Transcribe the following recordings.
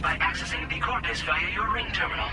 by accessing the corpus via your ring terminal.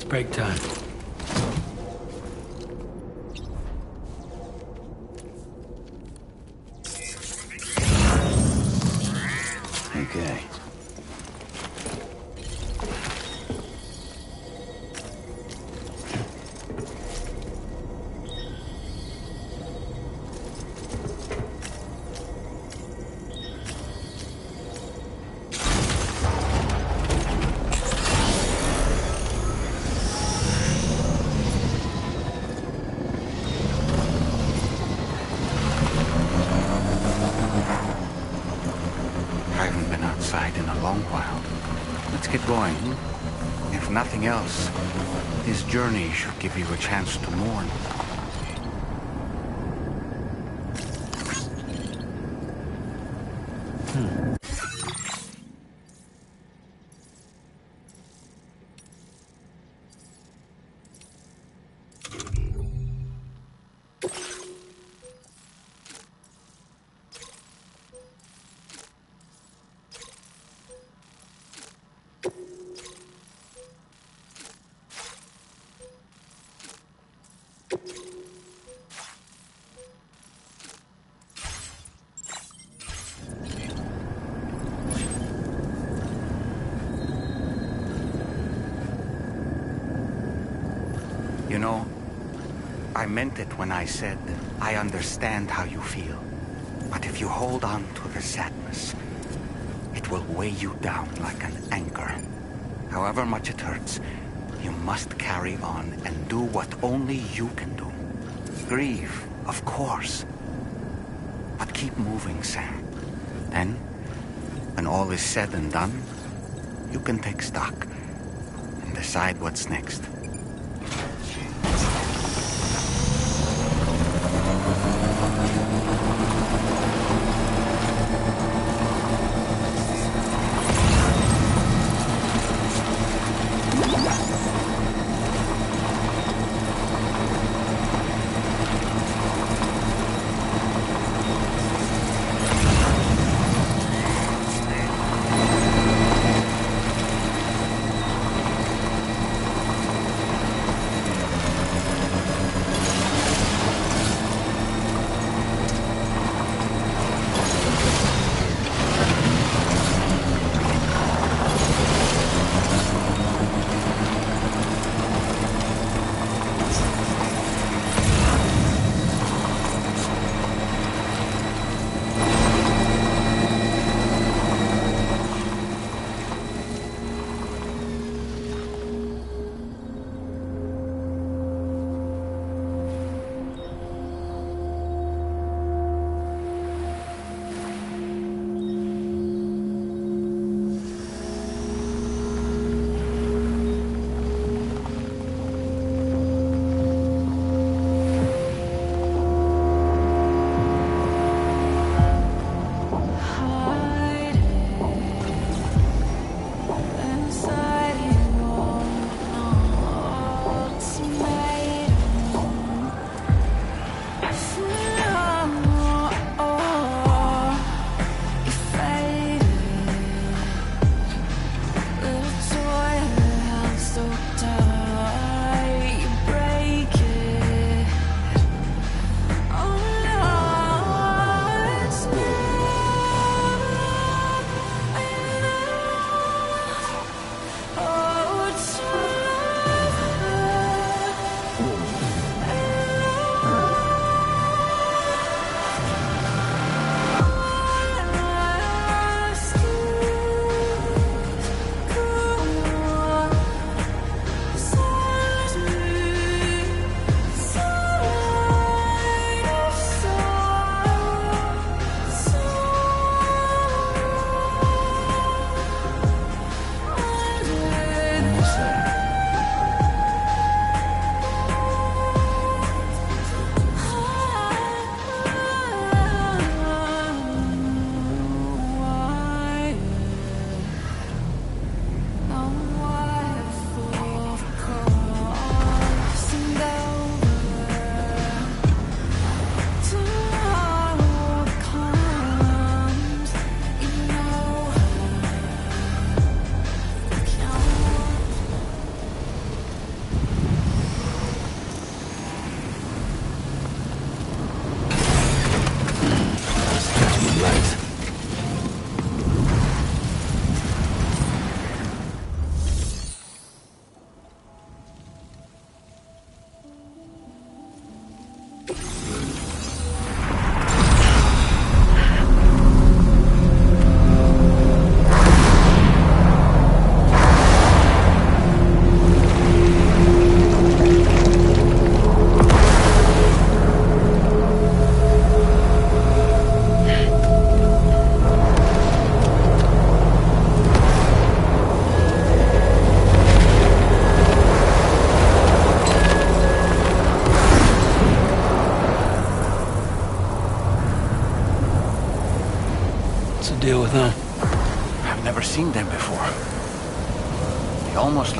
Break time. Okay. Going. If nothing else, this journey should give you a chance to mourn. You know, I meant it when I said I understand how you feel. But if you hold on to the sadness, it will weigh you down like an anchor. However much it hurts, you must carry on and do what only you can do. Grieve, of course. But keep moving, Sam. Then, when all is said and done, you can take stock and decide what's next.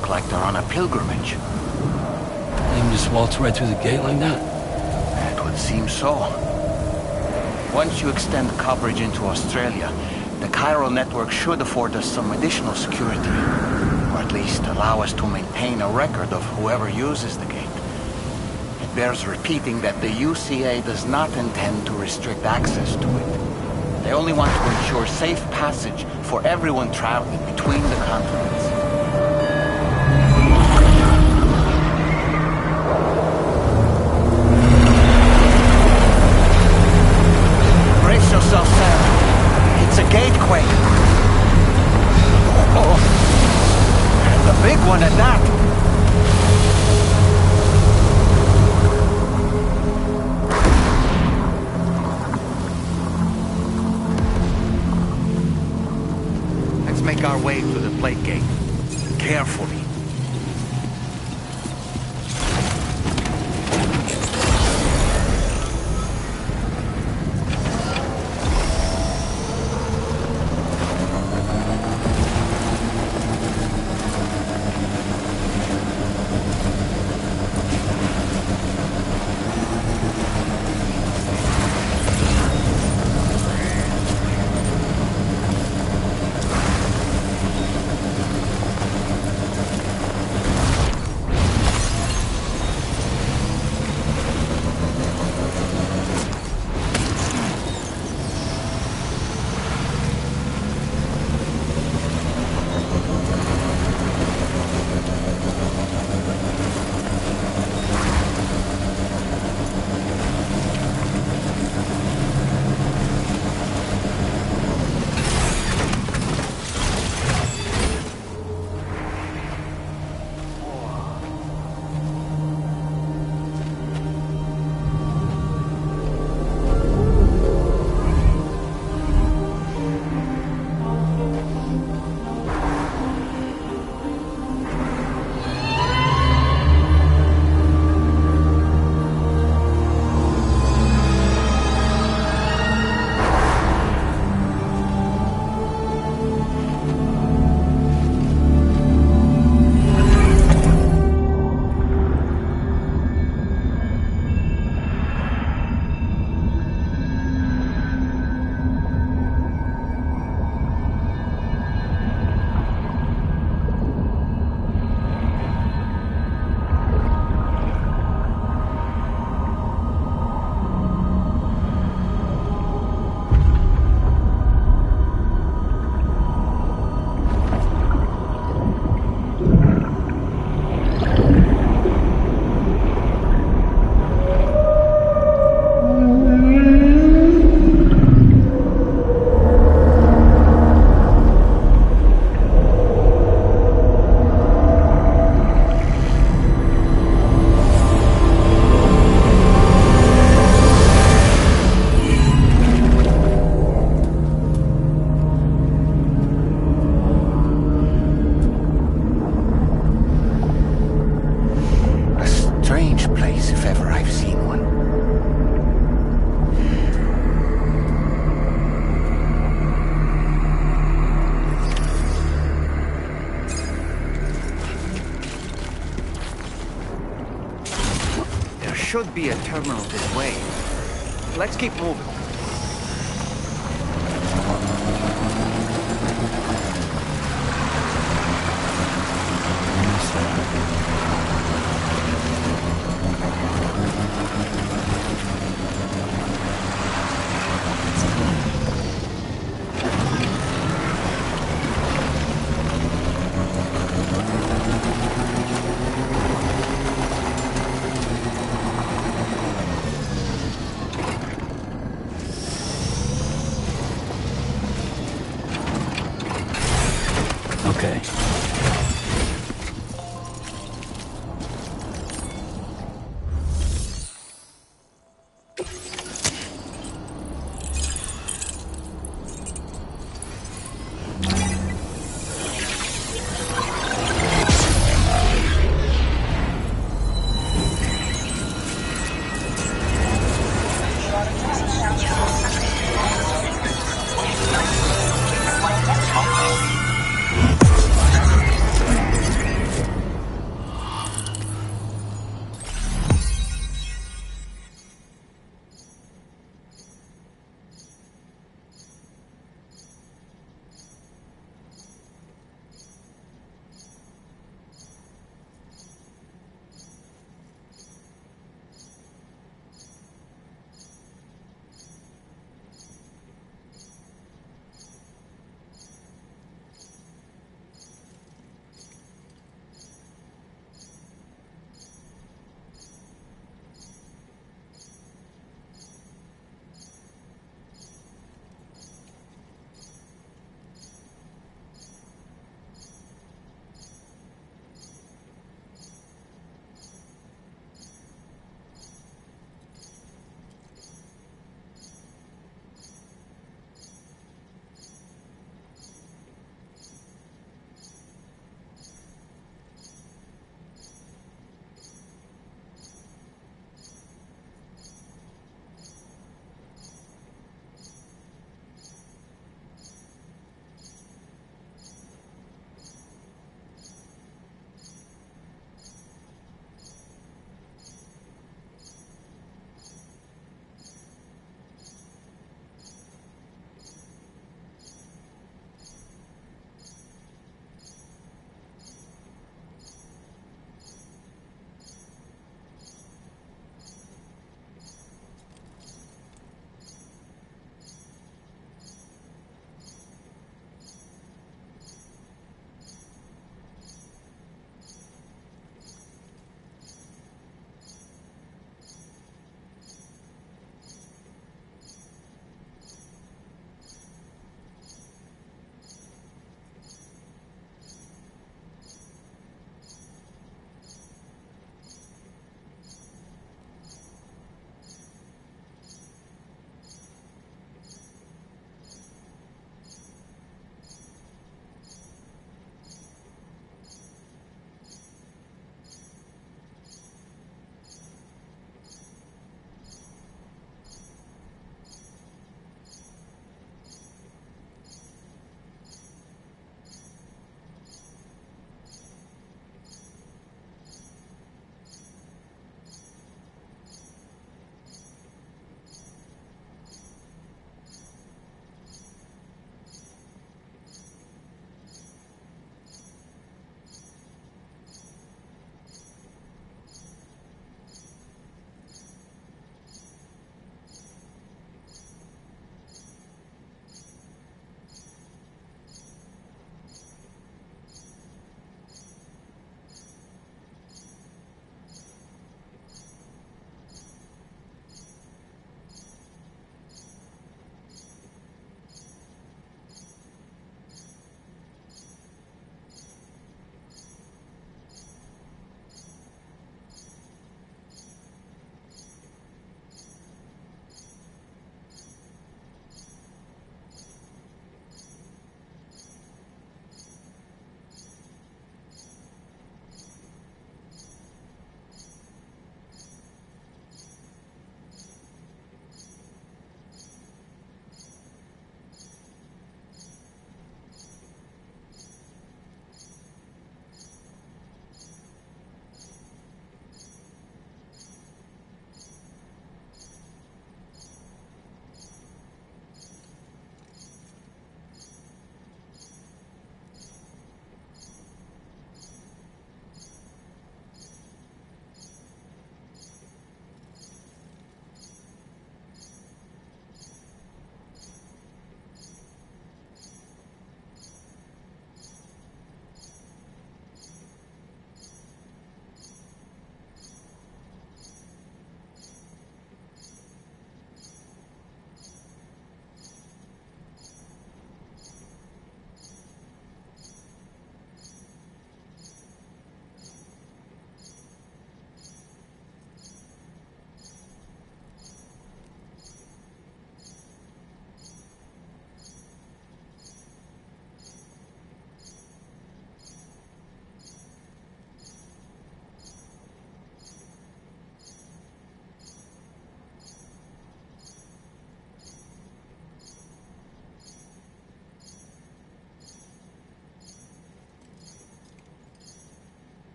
look like they're on a pilgrimage. They can just waltz right through the gate like that? It would seem so. Once you extend coverage into Australia, the chiral network should afford us some additional security. Or at least allow us to maintain a record of whoever uses the gate. It bears repeating that the UCA does not intend to restrict access to it. They only want to ensure safe passage for everyone traveling between the continents. Brace yourself, Sam. It's a gatequake. Oh, and a big one at that. Let's make our way to the plate gate. Carefully. Should be a terminal this way. Let's keep moving.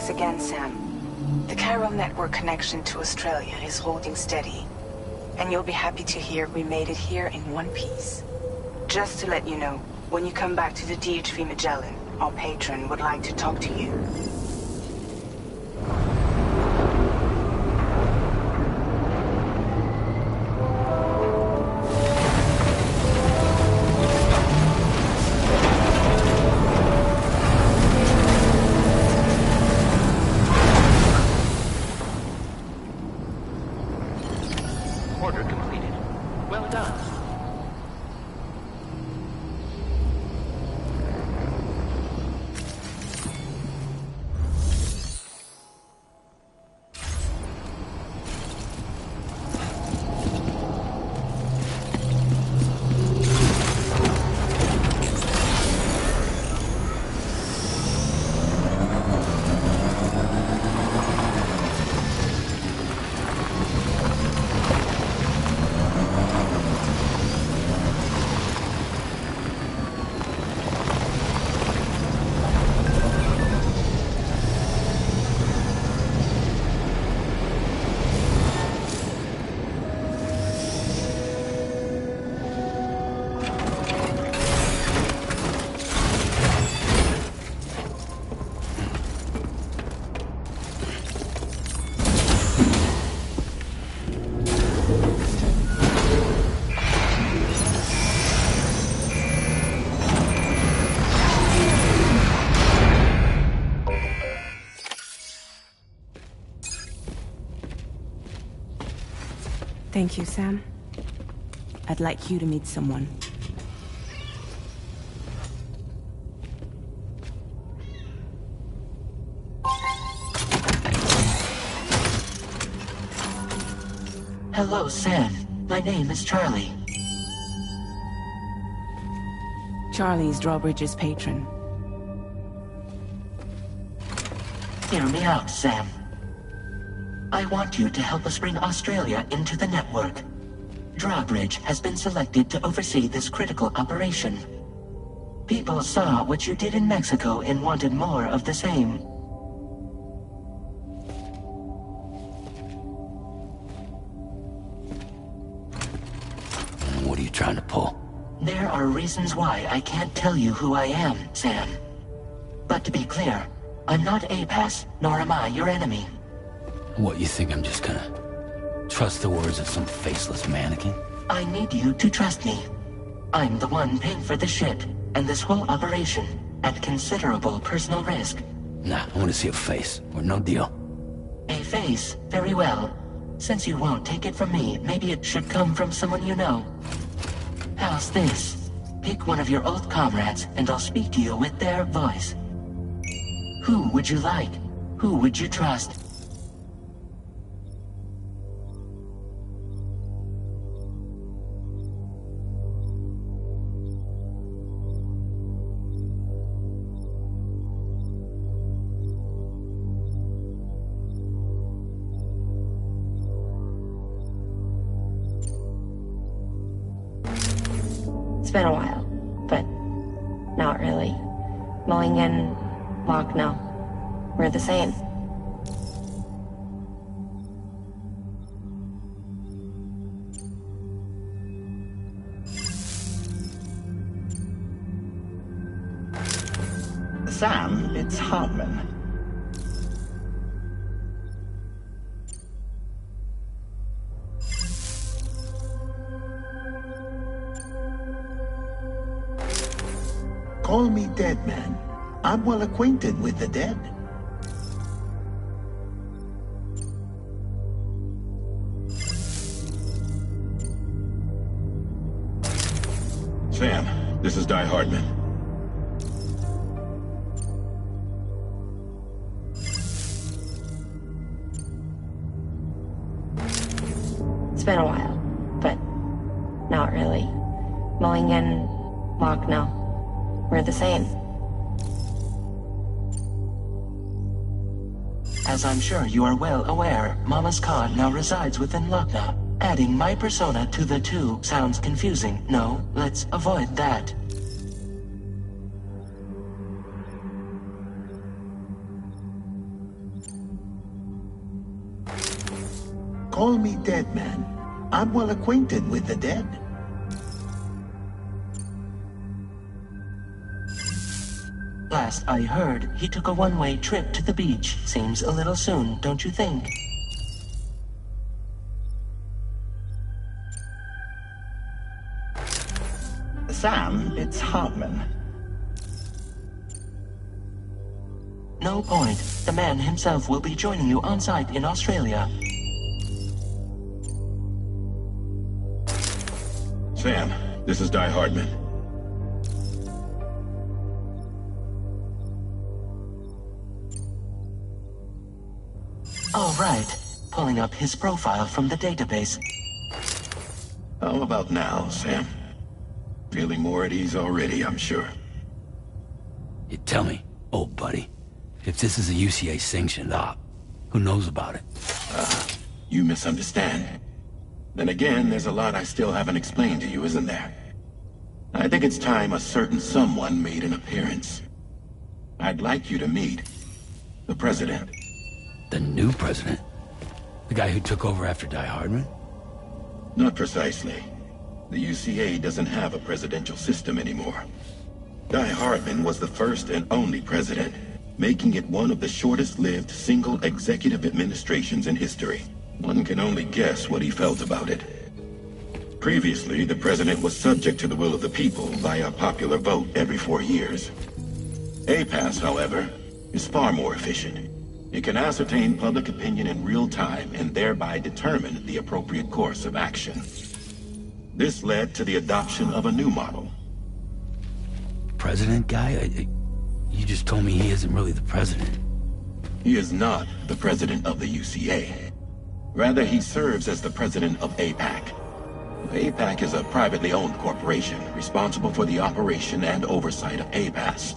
Thanks again, Sam. The Chiral network connection to Australia is holding steady. And you'll be happy to hear we made it here in one piece. Just to let you know, when you come back to the DHV Magellan, our patron would like to talk to you. Order completed. Well done. Thank you, Sam. I'd like you to meet someone. Hello, Sam. My name is Charlie. Charlie's Drawbridge's patron. Hear me out, Sam. I want you to help us bring Australia into the network. Drawbridge has been selected to oversee this critical operation. People saw what you did in Mexico and wanted more of the same. What are you trying to pull? There are reasons why I can't tell you who I am, Sam. But to be clear, I'm not APAS, nor am I your enemy. What, you think I'm just gonna trust the words of some faceless mannequin? I need you to trust me. I'm the one paying for the ship, and this whole operation, at considerable personal risk. Nah, I want to see a face, or no deal. A face? Very well. Since you won't take it from me, maybe it should come from someone you know. How's this? Pick one of your old comrades, and I'll speak to you with their voice. Who would you like? Who would you trust? It's been a while, but not really. Mulligan, Locke, no. We're the same. Sam, it's Hartman. Call me Dead Man. I'm well acquainted with the dead. Sam, this is Die Hardman. It's been a while, but not really. Mulligan, Locke, no. We're the same. As I'm sure you are well aware, Mama's Khan now resides within Lucknow. Adding my persona to the two sounds confusing. No, let's avoid that. Call me dead man. I'm well acquainted with the dead. Last I heard, he took a one-way trip to the beach. Seems a little soon, don't you think? Sam, it's Hartman. No point. The man himself will be joining you on site in Australia. Sam, this is Di Hardman. All right. Pulling up his profile from the database. How about now, Sam? Feeling more at ease already, I'm sure. You tell me, old buddy, if this is a UCA-sanctioned op, who knows about it? You misunderstand. Then again, there's a lot I still haven't explained to you, isn't there? I think it's time a certain someone made an appearance. I'd like you to meet the President. The new president? The guy who took over after Die Hardman? Not precisely. The UCA doesn't have a presidential system anymore. Die Hardman was the first and only president, making it one of the shortest-lived single executive administrations in history. One can only guess what he felt about it. Previously, the president was subject to the will of the people via a popular vote every 4 years. APAS, however, is far more efficient. It can ascertain public opinion in real time and thereby determine the appropriate course of action. This led to the adoption of a new model. President guy? You just told me he isn't really the president. He is not the president of the UCA. Rather, he serves as the president of APAC. APAC is a privately owned corporation responsible for the operation and oversight of APAS,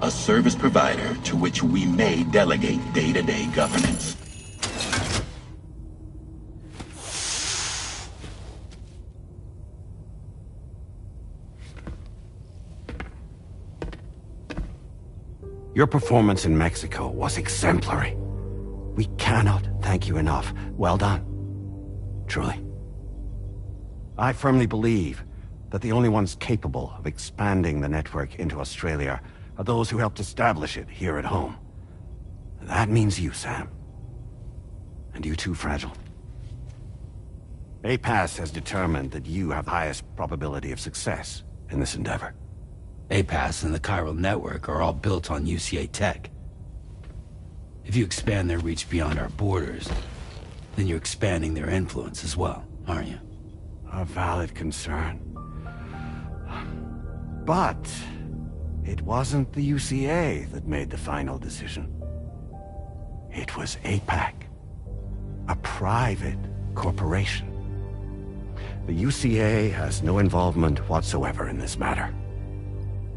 a service provider to which we may delegate day-to-day governance. Your performance in Mexico was exemplary. We cannot thank you enough. Well done. Truly. I firmly believe that the only ones capable of expanding the network into Australia are those who helped establish it here at home. That means you, Sam. And you too, Fragile. APAS has determined that you have the highest probability of success in this endeavor. APAS and the chiral network are all built on UCA tech. If you expand their reach beyond our borders, then you're expanding their influence as well, aren't you? A valid concern. But it wasn't the UCA that made the final decision. It was APAC, a private corporation. The UCA has no involvement whatsoever in this matter.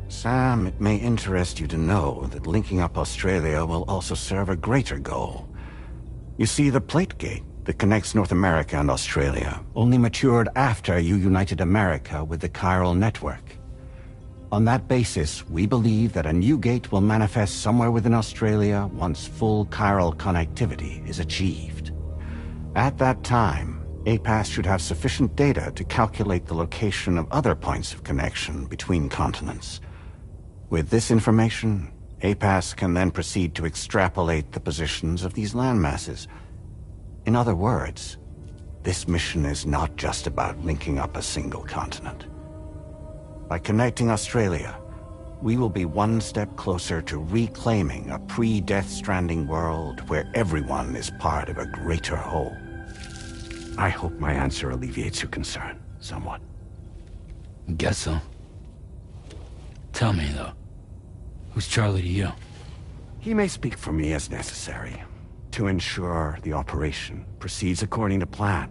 Sam, it may interest you to know that linking up Australia will also serve a greater goal. You see, the plate gate that connects North America and Australia only matured after you united America with the chiral network. On that basis, we believe that a new gate will manifest somewhere within Australia once full chiral connectivity is achieved. At that time, APAS should have sufficient data to calculate the location of other points of connection between continents. With this information, APAS can then proceed to extrapolate the positions of these landmasses. In other words, this mission is not just about linking up a single continent. By connecting Australia, we will be one step closer to reclaiming a pre-Death Stranding world where everyone is part of a greater whole. I hope my answer alleviates your concern somewhat. Guess so. Tell me, though, who's Charlie to you? He may speak for me as necessary to ensure the operation proceeds according to plan.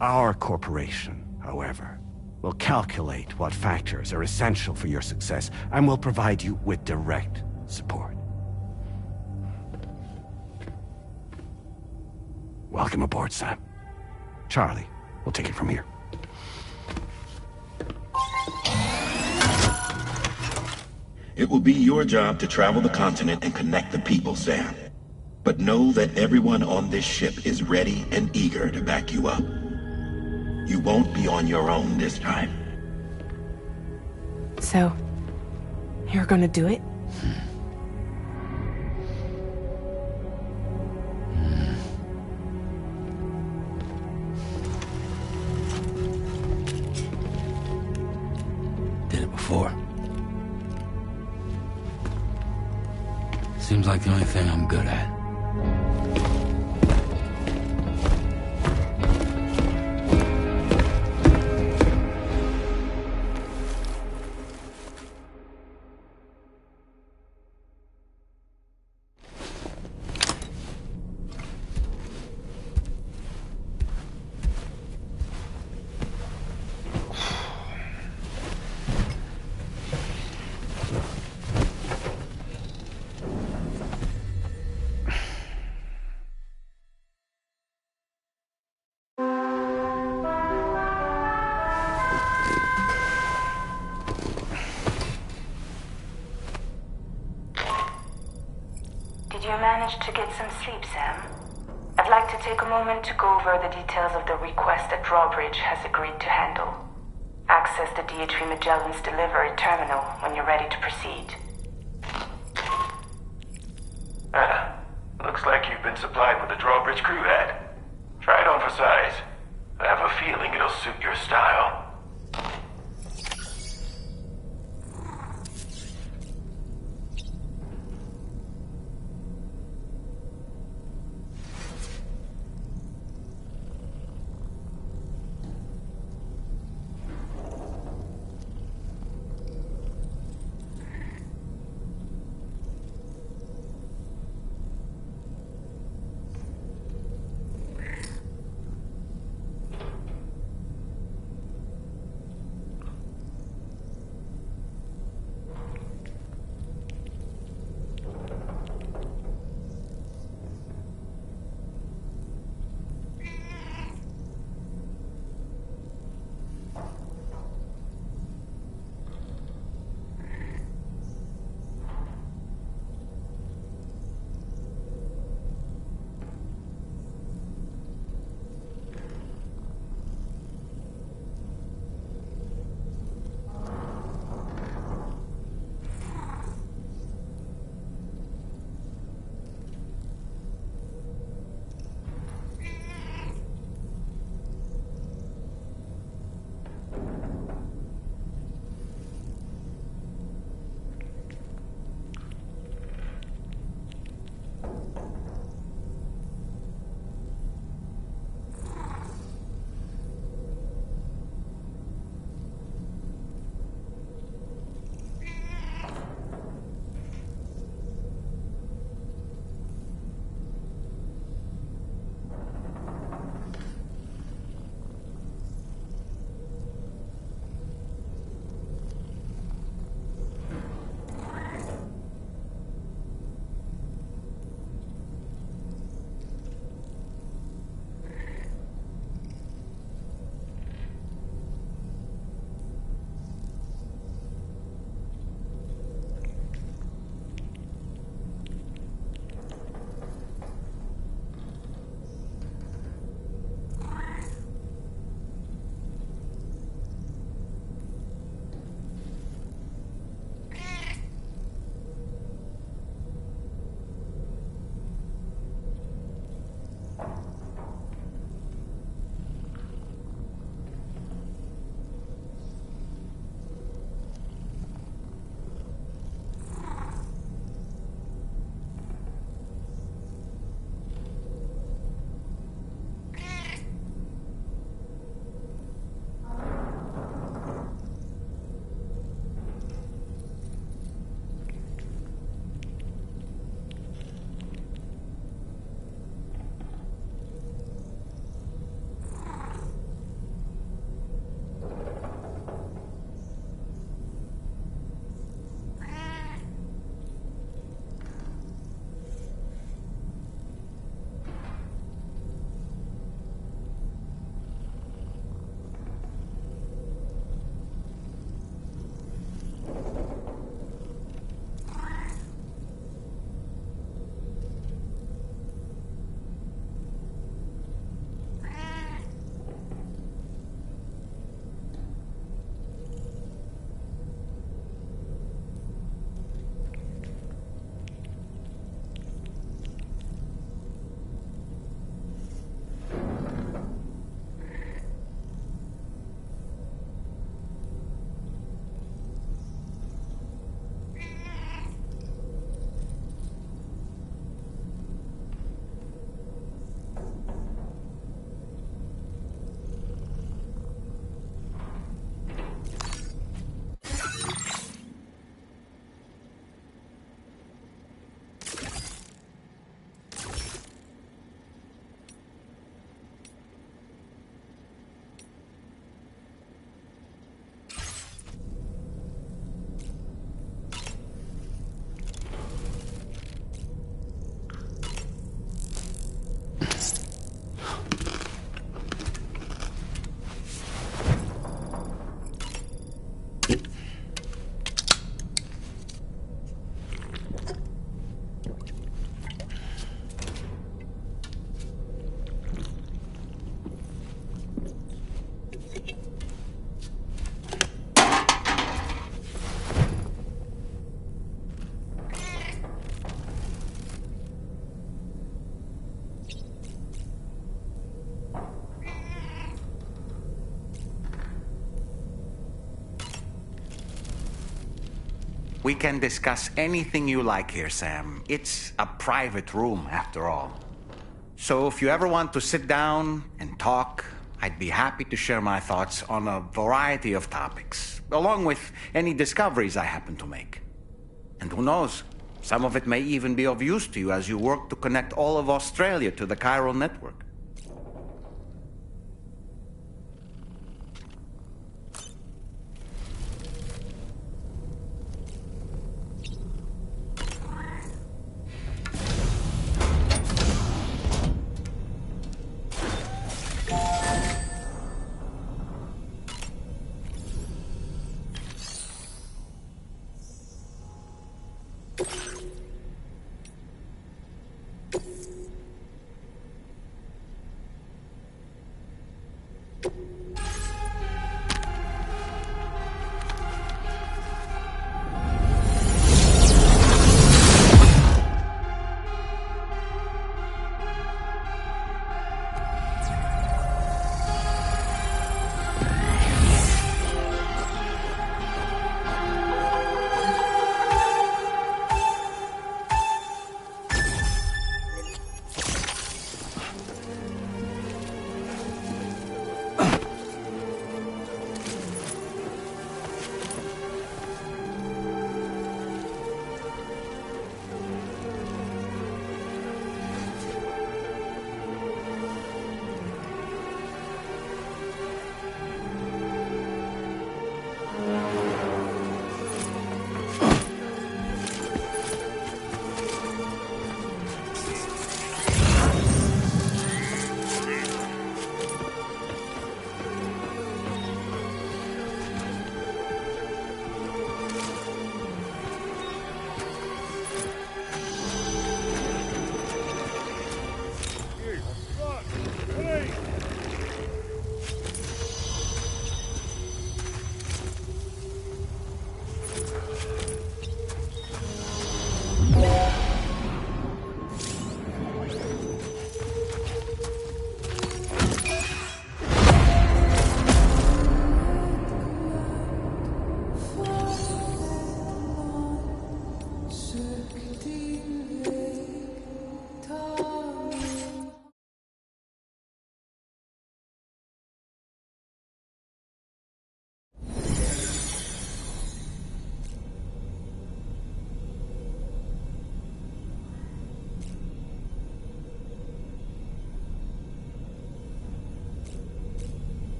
Our corporation, however, will calculate what factors are essential for your success and will provide you with direct support. Welcome aboard, Sam. Charlie, we'll take it from here. It will be your job to travel the continent and connect the people, Sam. But know that everyone on this ship is ready and eager to back you up. You won't be on your own this time. So, you're gonna do it? Did it before. Seems like the only thing I'm good at. Did you manage to get some sleep, Sam? I'd like to take a moment to go over the details of the request that Drawbridge has agreed to handle. Access the DH3 Magellan's delivery terminal when you're ready to proceed. Looks like you've been supplied with the Drawbridge crew hat. Try it on for size. I have a feeling it'll suit your style. We can discuss anything you like here, Sam. It's a private room, after all. So if you ever want to sit down and talk, I'd be happy to share my thoughts on a variety of topics, along with any discoveries I happen to make. And who knows, some of it may even be of use to you as you work to connect all of Australia to the chiral network.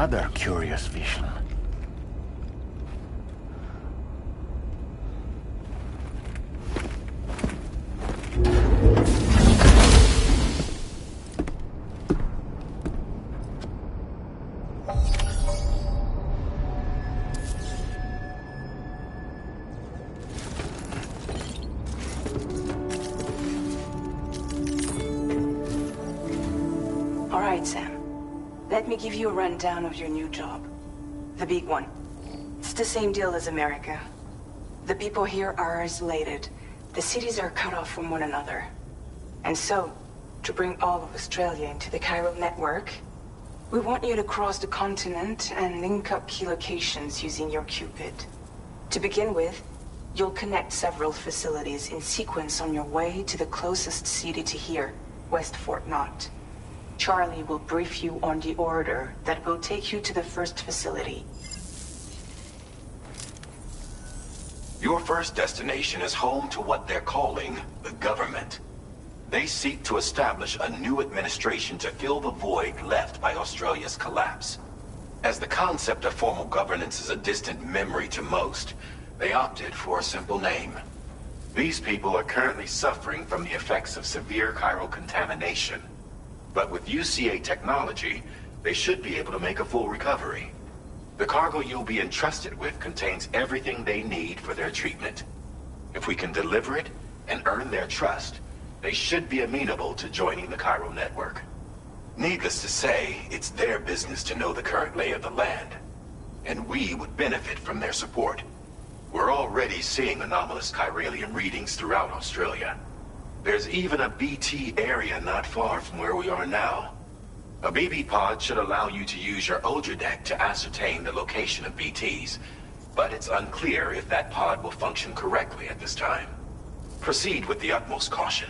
another curious vision. All right, Sam. Let me give you a rundown of your new job. The big one. It's the same deal as America. The people here are isolated. The cities are cut off from one another. And so, to bring all of Australia into the Chiral network, we want you to cross the continent and link up key locations using your Cupid. To begin with, you'll connect several facilities in sequence on your way to the closest city to here, West Fort Knott. Charlie will brief you on the order that will take you to the first facility. Your first destination is home to what they're calling the government. They seek to establish a new administration to fill the void left by Australia's collapse. As the concept of formal governance is a distant memory to most, they opted for a simple name. These people are currently suffering from the effects of severe chiral contamination. But with UCA technology, they should be able to make a full recovery. The cargo you'll be entrusted with contains everything they need for their treatment. If we can deliver it and earn their trust, they should be amenable to joining the chiral network. Needless to say, it's their business to know the current lay of the land. And we would benefit from their support. We're already seeing anomalous chiralium readings throughout Australia. There's even a BT area not far from where we are now. A BB pod should allow you to use your Ultra deck to ascertain the location of BTs, but it's unclear if that pod will function correctly at this time. Proceed with the utmost caution.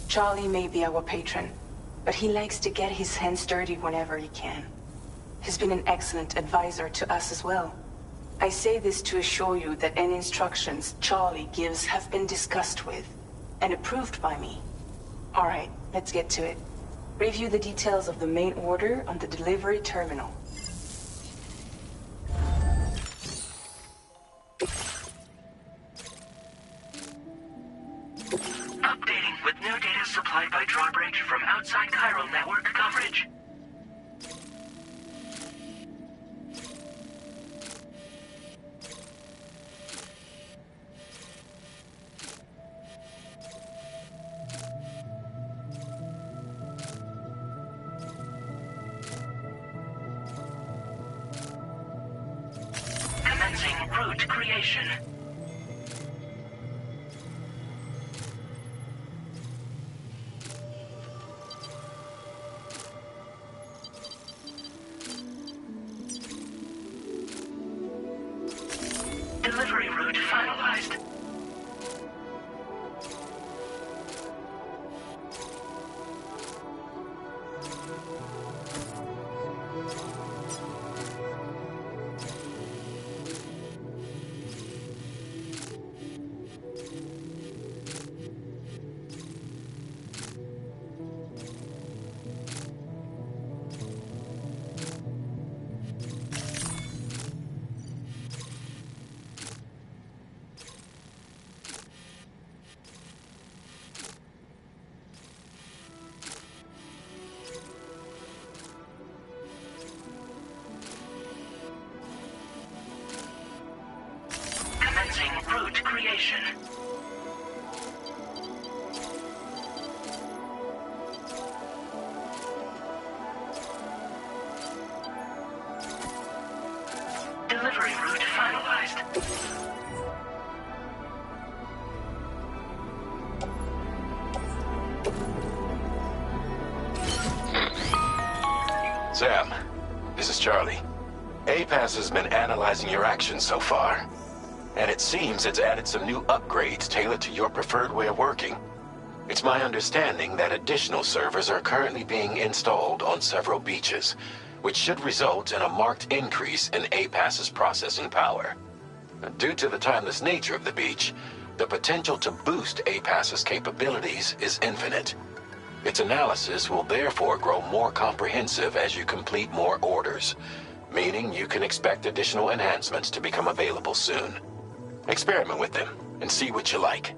Charlie may be our patron, but he likes to get his hands dirty whenever he can. He's been an excellent advisor to us as well. I say this to assure you that any instructions Charlie gives have been discussed with and approved by me. All right, let's get to it. Review the details of the main order on the delivery terminal. Updating with new data supplied by Drawbridge from outside Chiral network coverage. Commencing route creation. Delivery route finalized. Commencing route creation. Delivery route finalized. Sam, this is Charlie. APAS has been analyzing your actions so far, and it seems it's added some new upgrades tailored to your preferred way of working. It's my understanding that additional servers are currently being installed on several beaches, which should result in a marked increase in APAS's processing power. Due to the timeless nature of the beach, the potential to boost APAS's capabilities is infinite. Its analysis will therefore grow more comprehensive as you complete more orders, meaning you can expect additional enhancements to become available soon. Experiment with them and see what you like.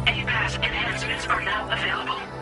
A-Pass enhancements are now available.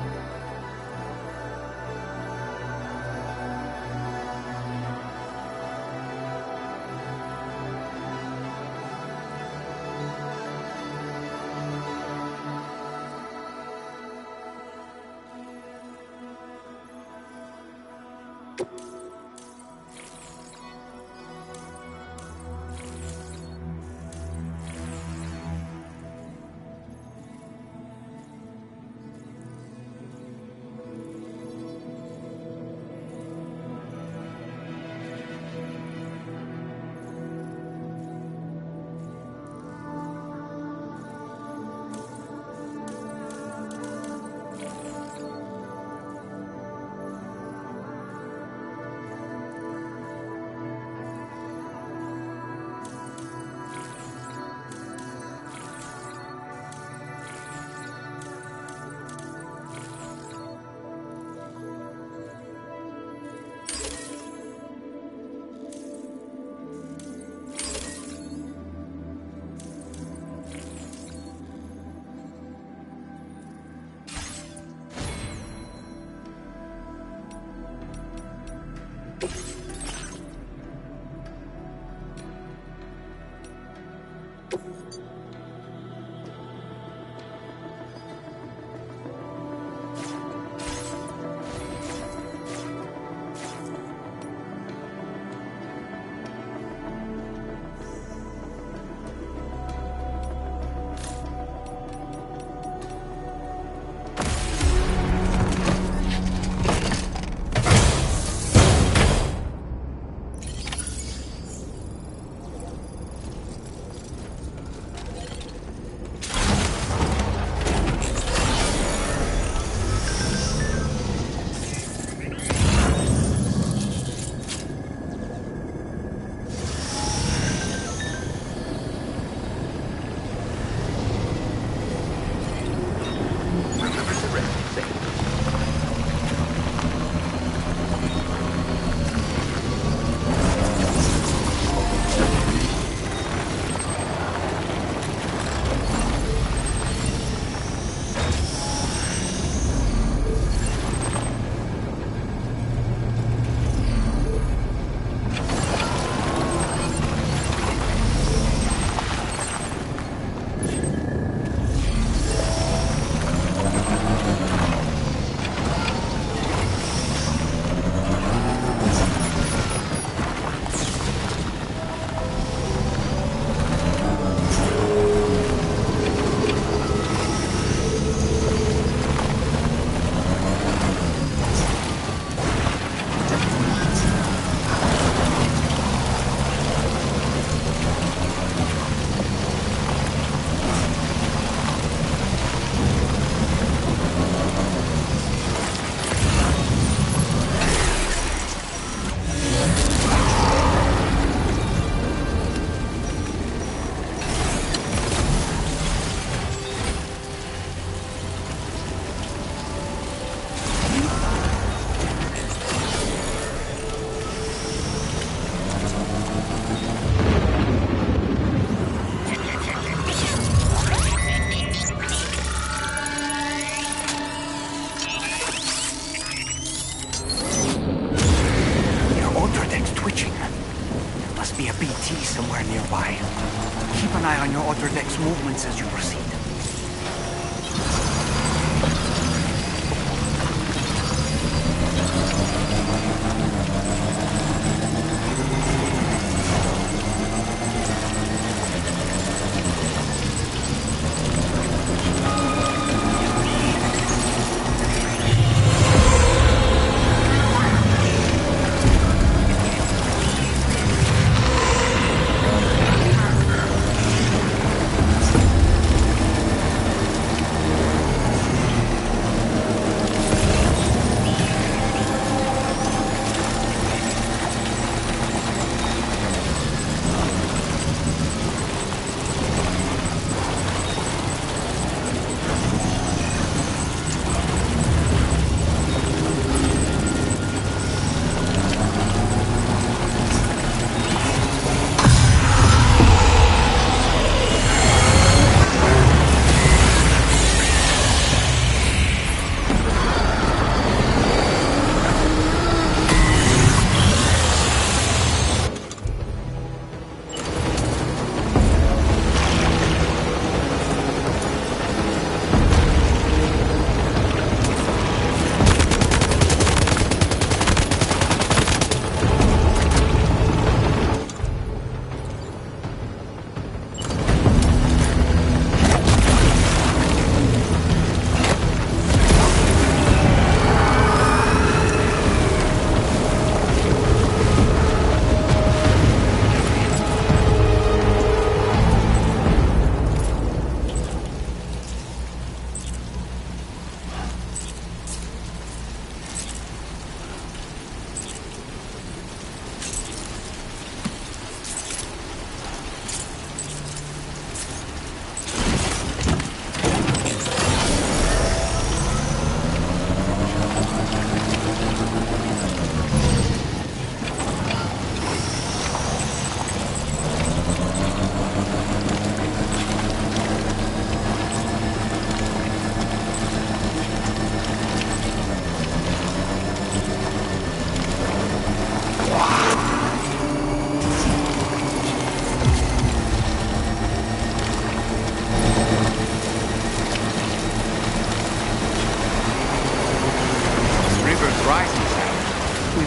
somewhere nearby. Keep an eye on your other deck's movements as you proceed.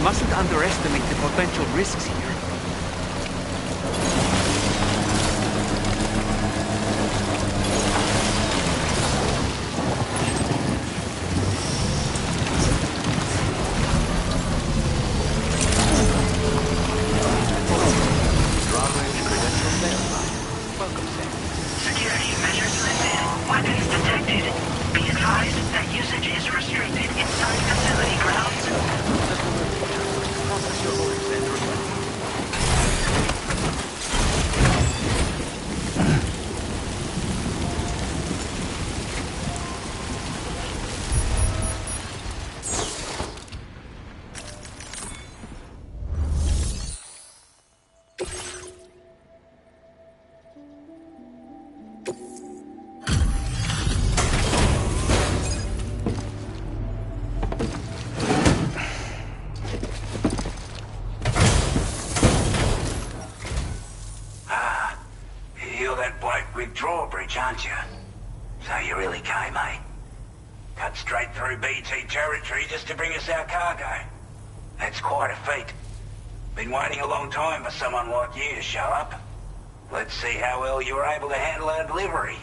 mustn't underestimate the potential risks here. Drawbridge credentials verified. Welcome, Sam. Security measures lifted. Weapons detected. Be advised that usage is restricted inside facility grounds. Process your orders and request. You're that bloke with drawbridge, aren't you? So you really came, eh? Cut straight through BT territory just to bring us our cargo. That's quite a feat. Been waiting a long time for someone like you to show up. Let's see how well you were able to handle our delivery.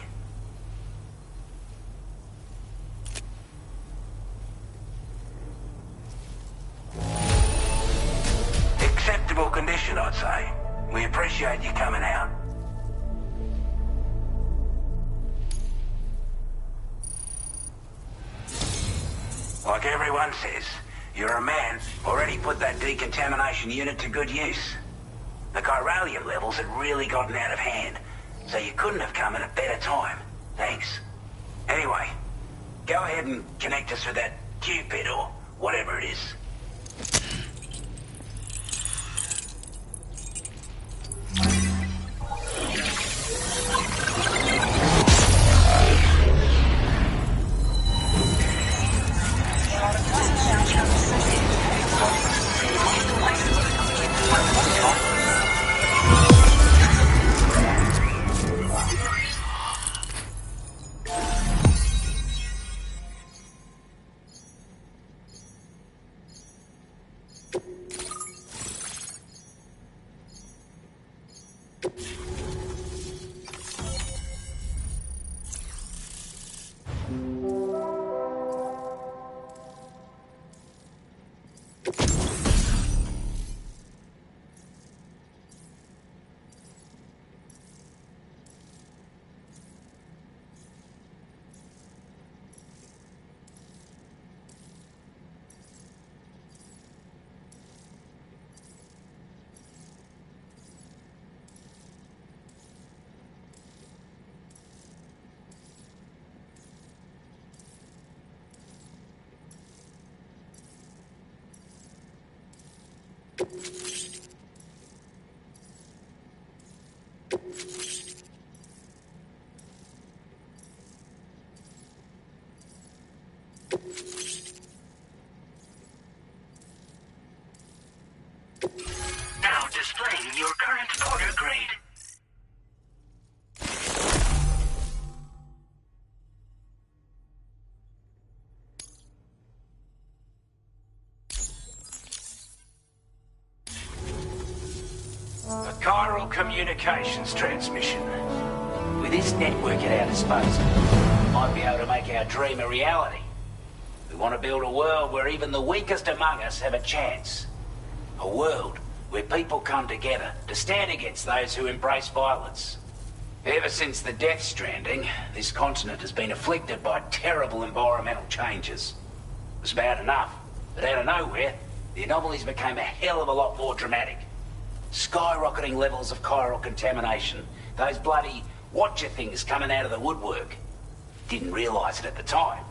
Acceptable condition, I'd say. We appreciate you coming out. Like everyone says, you're a man already put that decontamination unit to good use. The chiralium levels had really gotten out of hand, so you couldn't have come at a better time. Thanks. Anyway, go ahead and connect us with that Cupid or whatever it is. Now displaying your current order grade. A chiral communications transmission. With this network at our disposal, we might be able to make our dream a reality. We want to build a world where even the weakest among us have a chance. A world where people come together to stand against those who embrace violence. Ever since the death stranding, this continent has been afflicted by terrible environmental changes. It was bad enough, but out of nowhere, the anomalies became a hell of a lot more dramatic. Skyrocketing levels of chiral contamination, those bloody watcher things coming out of the woodwork. Didn't realise it at the time,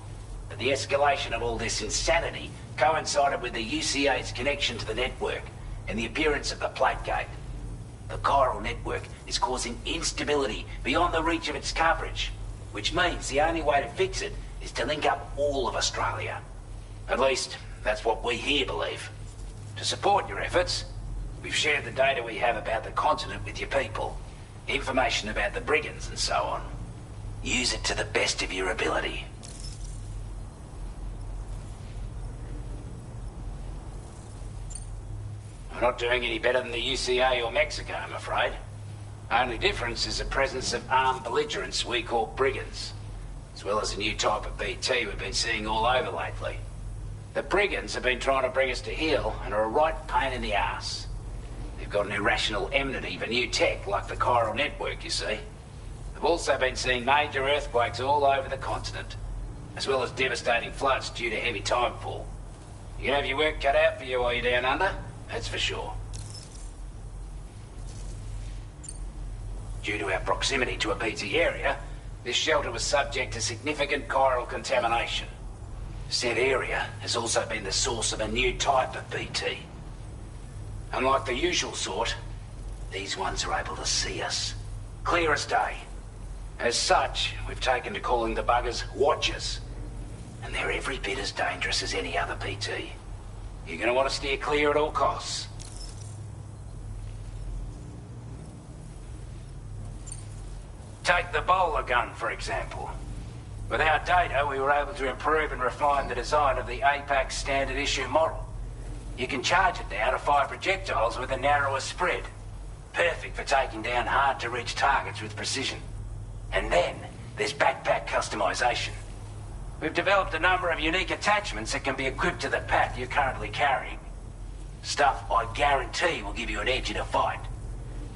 but the escalation of all this insanity coincided with the UCA's connection to the network and the appearance of the plate gate. The chiral network is causing instability beyond the reach of its coverage, which means the only way to fix it is to link up all of Australia. At least, that's what we here believe. To support your efforts, we've shared the data we have about the continent with your people, information about the brigands and so on. Use it to the best of your ability. We're not doing any better than the UCA or Mexico, I'm afraid. Only difference is the presence of armed belligerents we call brigands, as well as a new type of BT we've been seeing all over lately. The brigands have been trying to bring us to heel and are a right pain in the ass. They've got an irrational enmity for new tech like the chiral network, you see. They've also been seeing major earthquakes all over the continent, as well as devastating floods due to heavy timefall. You can have your work cut out for you while you're down under, that's for sure. Due to our proximity to a BT area, this shelter was subject to significant chiral contamination. Said area has also been the source of a new type of BT. Unlike the usual sort, these ones are able to see us. Clear as day. As such, we've taken to calling the buggers Watchers. And they're every bit as dangerous as any other BT. You're gonna want to steer clear at all costs. Take the bowler gun, for example. With our data, we were able to improve and refine the design of the APAC standard issue model. You can charge it now to fire projectiles with a narrower spread. Perfect for taking down hard-to-reach targets with precision. And then, there's backpack customization. We've developed a number of unique attachments that can be equipped to the pack you're currently carrying. Stuff I guarantee will give you an edge in a fight.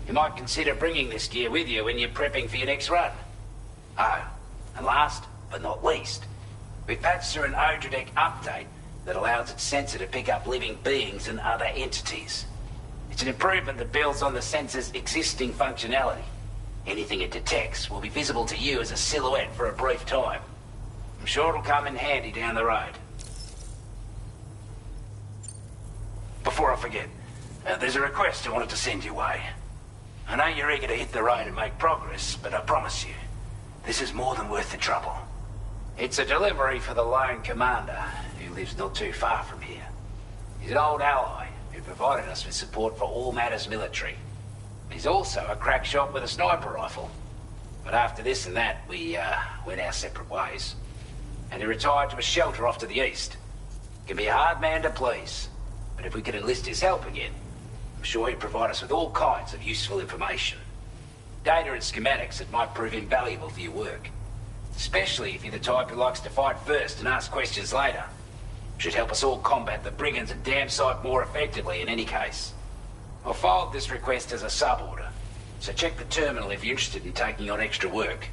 You might consider bringing this gear with you when you're prepping for your next run. Oh, and last but not least, we've patched through an Odradek update that allows its sensor to pick up living beings and other entities. It's an improvement that builds on the sensor's existing functionality. Anything it detects will be visible to you as a silhouette for a brief time. I'm sure it'll come in handy down the road. Before I forget, there's a request I wanted to send your way. I know you're eager to hit the road and make progress, but I promise you, this is more than worth the trouble. It's a delivery for the lone commander, who lives not too far from here. He's an old ally who provided us with support for all matters military. He's also a crack shot with a sniper rifle. But after this and that, we went our separate ways. And he retired to a shelter off to the east. Can be a hard man to please, but if we could enlist his help again, I'm sure he'd provide us with all kinds of useful information. Data and schematics that might prove invaluable for your work. Especially if you're the type who likes to fight first and ask questions later. Should help us all combat the brigands a damn sight more effectively in any case. I'll filed this request as a sub-order, so check the terminal if you're interested in taking on extra work.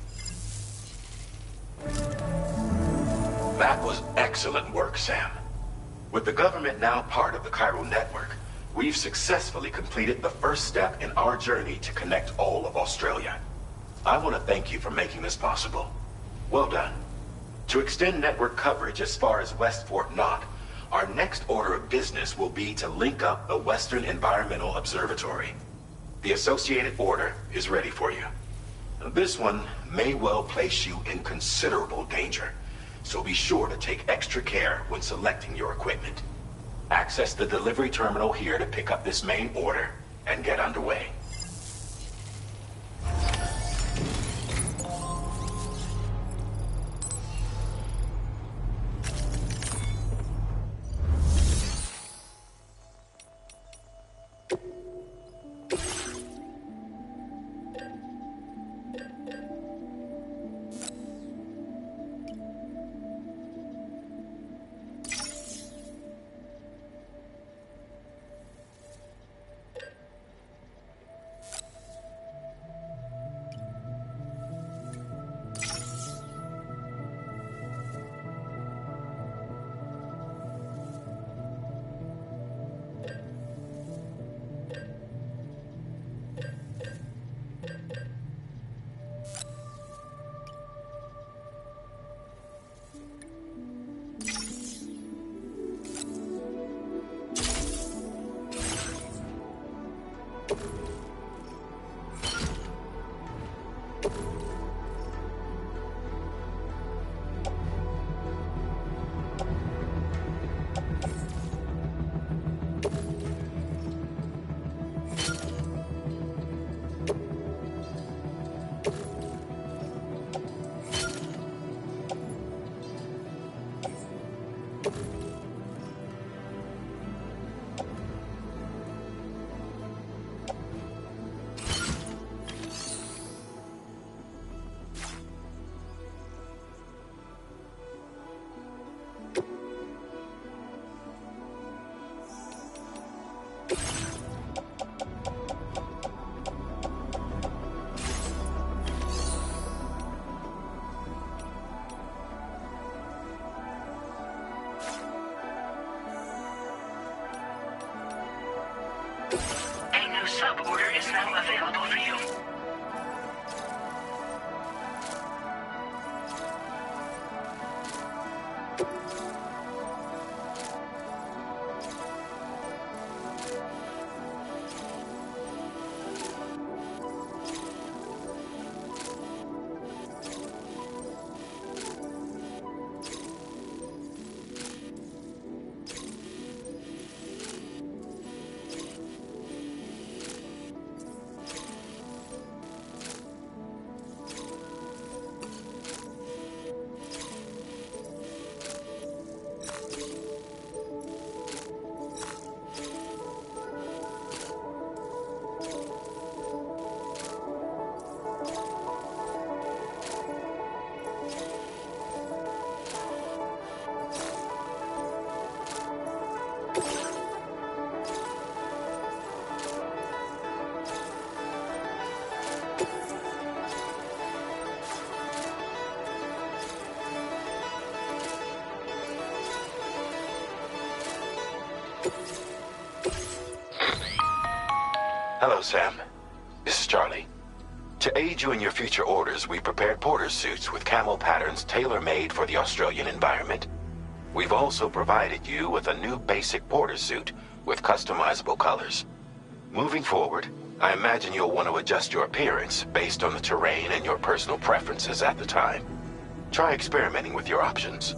That was excellent work, Sam. With the government now part of the chiral network, we've successfully completed the first step in our journey to connect all of Australia. I want to thank you for making this possible. Well done. To extend network coverage as far as West Fort Knott, our next order of business will be to link up the Western Environmental Observatory. The associated order is ready for you. This one may well place you in considerable danger, so be sure to take extra care when selecting your equipment. Access the delivery terminal here to pick up this main order and get underway. A new sub-order is now available for you. Hello, Sam. This is Charlie. To aid you in your future orders, we prepared porter suits with camo patterns tailor-made for the Australian environment. We've also provided you with a new basic porter suit with customizable colors. Moving forward, I imagine you'll want to adjust your appearance based on the terrain and your personal preferences at the time. Try experimenting with your options.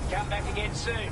Come back again soon.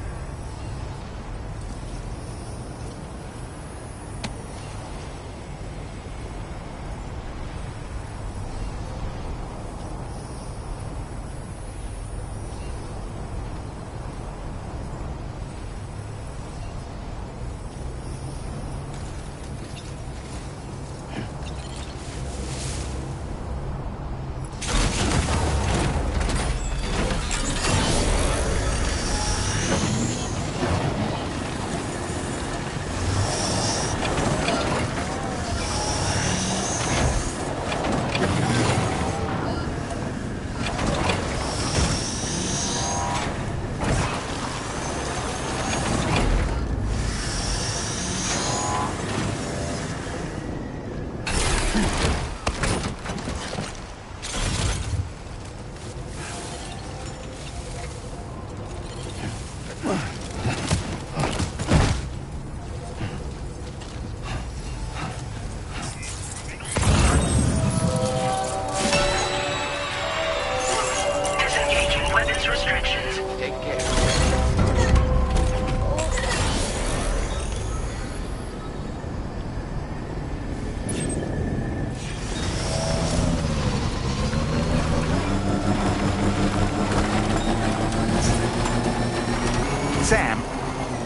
Sam,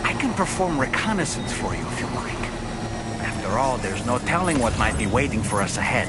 I can perform reconnaissance for you if you like. After all, there's no telling what might be waiting for us ahead.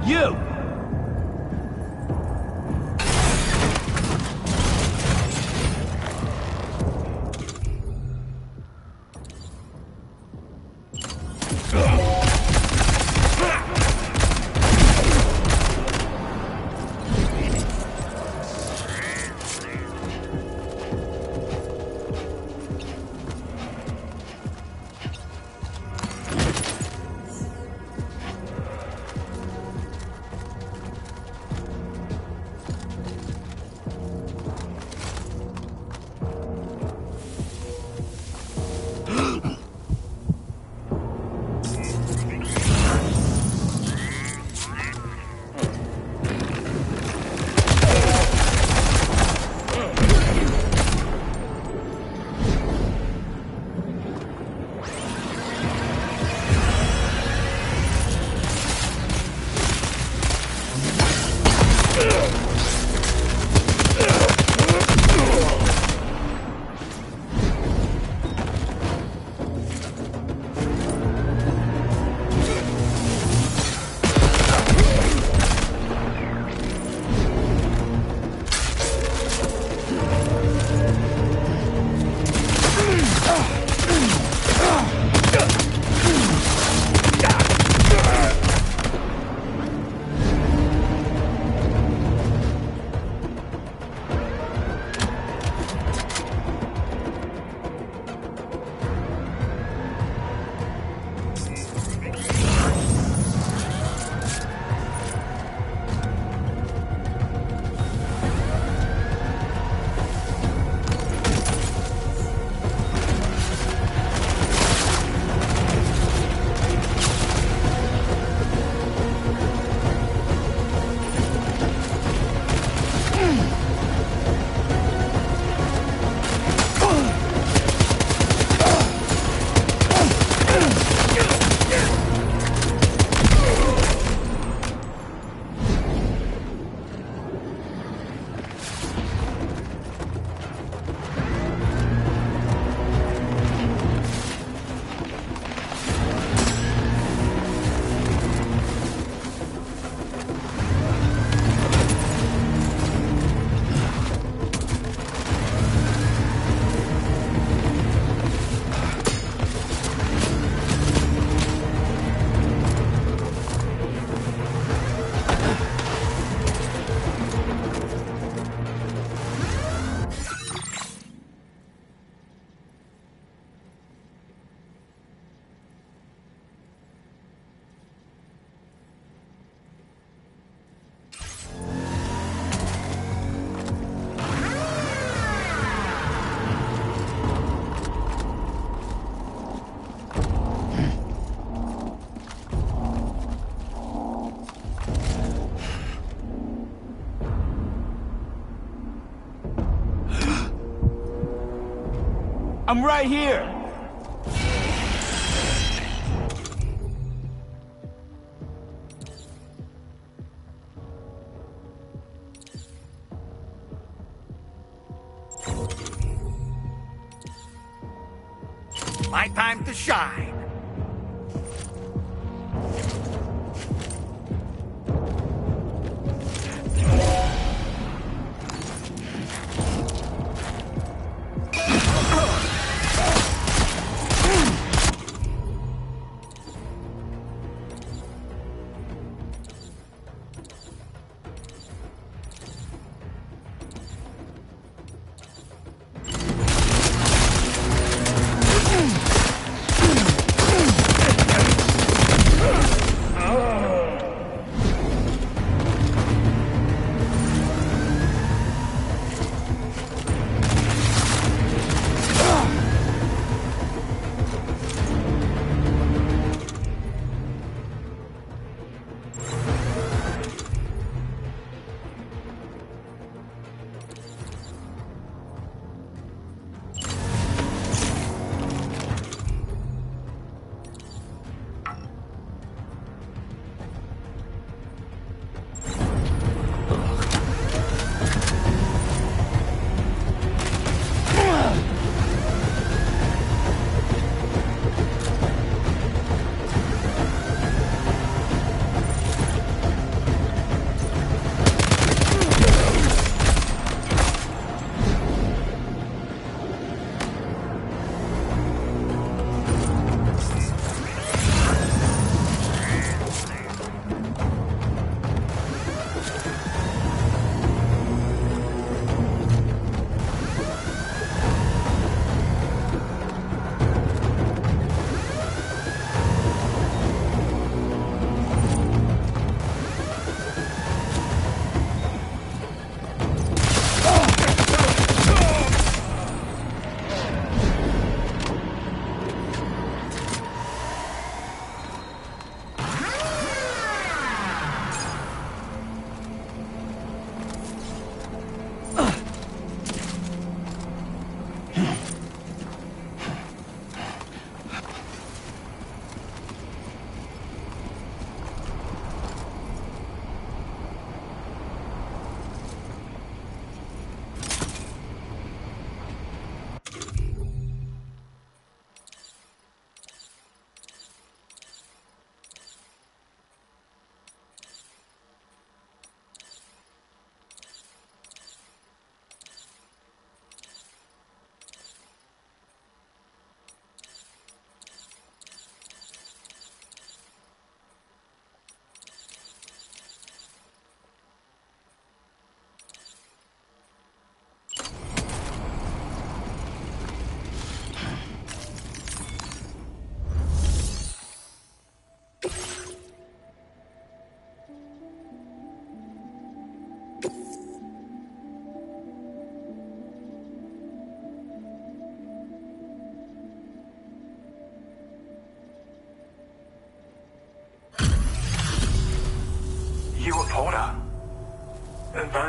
You! I'm right here! My time to shine.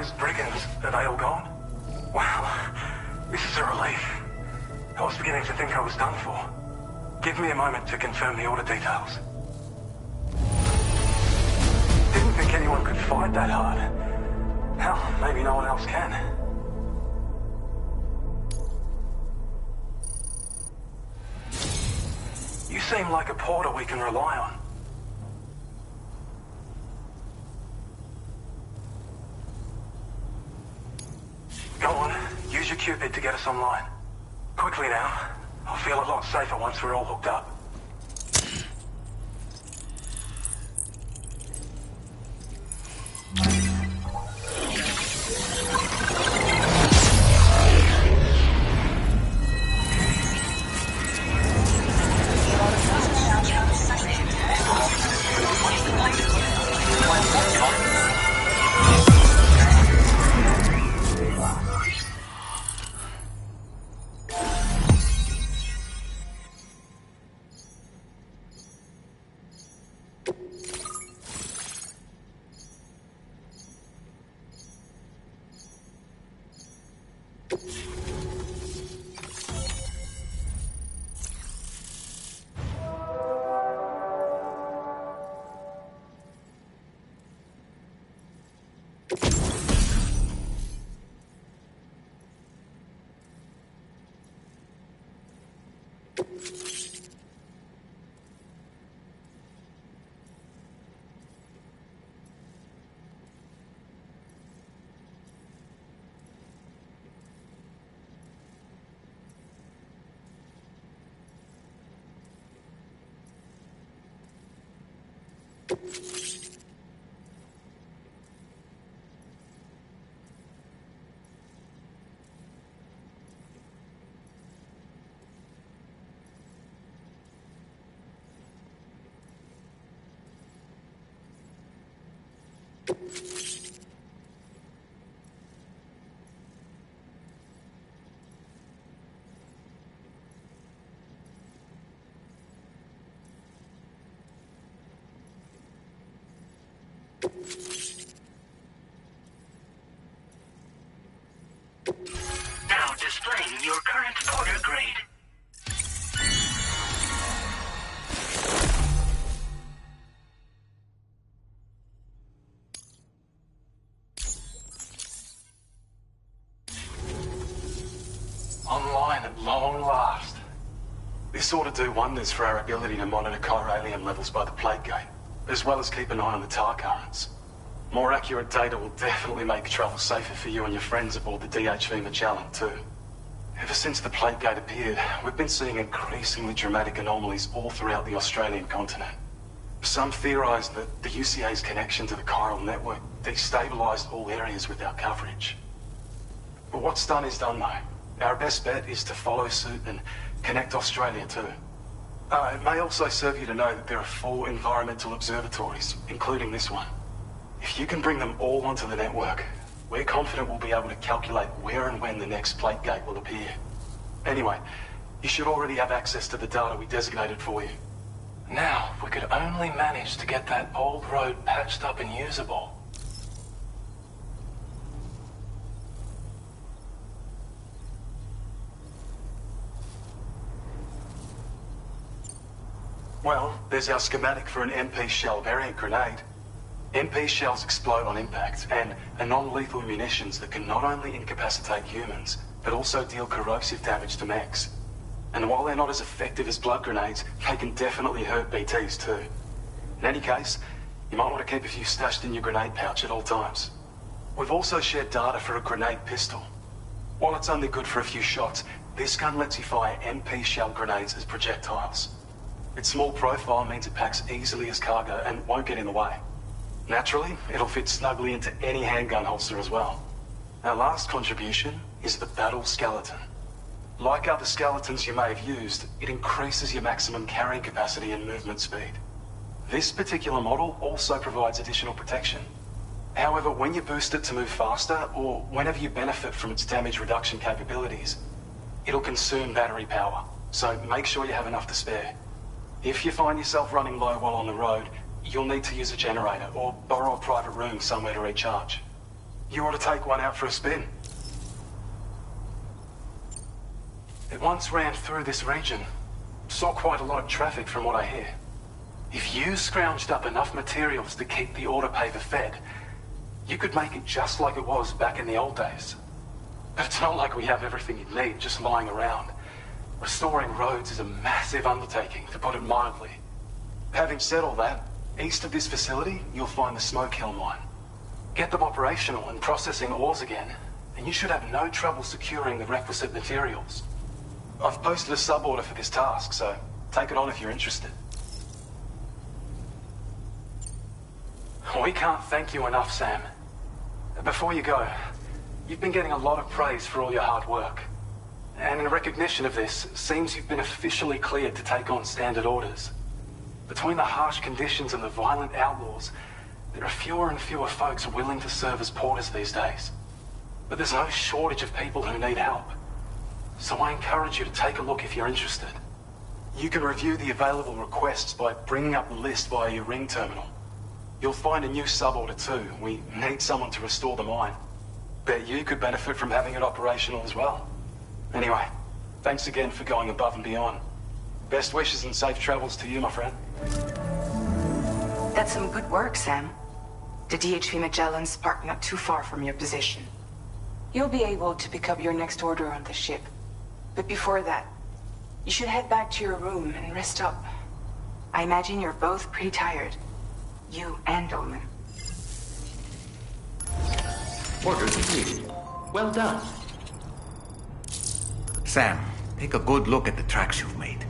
those brigands, are they all gone? Wow, this is a relief. I was beginning to think I was done for. Give me a moment to confirm the order details. Didn't think anyone could fight that hard. Hell, maybe no one else can. You seem like a porter we can rely on. Go on, use your Cupid to get us online. Quickly now. I'll feel a lot safer once we're all hooked up. Now displaying your current porter grade. Online at long last. This ought to do wonders for our ability to monitor chiralium levels by the plague gate, as well as keep an eye on the tar currents. More accurate data will definitely make travel safer for you and your friends aboard the DHV Magellan, too. Ever since the plague gate appeared, we've been seeing increasingly dramatic anomalies all throughout the Australian continent. Some theorize that the UCA's connection to the chiral network destabilized all areas with our coverage. But what's done is done, though. Our best bet is to follow suit and connect Australia, too. It may also serve you to know that there are 4 environmental observatories, including this one. If you can bring them all onto the network, we're confident we'll be able to calculate where and when the next plague gate will appear. Anyway, you should already have access to the data we designated for you. Now, if we could only manage to get that old road patched up and usable. Well, there's our schematic for an MP shell variant grenade. MP shells explode on impact and are non-lethal munitions that can not only incapacitate humans, but also deal corrosive damage to mechs. And while they're not as effective as blood grenades, they can definitely hurt BTs too. In any case, you might want to keep a few stashed in your grenade pouch at all times. We've also shared data for a grenade pistol. While it's only good for a few shots, this gun lets you fire MP shell grenades as projectiles. Its small profile means it packs easily as cargo and won't get in the way. Naturally, it'll fit snugly into any handgun holster as well. Our last contribution is the battle skeleton. Like other skeletons you may have used, it increases your maximum carrying capacity and movement speed. This particular model also provides additional protection. However, when you boost it to move faster, or whenever you benefit from its damage reduction capabilities, it'll consume battery power, so make sure you have enough to spare. If you find yourself running low while on the road, you'll need to use a generator or borrow a private room somewhere to recharge. You ought to take one out for a spin. It once ran through this region. Saw quite a lot of traffic from what I hear. If you scrounged up enough materials to keep the autopaver fed, you could make it just like it was back in the old days. But it's not like we have everything you need just lying around. Restoring roads is a massive undertaking, to put it mildly. Having said all that, east of this facility, you'll find the Smoke Hill mine. Get them operational and processing ores again, and you should have no trouble securing the requisite materials. I've posted a sub-order for this task, so take it on if you're interested. We can't thank you enough, Sam. Before you go, you've been getting a lot of praise for all your hard work. And in recognition of this, it seems you've been officially cleared to take on standard orders. Between the harsh conditions and the violent outlaws, there are fewer and fewer folks willing to serve as porters these days. But there's no shortage of people who need help. So I encourage you to take a look if you're interested. You can review the available requests by bringing up the list via your ring terminal. You'll find a new sub-order too. We need someone to restore the mine. Bet you could benefit from having it operational as well. Anyway, thanks again for going above and beyond. Best wishes and safe travels to you, my friend. That's some good work, Sam. The DHV Magellan's parked not too far from your position. You'll be able to pick up your next order on the ship. But before that, you should head back to your room and rest up. I imagine you're both pretty tired. You and Dolman. Order completed. Well done. Sam, take a good look at the tracks you've made.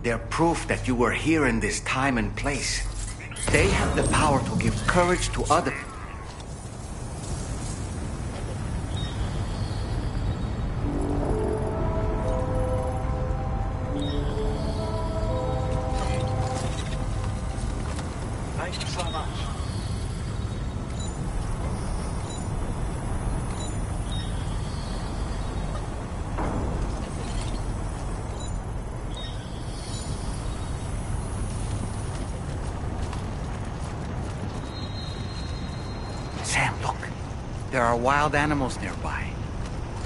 They're proof that you were here in this time and place. They have the power to give courage to others. Thank you so much. Sam, look. There are wild animals nearby.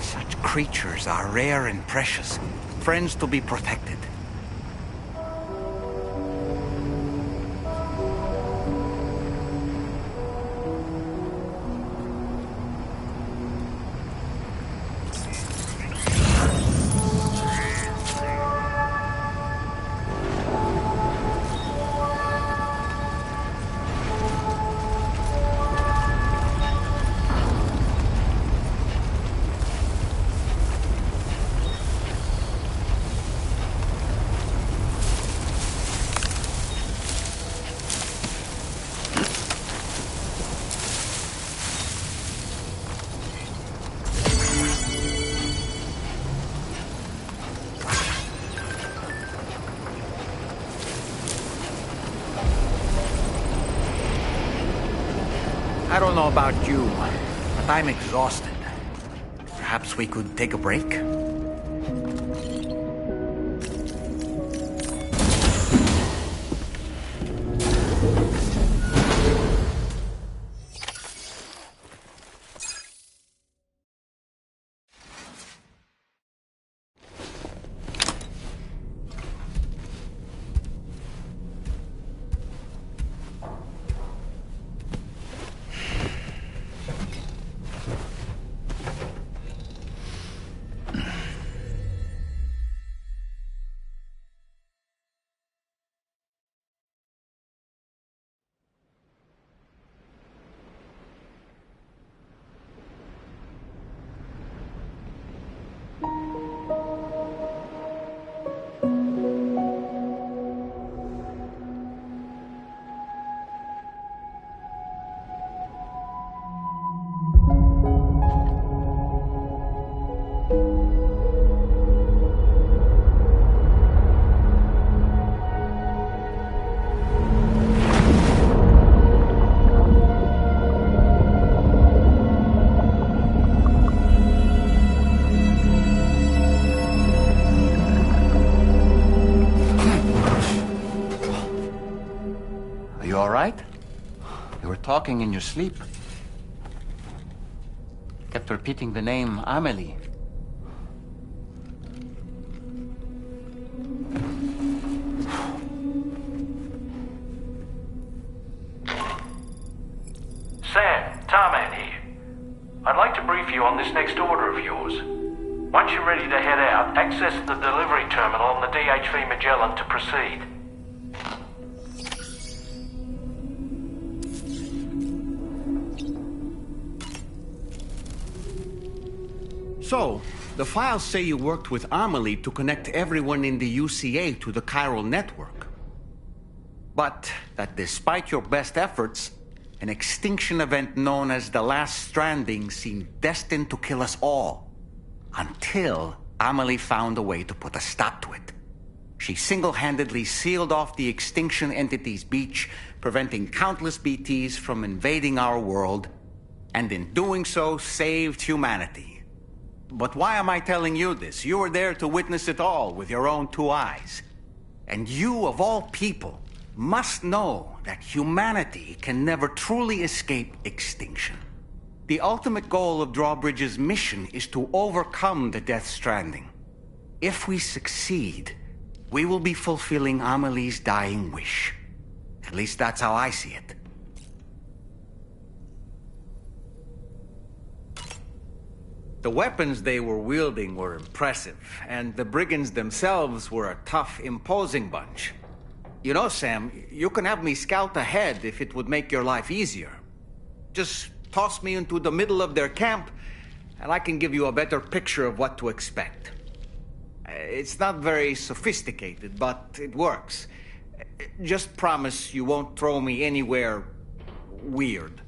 Such creatures are rare and precious. Friends to be protected. I don't know about you, but I'm exhausted. Perhaps we could take a break? Talking in your sleep. kept repeating the name Amelie. Sam, Tarman here. I'd like to brief you on this next order of yours. Once you're ready to head out, access the delivery terminal on the DHV Magellan to proceed. So, the files say you worked with Amelie to connect everyone in the UCA to the chiral network. But that despite your best efforts, an extinction event known as the Last Stranding seemed destined to kill us all. Until Amelie found a way to put a stop to it. She single-handedly sealed off the extinction entity's beach, preventing countless BTs from invading our world, and in doing so, saved humanity. But why am I telling you this? You were there to witness it all with your own two eyes. And you, of all people, must know that humanity can never truly escape extinction. The ultimate goal of Drawbridge's mission is to overcome the Death Stranding. If we succeed, we will be fulfilling Amelie's dying wish. At least that's how I see it. The weapons they were wielding were impressive, and the brigands themselves were a tough, imposing bunch. You know, Sam, you can have me scout ahead if it would make your life easier. Just toss me into the middle of their camp, and I can give you a better picture of what to expect. It's not very sophisticated, but it works. Just promise you won't throw me anywhere weird.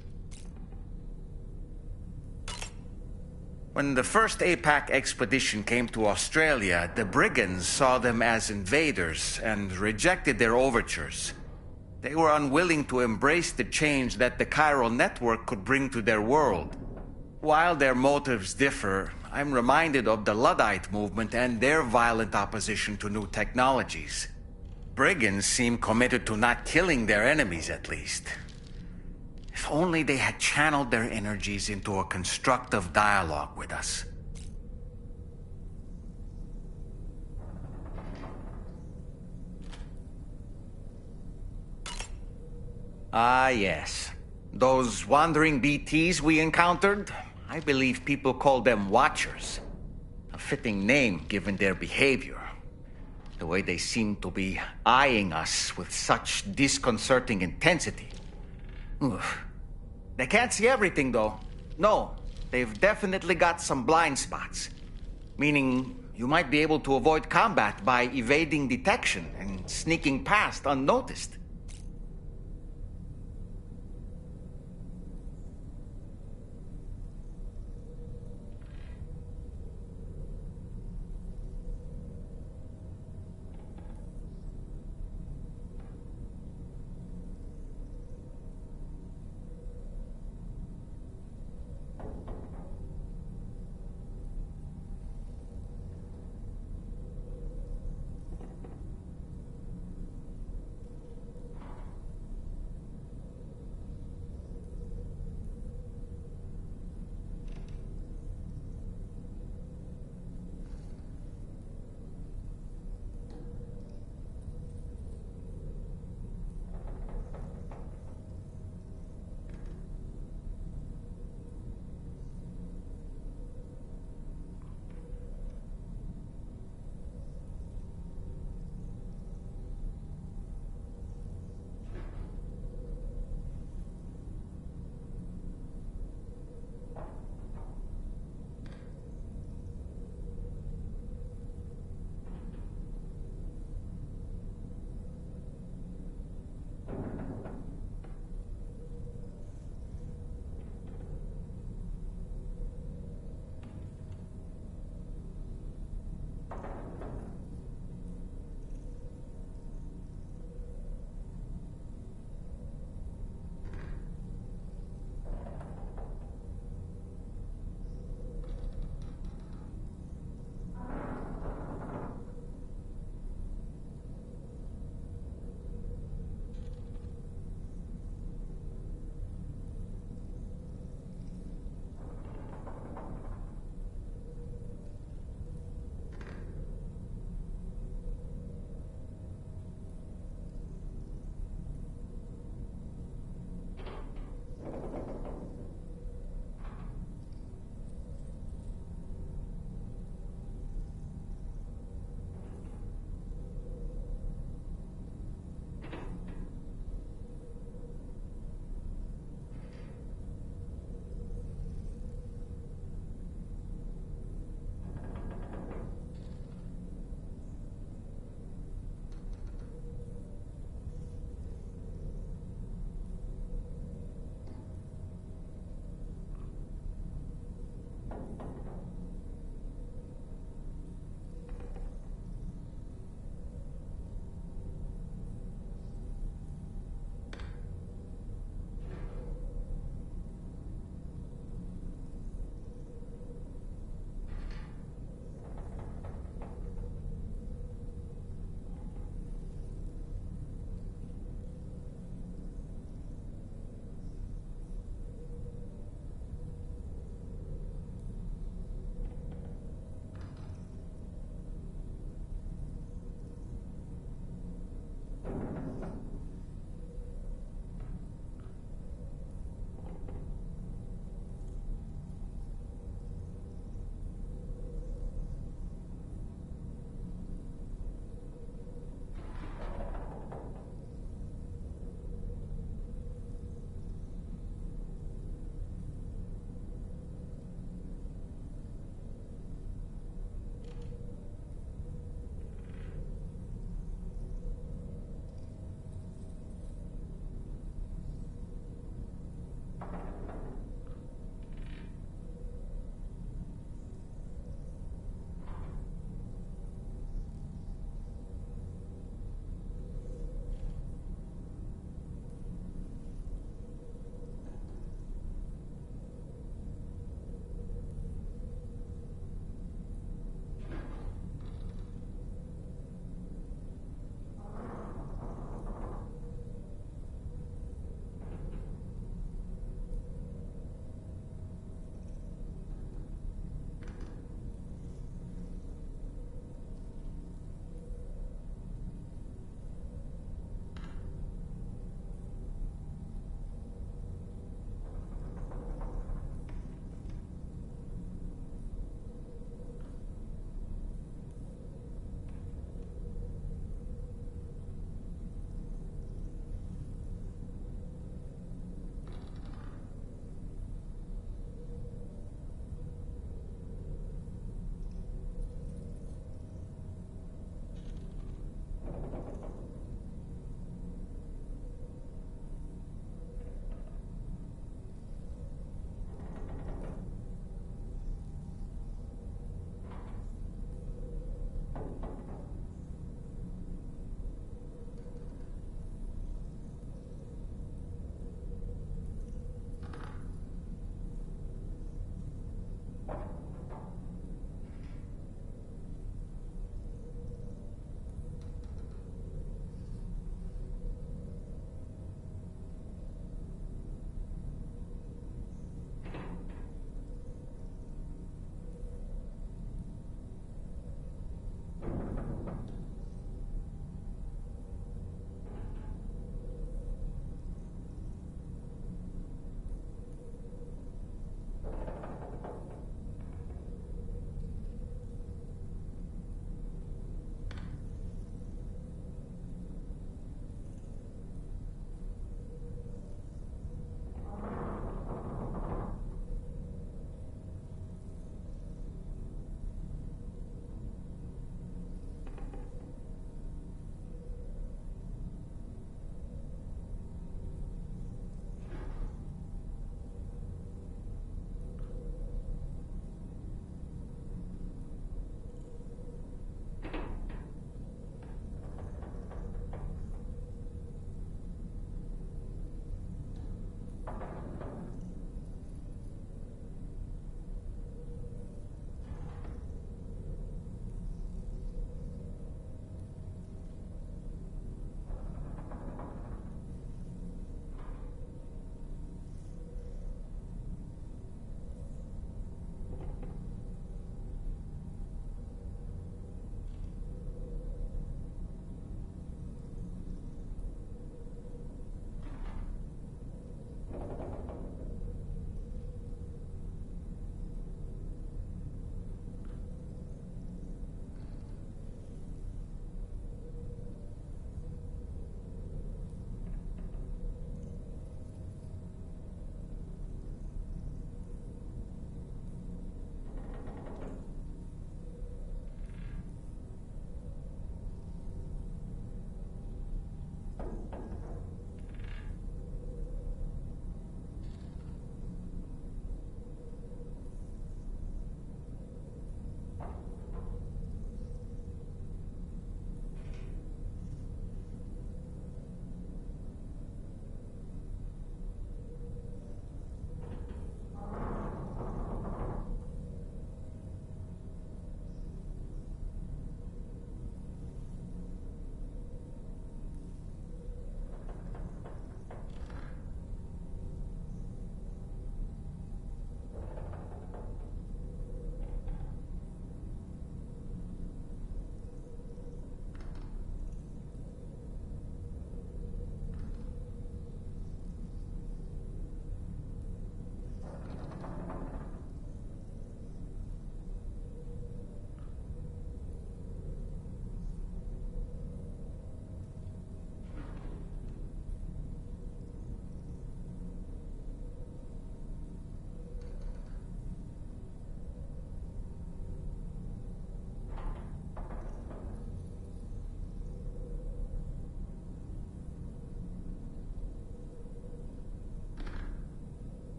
When the first APAC expedition came to Australia, the brigands saw them as invaders and rejected their overtures. They were unwilling to embrace the change that the chiral network could bring to their world. While their motives differ, I'm reminded of the Luddite movement and their violent opposition to new technologies. Brigands seem committed to not killing their enemies, at least. If only they had channeled their energies into a constructive dialogue with us. Ah, yes. Those wandering BTs we encountered, I believe people call them Watchers. A fitting name given their behavior. The way they seem to be eyeing us with such disconcerting intensity. Oof. They can't see everything, though. No, they've definitely got some blind spots. Meaning, you might be able to avoid combat by evading detection and sneaking past unnoticed.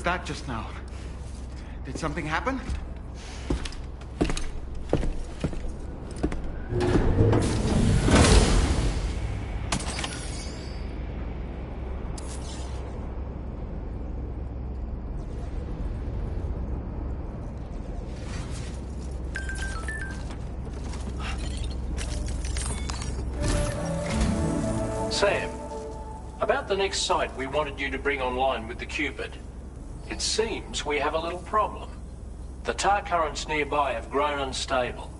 that just now? Did something happen? Sam, about the next site we wanted you to bring online with the Cupid. It seems we have a little problem. The tar currents nearby have grown unstable.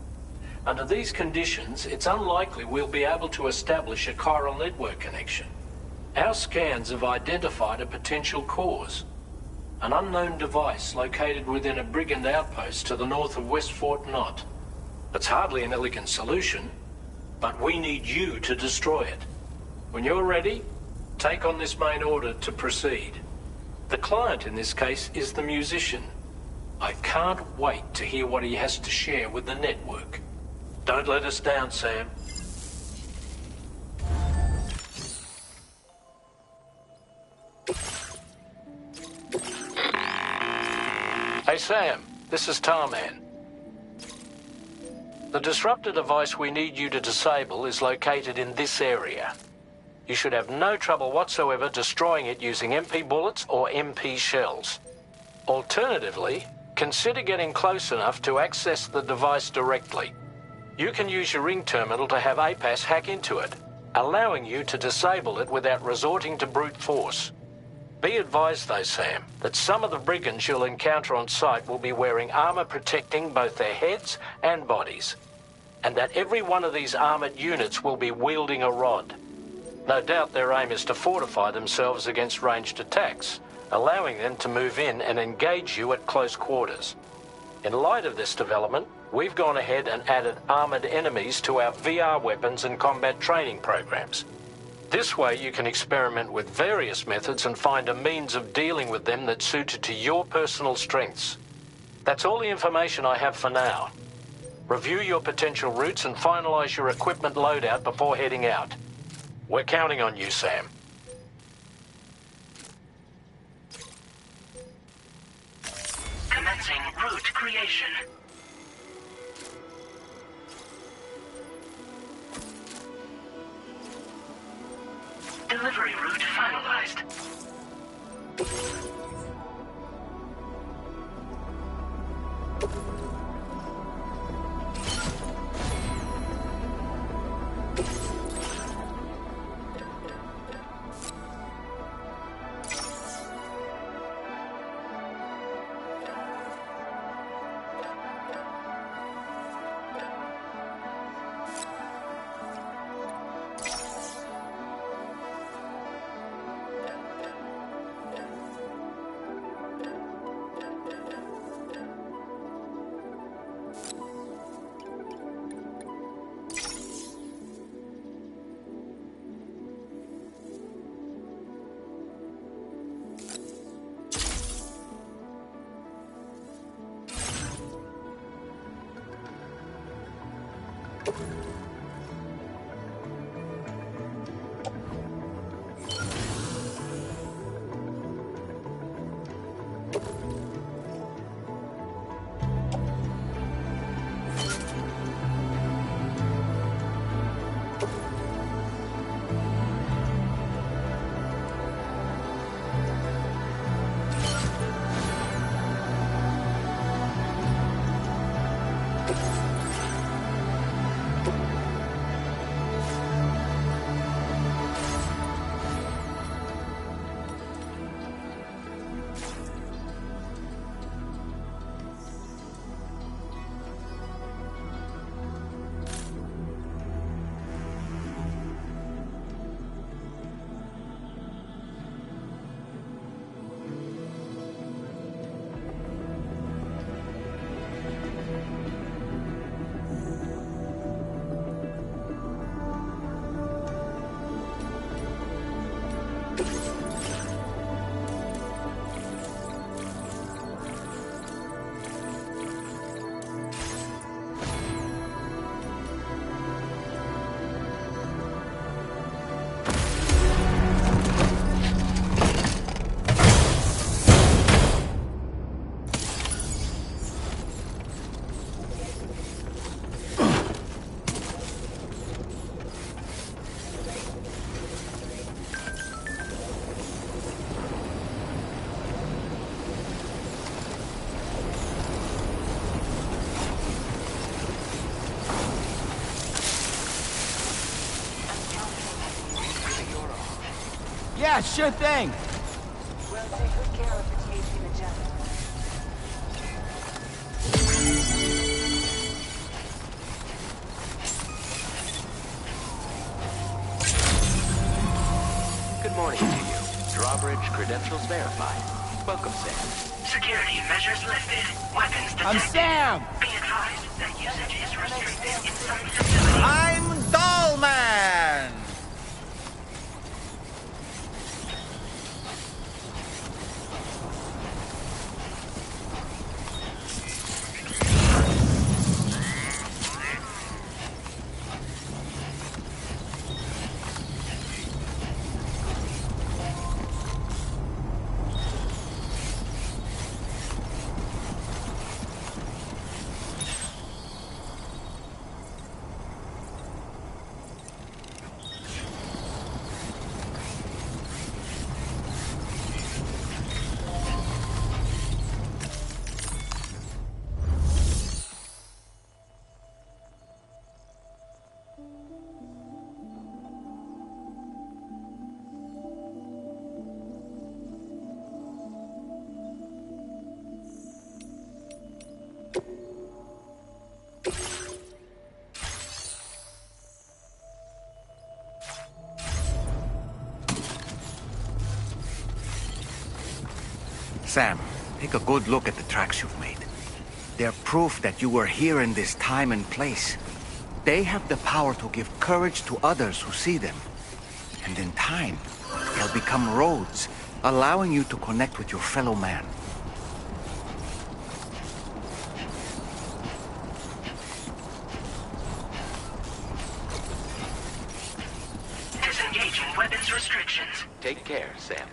Under these conditions, it's unlikely we'll be able to establish a chiral network connection. Our scans have identified a potential cause. An unknown device located within a brigand outpost to the north of West Fort Knott. It's hardly an elegant solution, but we need you to destroy it. When you're ready, take on this main order to proceed. The client in this case is the musician. I can't wait to hear what he has to share with the network. Don't let us down, Sam. Hey, Sam, this is Tarman. The disruptor device we need you to disable is located in this area. You should have no trouble whatsoever destroying it using MP bullets or MP shells. Alternatively, consider getting close enough to access the device directly. You can use your ring terminal to have APAS hack into it, allowing you to disable it without resorting to brute force. Be advised though, Sam, that some of the brigands you'll encounter on site will be wearing armor protecting both their heads and bodies, and that every one of these armored units will be wielding a rod. No doubt their aim is to fortify themselves against ranged attacks, allowing them to move in and engage you at close quarters. In light of this development, we've gone ahead and added armored enemies to our VR weapons and combat training programs. This way you can experiment with various methods and find a means of dealing with them that's suited to your personal strengths. That's all the information I have for now. Review your potential routes and finalize your equipment loadout before heading out. We're counting on you, Sam. Commencing route creation. Delivery route finalized. Yeah, sure thing. We'll take good care of the THV Magellan. Good morning to you. Drawbridge credentials verified. Welcome, Sam. Security measures lifted. Weapons detected. I'm Sam! Be advised that usage is restricted inside facility. I'm Dollman! Sam, take a good look at the tracks you've made. They're proof that you were here in this time and place. They have the power to give courage to others who see them. And in time, they'll become roads, allowing you to connect with your fellow man. Disengaging weapons restrictions. Take care, Sam.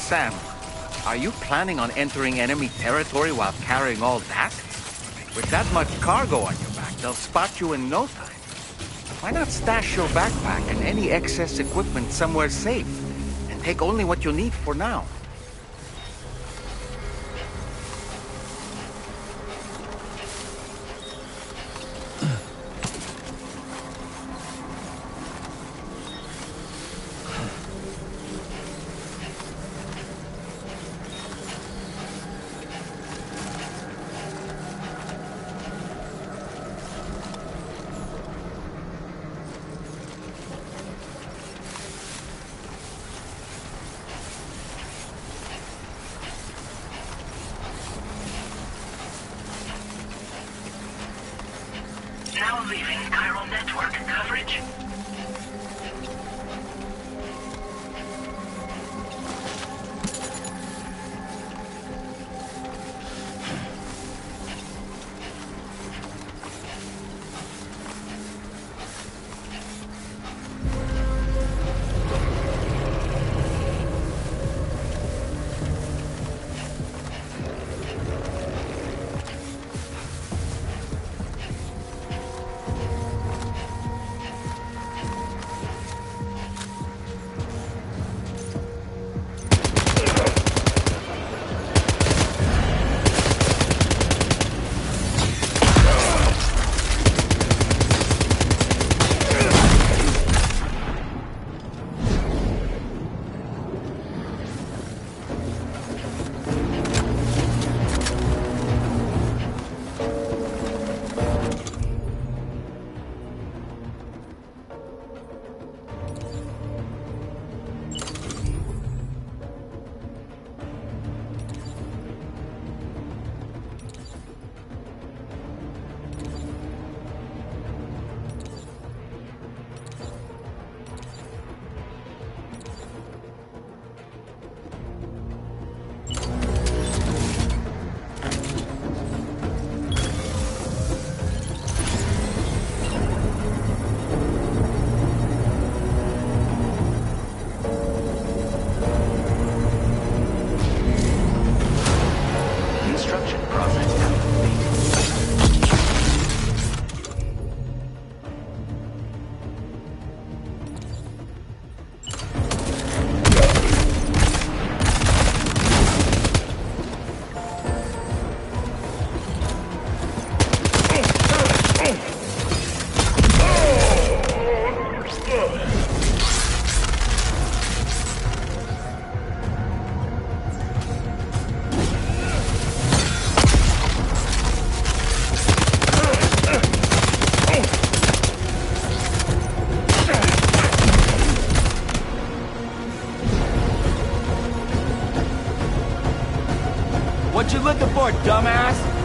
Sam, are you planning on entering enemy territory while carrying all that? With that much cargo on your back, they'll spot you in no time. Why not stash your backpack and any excess equipment somewhere safe, and take only what you need for now? Now leaving chiral network coverage. door, dumbass!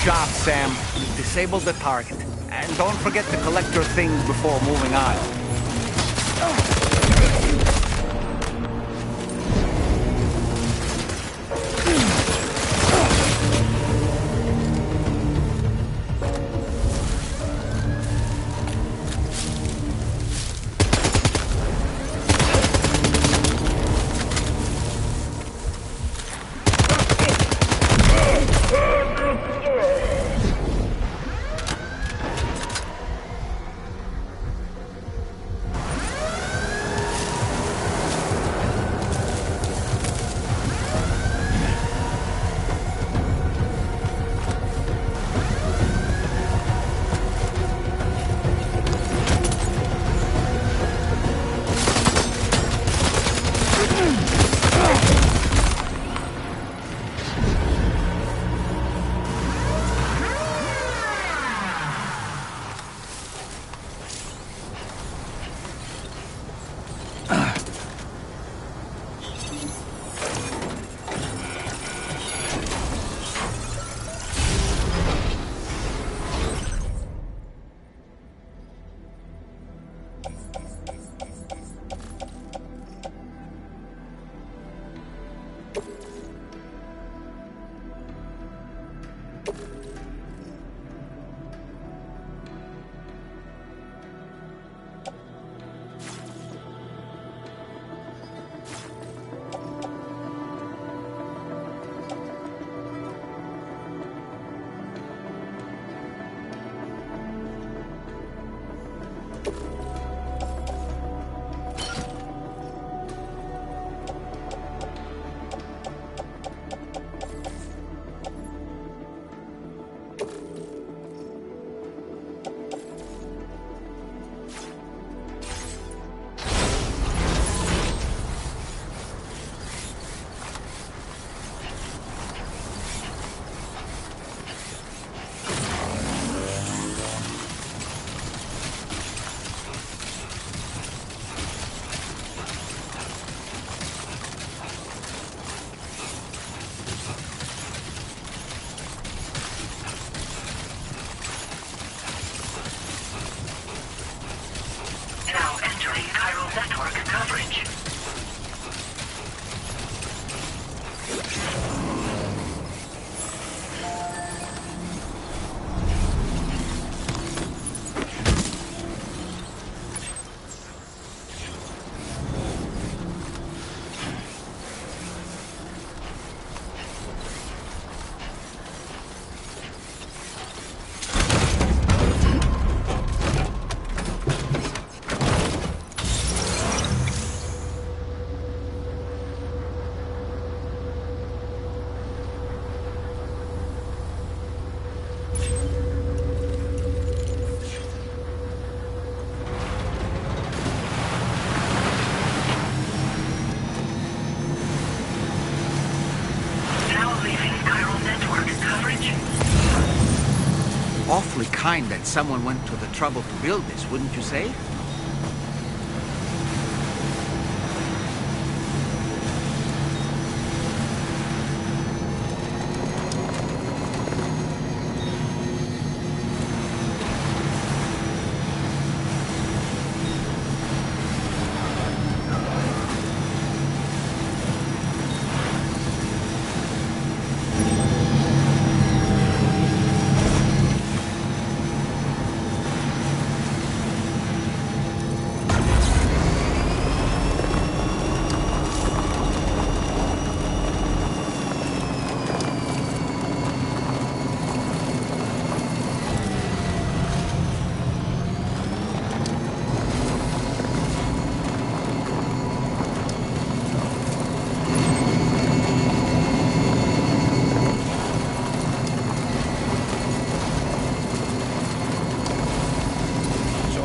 job, Sam. You've disabled the target. And don't forget to collect your things before moving on. really kind that someone went to the trouble to build this, wouldn't you say?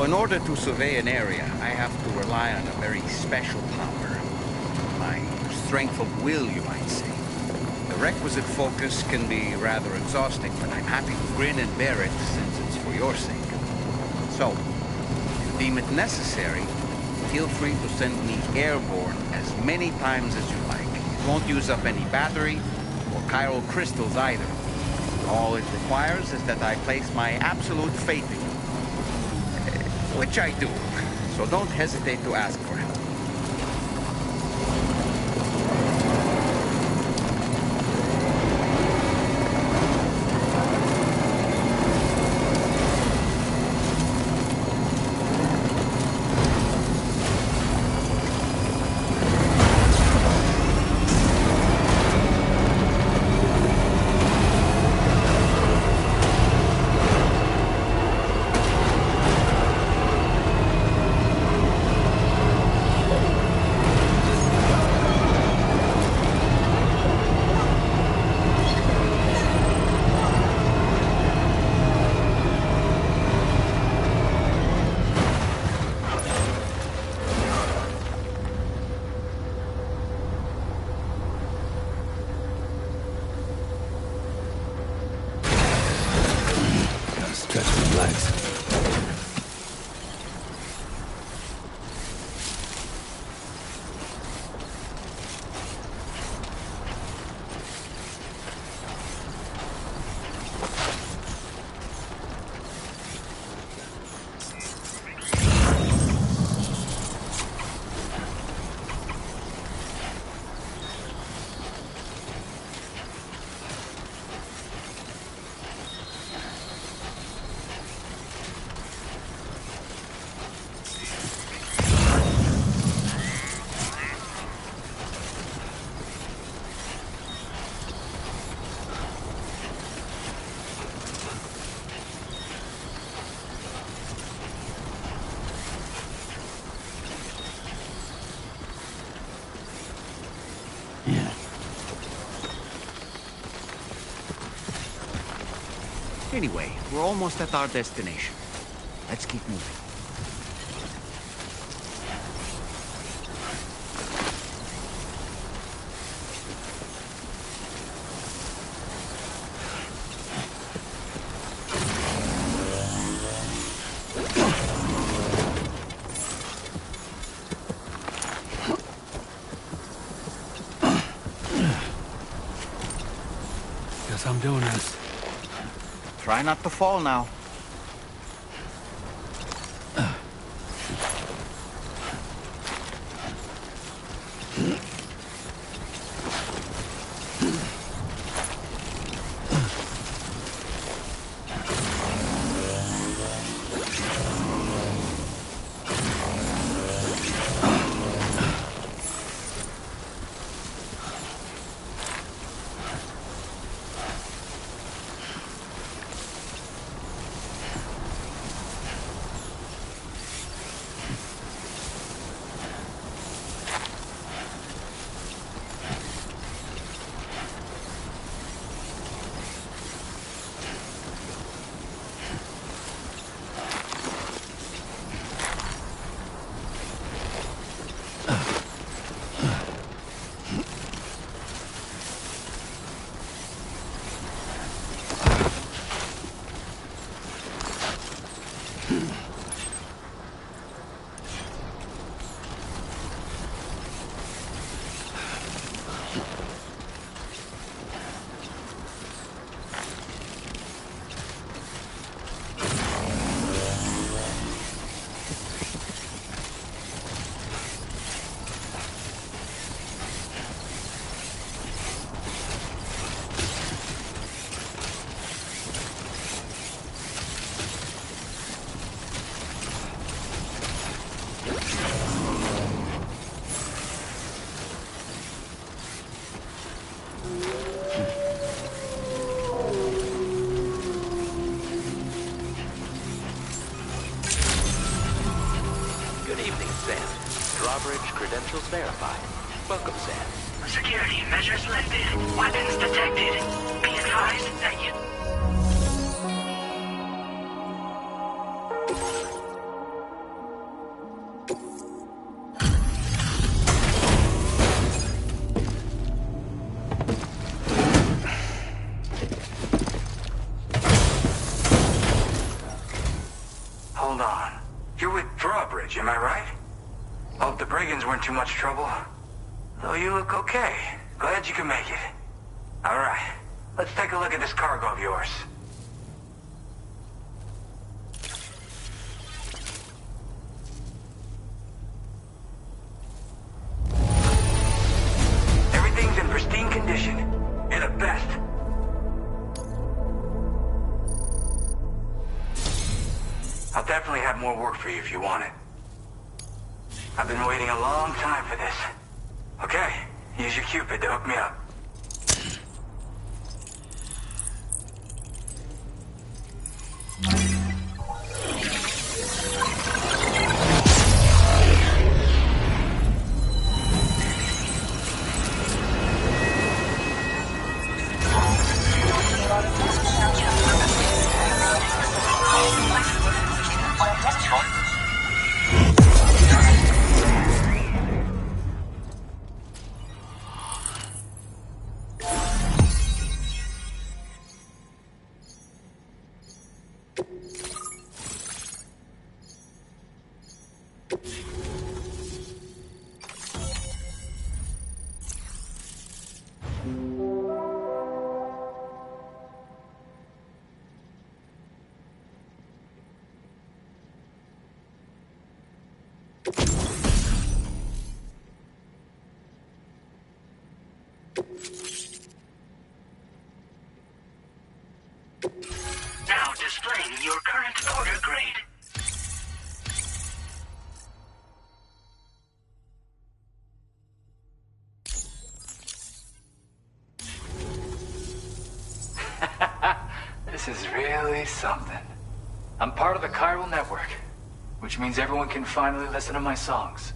In order to survey an area, I have to rely on a very special power. My strength of will, you might say. The requisite focus can be rather exhausting, but I'm happy to grin and bear it since it's for your sake. So, if you deem it necessary, feel free to send me airborne as many times as you like. It won't use up any battery or chiral crystals either. All it requires is that I place my absolute faith in you. Which I do, so don't hesitate to ask for help. Anyway, we're almost at our destination. Let's keep moving. Guess I'm doing this. Try not to fall now. Drawbridge credentials verified. Welcome, Sam. Security measures lifted. Weapons detected. Be advised that you... Hold on. You're with Drawbridge, am I right? Hope the brigands weren't too much trouble. Though you look okay. Glad you can make it. Alright, let's take a look at this cargo of yours. Everything's in pristine condition. You're the best. I'll definitely have more work for you if you want it. I've been waiting a long time for this. Okay, use your Cupid to hook me up. Now displaying your current order grade. This is really something. I'm part of the chiral network, which means everyone can finally listen to my songs.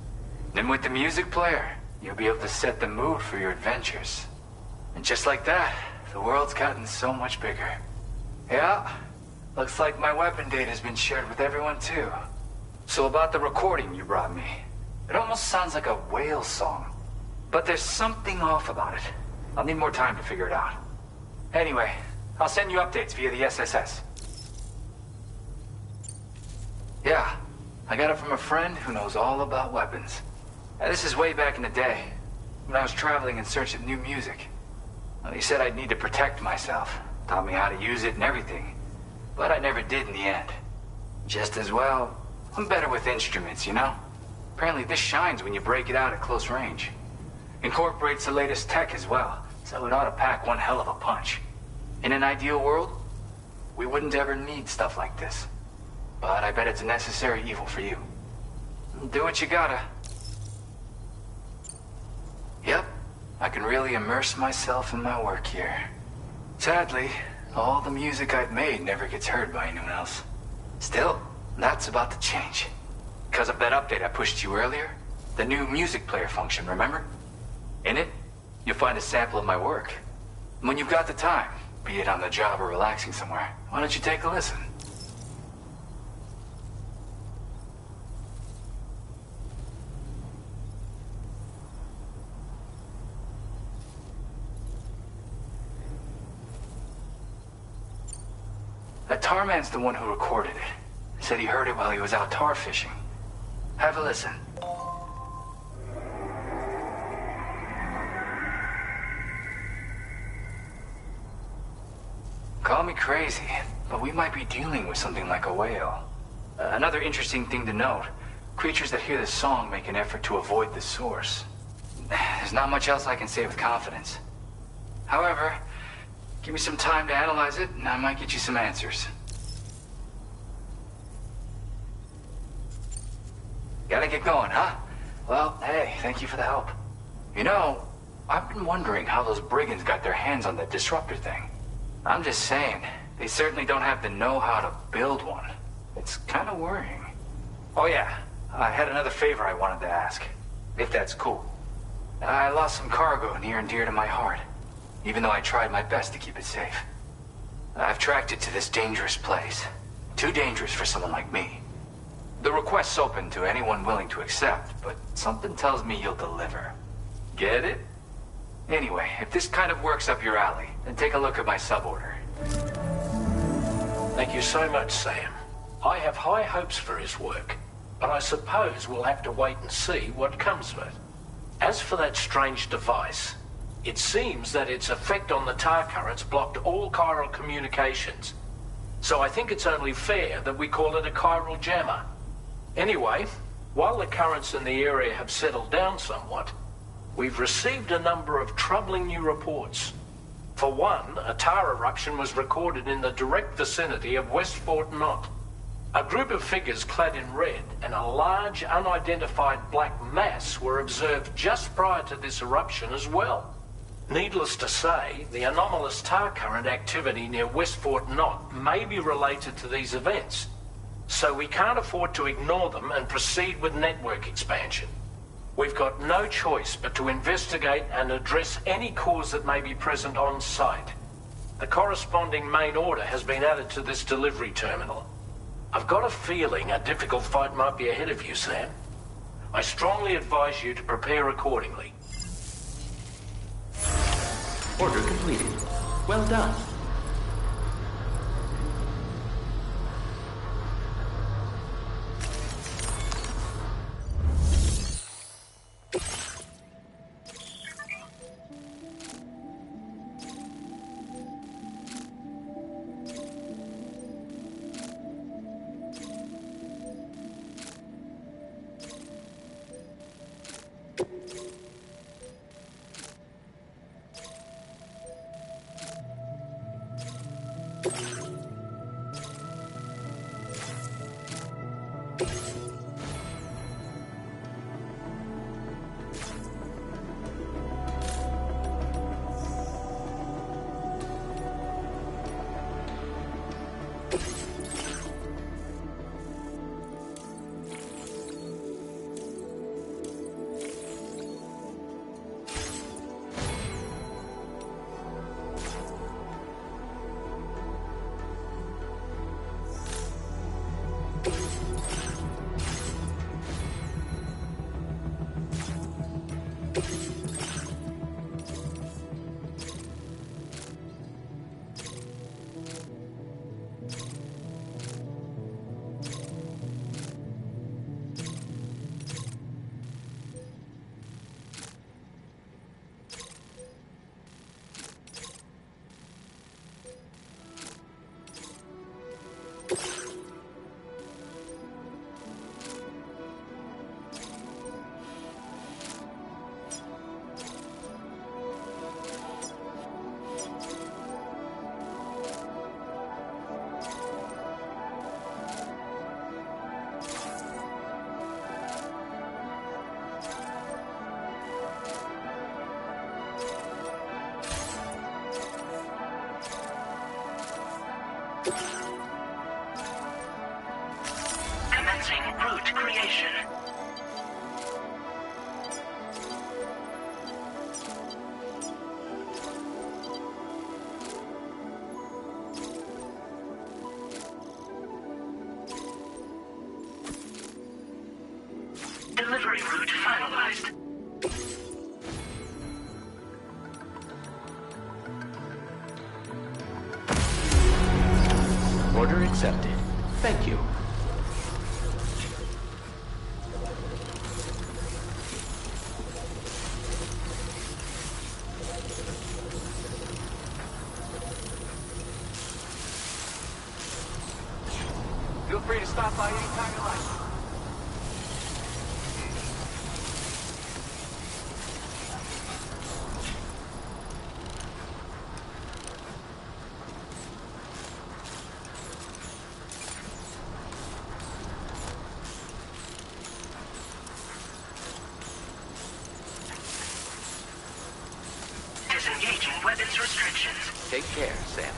Then with the music player, you'll be able to set the mood for your adventures. And just like that, the world's gotten so much bigger. Yeah, looks like my weapon data has been shared with everyone too. So about the recording you brought me, it almost sounds like a whale song. But there's something off about it. I'll need more time to figure it out. Anyway, I'll send you updates via the SSS. Yeah, I got it from a friend who knows all about weapons. This is way back in the day, when I was traveling in search of new music. Well, he said I'd need to protect myself, taught me how to use it and everything. But I never did in the end. Just as well, I'm better with instruments, you know? Apparently this shines when you break it out at close range. Incorporates the latest tech as well, so it ought to pack one hell of a punch. In an ideal world, we wouldn't ever need stuff like this. But I bet it's a necessary evil for you. Do what you gotta. Yep, I can really immerse myself in my work here. Sadly, all the music I've made never gets heard by anyone else. Still, that's about to change. Because of that update I pushed to you earlier, the new music player function, remember? In it, you'll find a sample of my work. And when you've got the time, be it on the job or relaxing somewhere, why don't you take a listen? That tar man's the one who recorded it. Said he heard it while he was out tar fishing. Have a listen. Call me crazy, but we might be dealing with something like a whale. Another interesting thing to note, creatures that hear this song make an effort to avoid the source. There's not much else I can say with confidence. However, give me some time to analyze it, and I might get you some answers. Gotta get going, huh? Well, hey, thank you for the help. You know, I've been wondering how those brigands got their hands on that disruptor thing. I'm just saying, they certainly don't have the know-how to build one. It's kind of worrying. Oh yeah, I had another favor I wanted to ask. If that's cool. I lost some cargo near and dear to my heart, even though I tried my best to keep it safe. I've tracked it to this dangerous place. Too dangerous for someone like me. The request's open to anyone willing to accept, but something tells me you'll deliver. Get it? Anyway, if this kind of works up your alley, then take a look at my suborder. Thank you so much, Sam. I have high hopes for his work, but I suppose we'll have to wait and see what comes of it. As for that strange device, it seems that its effect on the tar currents blocked all chiral communications. So I think it's only fair that we call it a chiral jammer. Anyway, while the currents in the area have settled down somewhat, we've received a number of troubling new reports. For one, a tar eruption was recorded in the direct vicinity of West Fort Knot. A group of figures clad in red and a large unidentified black mass were observed just prior to this eruption as well. Needless to say, the anomalous tar current activity near West Fort Knot may be related to these events, so we can't afford to ignore them and proceed with network expansion. We've got no choice but to investigate and address any cause that may be present on site. The corresponding main order has been added to this delivery terminal. I've got a feeling a difficult fight might be ahead of you, Sam. I strongly advise you to prepare accordingly. Order completed. Well done. Commencing route creation. Delivery route finalized. Order accepted. Thank you. Feel free to stop by anytime you like. Disengaging weapons restrictions. Take care, Sam.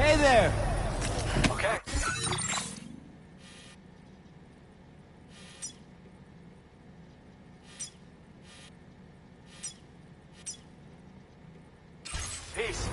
Hey there! Okay. Peace.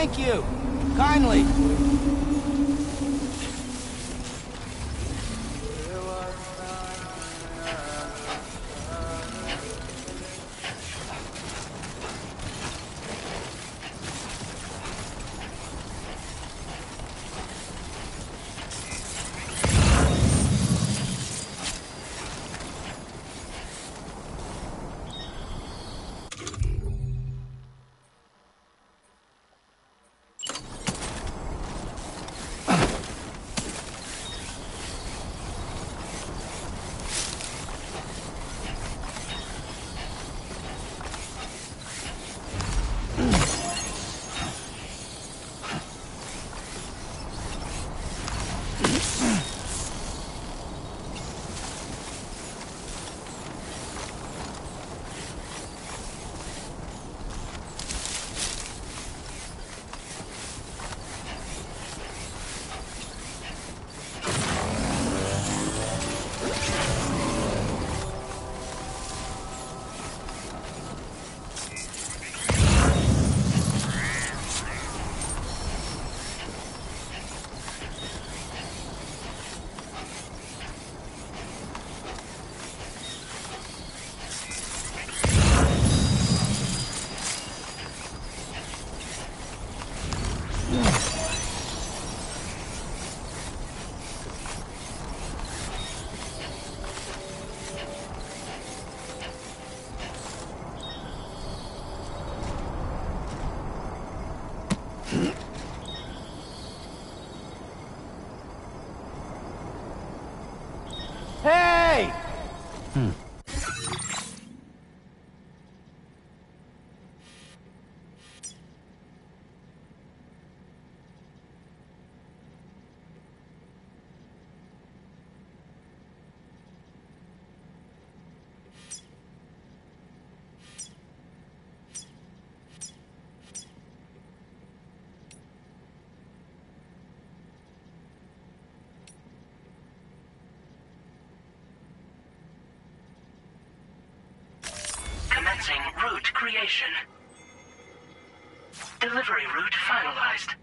Thank you! Kindly! Hey! Commencing route creation. Delivery route finalized.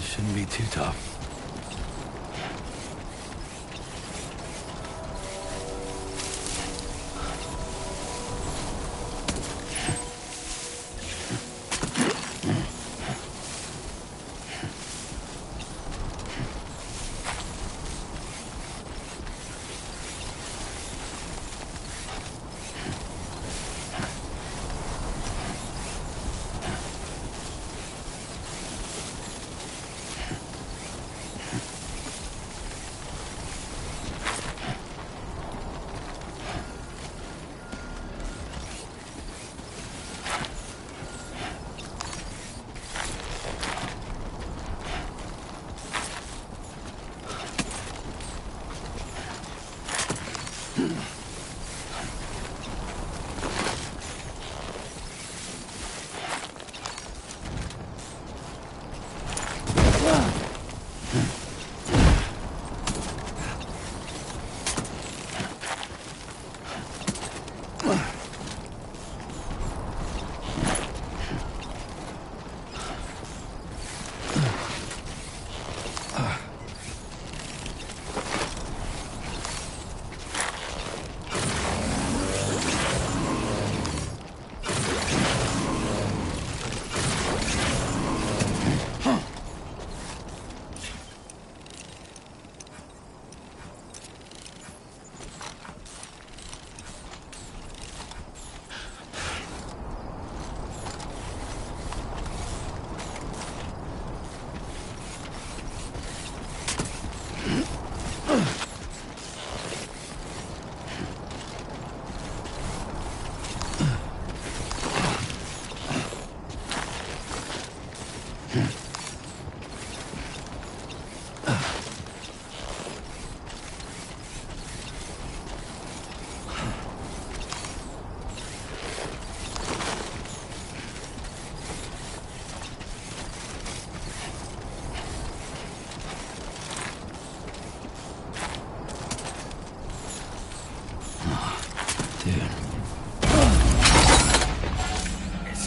Shouldn't be too tough.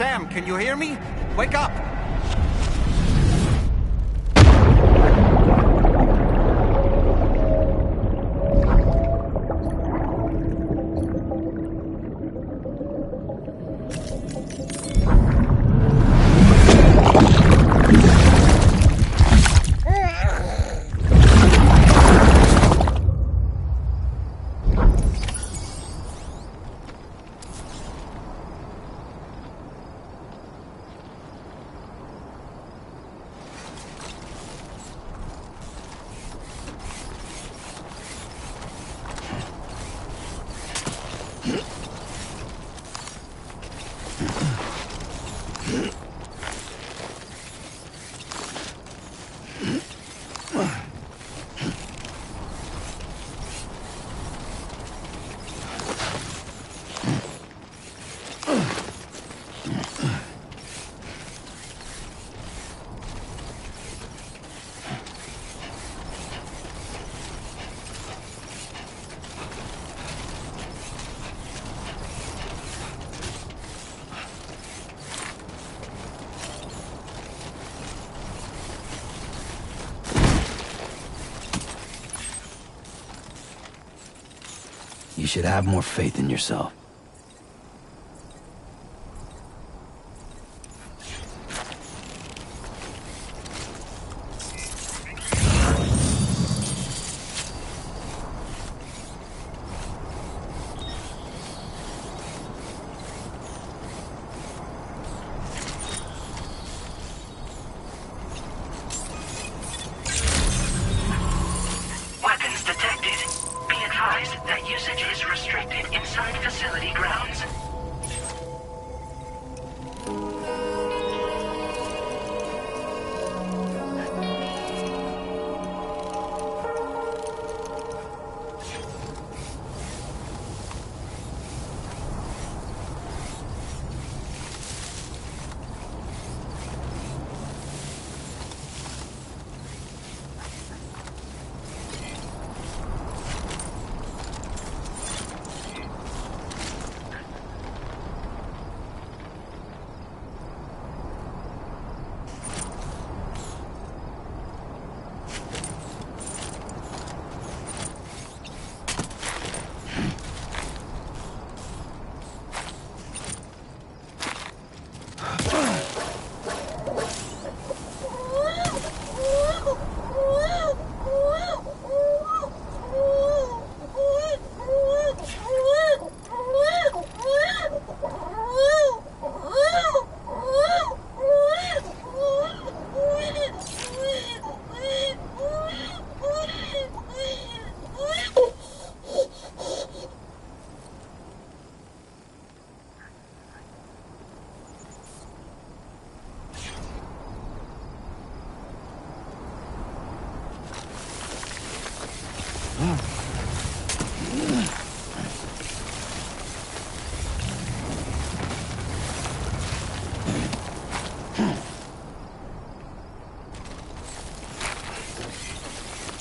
Sam, can you hear me? Wake up! You should have more faith in yourself. Weapons detected. Be advised that usage is restricted inside facility grounds.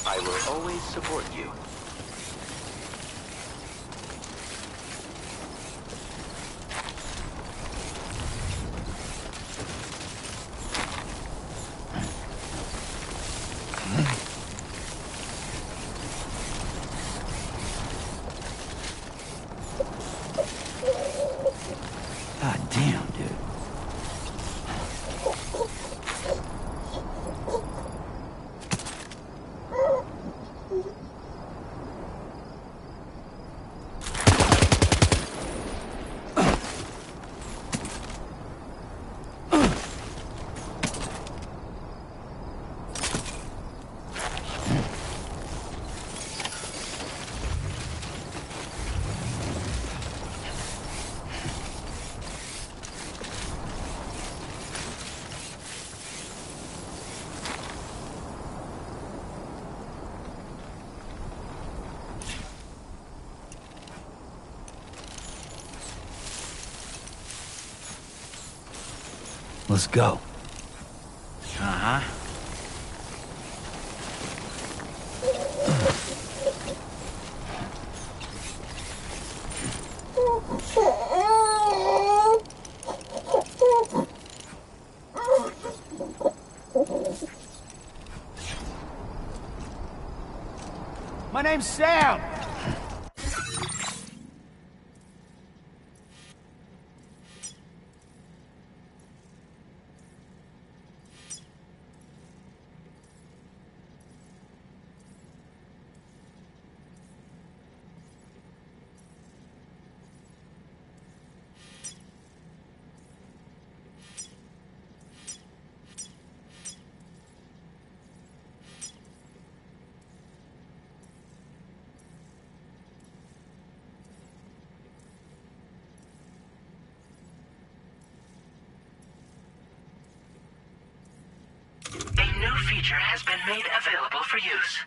I will always support you. God damn, dude. Let's go. Uh-huh. My name's Sam! A new feature has been made available for use.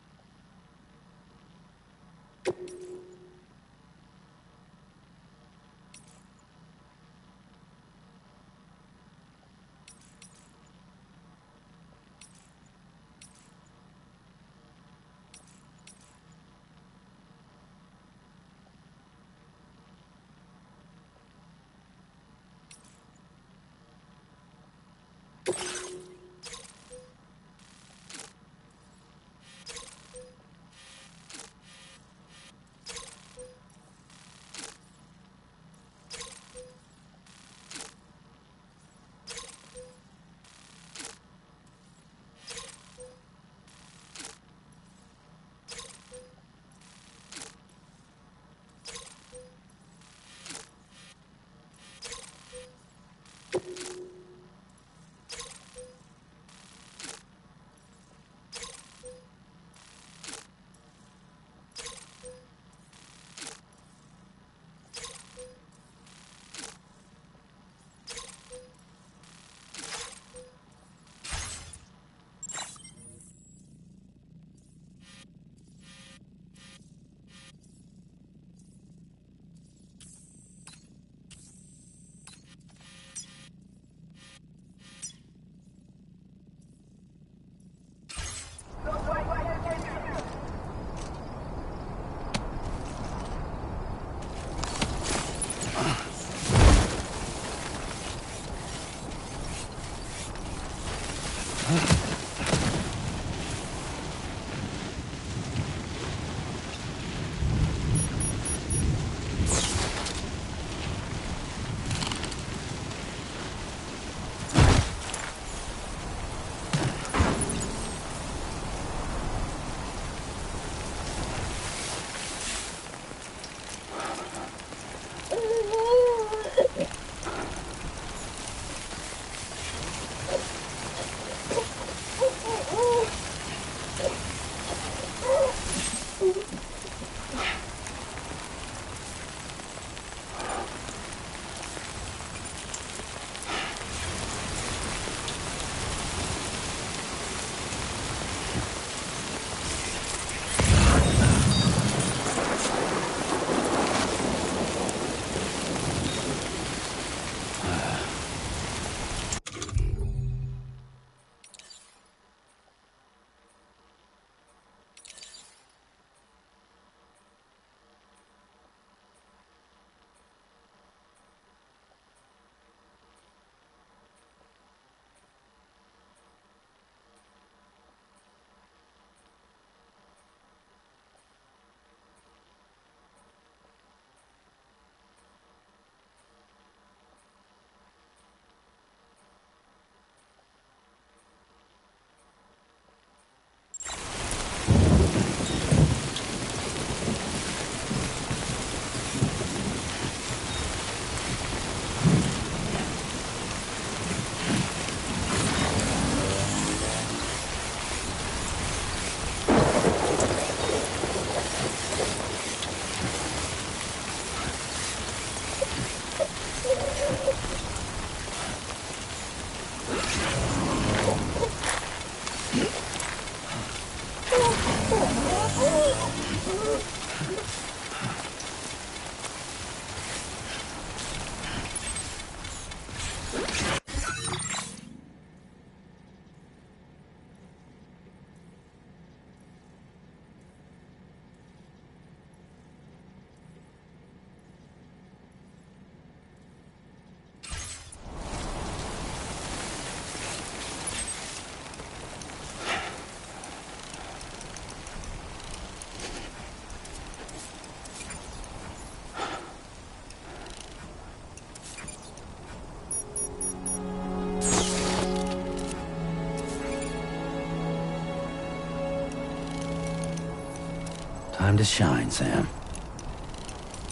Time to shine, Sam.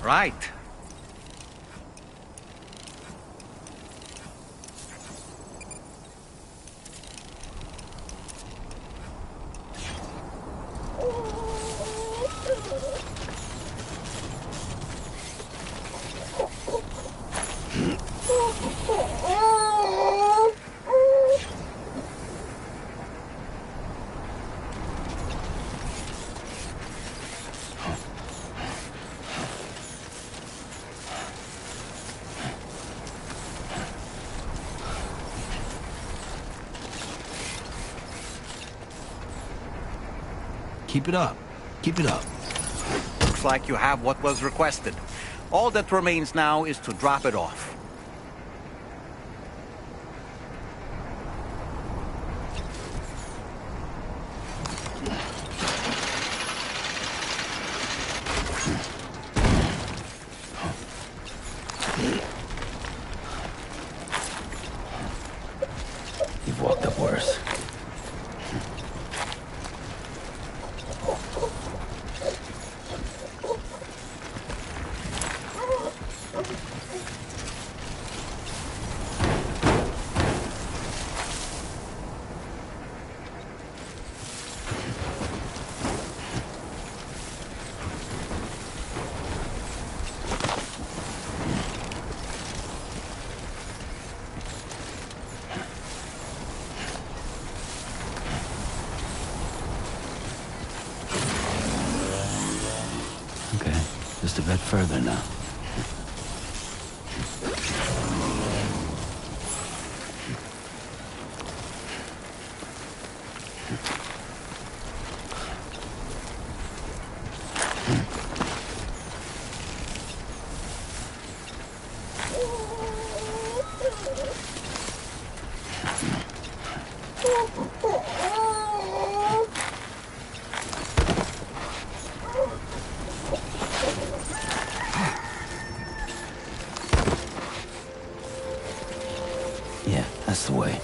Right. Keep it up. Keep it up. Looks like you have what was requested. All that remains now is to drop it off. You've walked up worse. Okay, just a bit further now. Yeah, that's the way.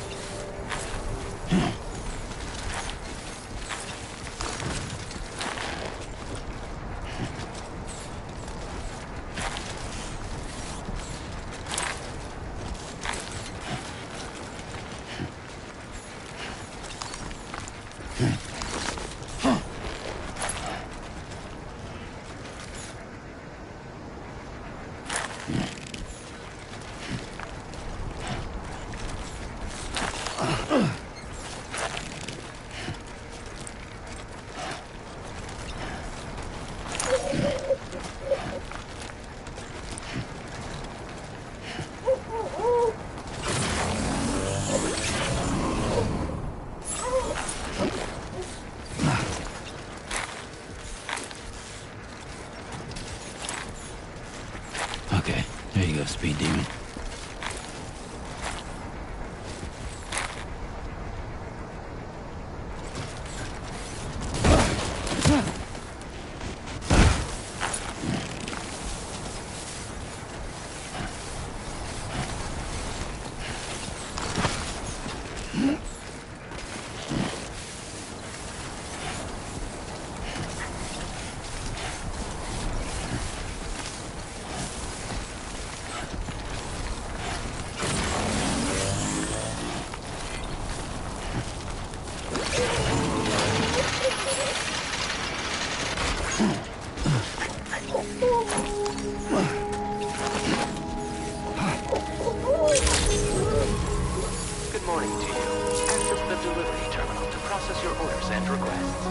Okay, there you go, Speed Demon. Good morning to you. Access the delivery terminal to process your orders and requests.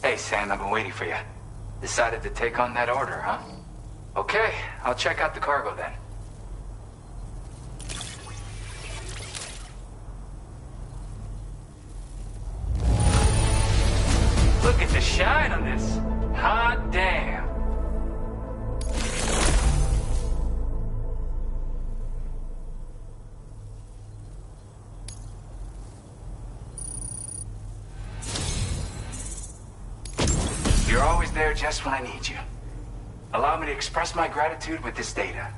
Hey, Sam, I've been waiting for you. Decided to take on that order, huh? Okay, I'll check out the cargo then. Look at the shine on this. Hot damn. always there just when I need you. Allow me to express my gratitude with this data.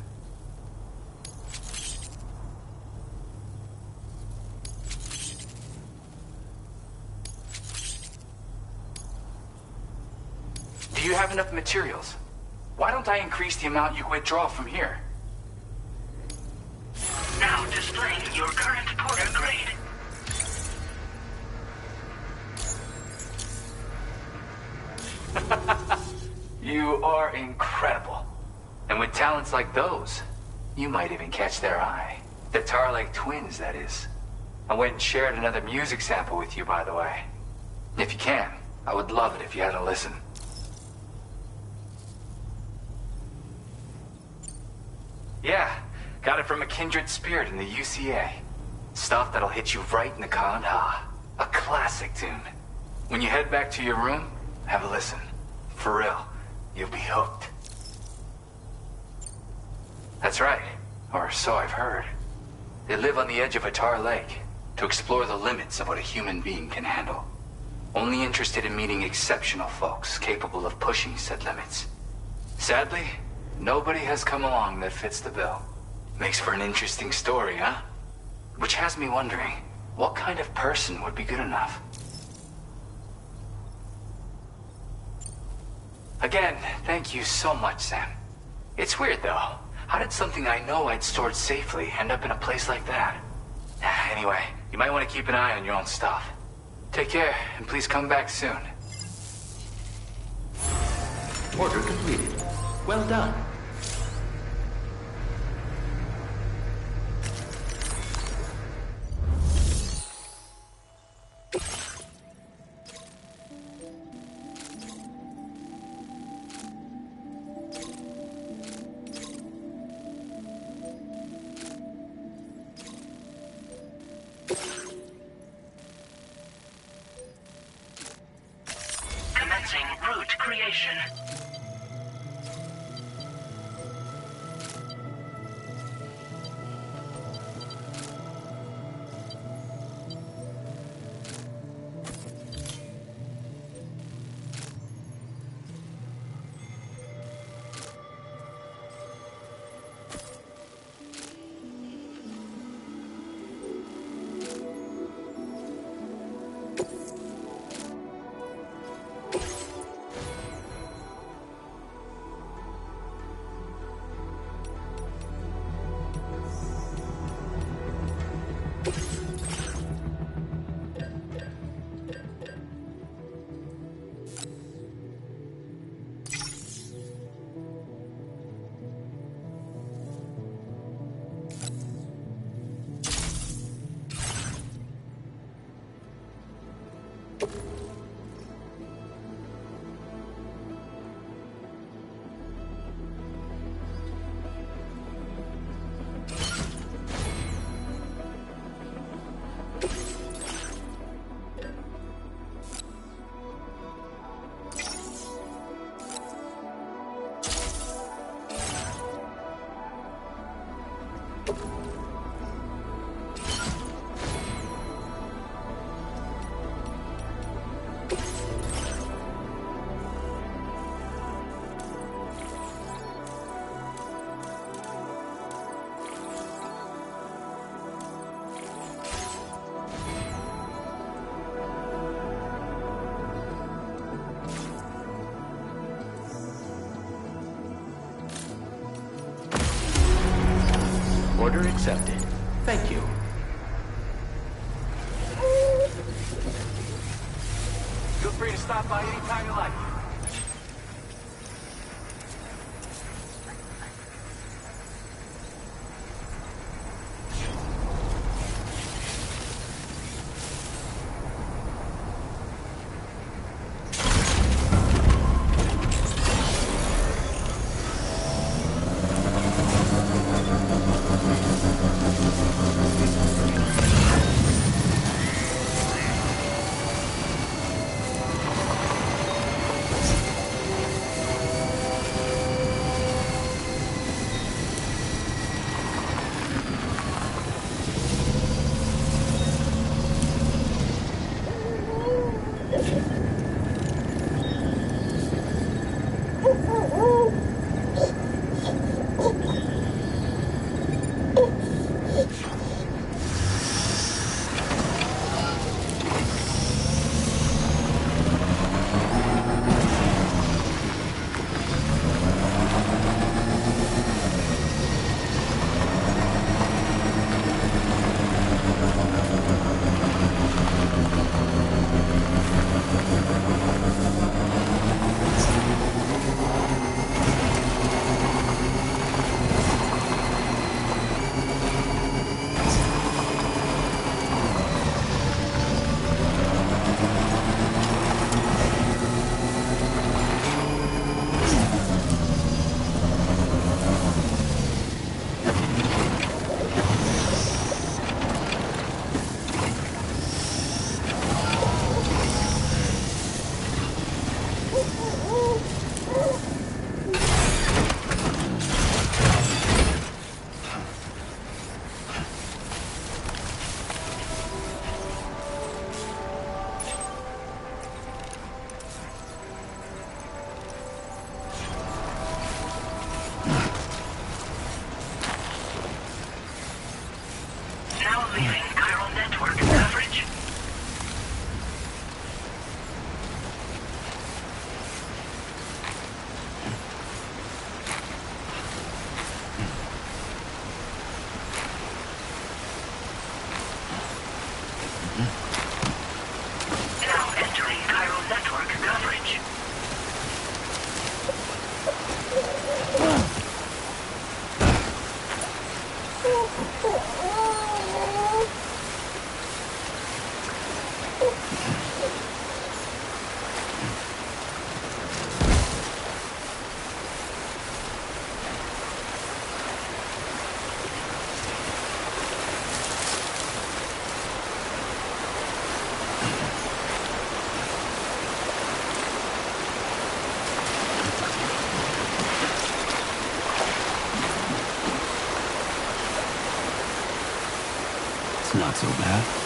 Do you have enough materials? Why don't I increase the amount you withdraw from here? Now displaying your current porter grade. You are incredible. And with talents like those, you might even catch their eye. The Tarlake twins, that is. I went and shared another music sample with you, by the way. If you can, I would love it if you had a listen. Yeah, got it from a kindred spirit in the UCA. Stuff that'll hit you right in the Kandha. A classic tune. When you head back to your room, have a listen. For real, you'll be hooked. That's right, or so I've heard. They live on the edge of a tar lake to explore the limits of what a human being can handle. Only interested in meeting exceptional folks capable of pushing said limits. Sadly, nobody has come along that fits the bill. Makes for an interesting story, huh? Which has me wondering, what kind of person would be good enough? Again, thank you so much, Sam. It's weird, though. How did something I know I'd stored safely end up in a place like that? Anyway, you might want to keep an eye on your own stuff. Take care, and please come back soon. Order completed. Well done. Commencing route creation. Order accepted. Thank you. Feel free to stop by anytime you like. That's not so bad.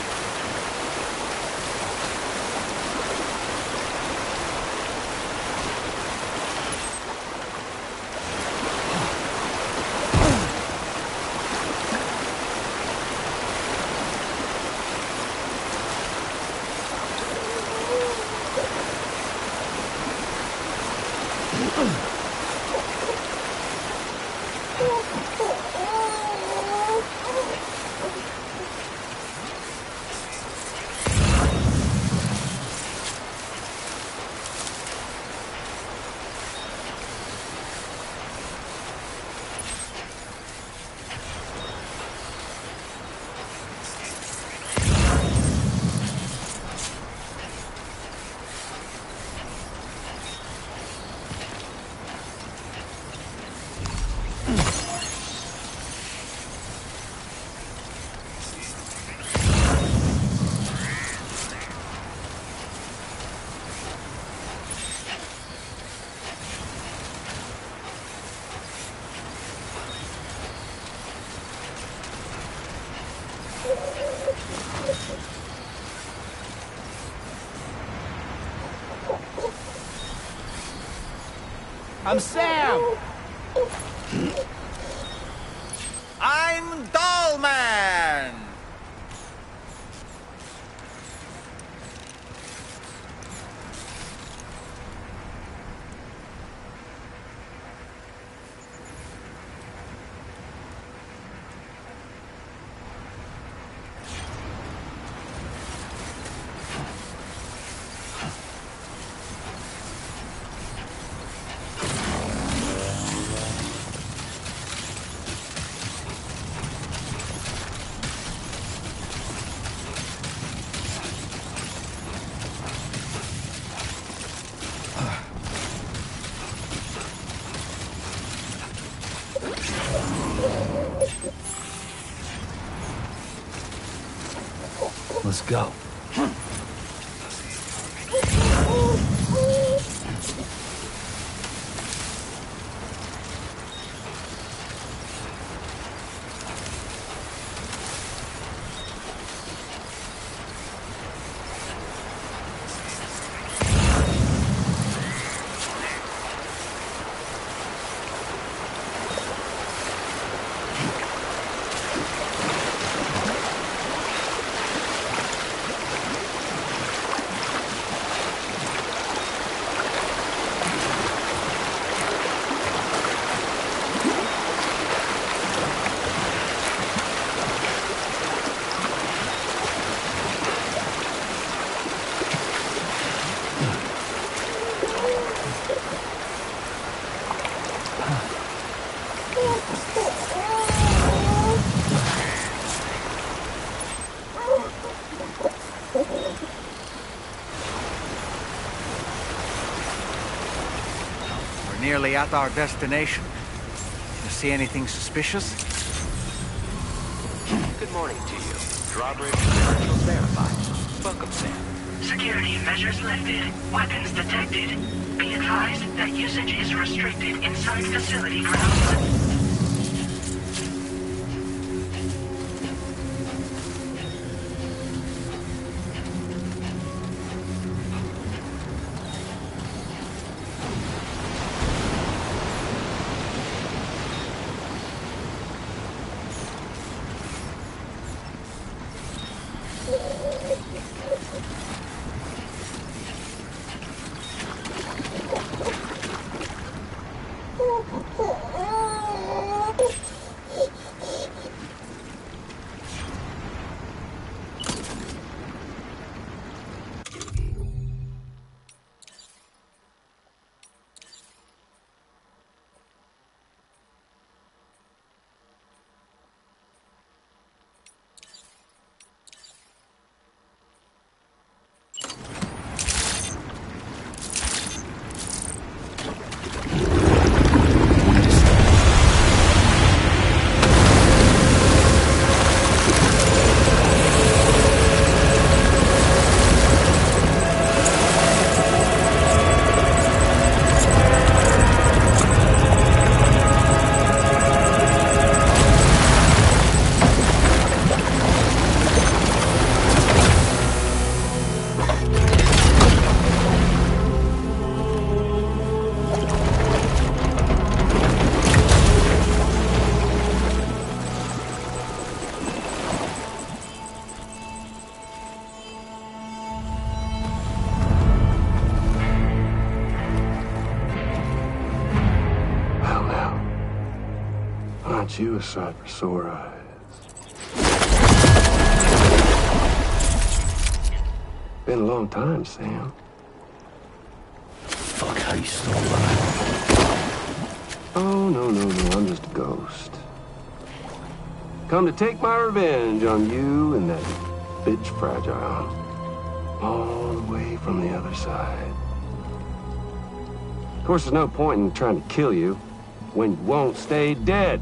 I'm Sam! I'm Dollman! Let's go. We're nearly at our destination. You see anything suspicious? Good morning to you. Drawbridge credentials verified. Welcome, Sam. Security measures lifted. Weapons detected. Be advised that usage is restricted inside facility grounds. Aren't you a sight for sore eyes? Been a long time, Sam. Fuck, how you still alive? Oh, no, I'm just a ghost. Come to take my revenge on you and that bitch Fragile. All the way from the other side. Of course, there's no point in trying to kill you when you won't stay dead.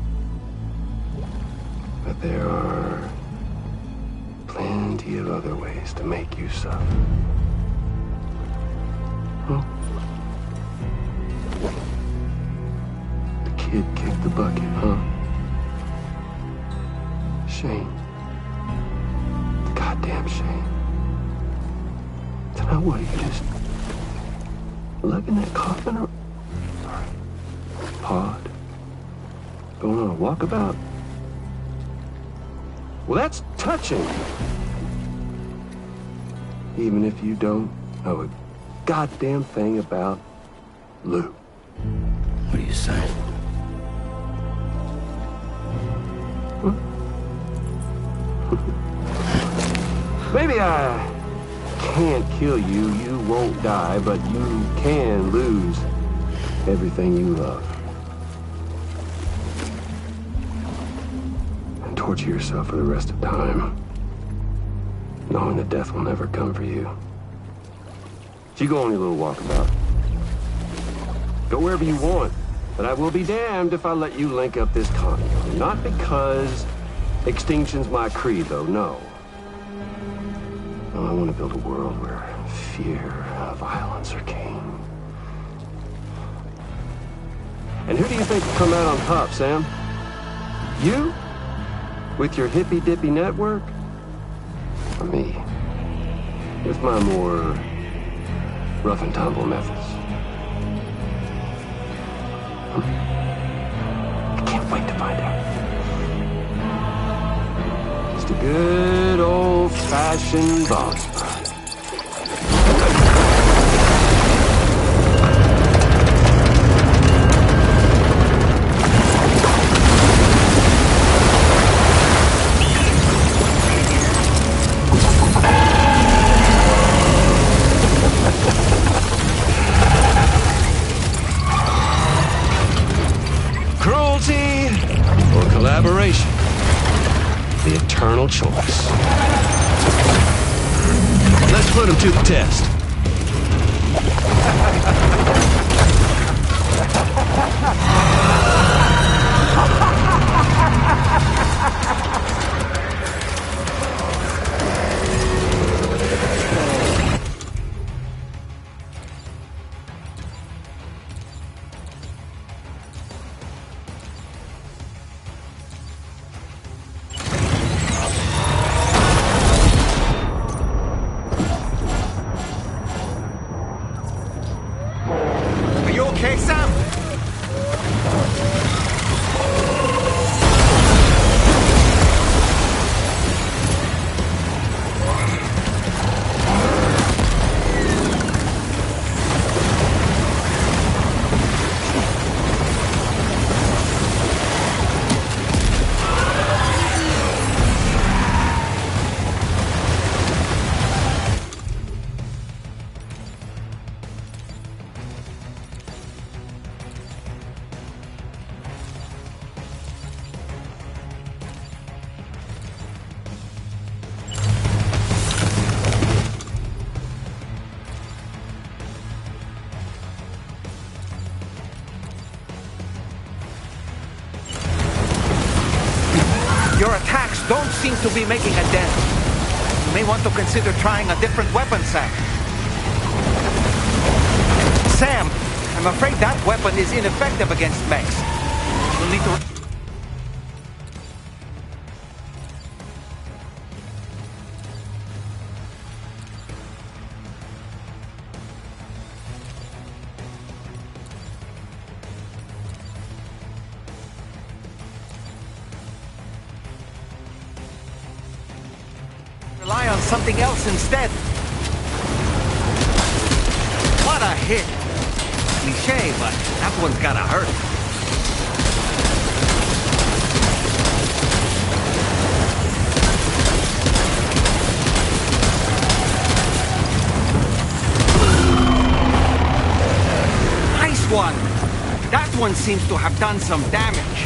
But there are plenty of other ways to make you suffer. Huh? The kid kicked the bucket, huh? Shame. Goddamn shame. So now what, are you just lugging that coffin or pod? Going on a walkabout? Well, that's touching. Even if you don't know a goddamn thing about Lou. What are you saying? Maybe I can't kill you, you won't die, but you can lose everything you love. And torture yourself for the rest of time, knowing that death will never come for you. So you go on your little walkabout. Go wherever you want, but I will be damned if I let you link up this continuity. Not because extinction's my creed, though, no. I want to build a world where fear and violence are king. And who do you think will come out on top, Sam? You? With your hippy-dippy network? Or me? With my more rough and tumble methods? I can't wait to find out. Just a good old-fashioned boss fight. Cruelty or collaboration? The eternal choice. Let's put him to the test. Are you okay, Sam? Your attacks don't seem to be making a dent. You may want to consider trying a different weapon, Sam. Sam, I'm afraid that weapon is ineffective against mechs. You'll need to... rely on something else instead. What a hit! Cliché, but that one's gotta hurt. one seems to have done some damage.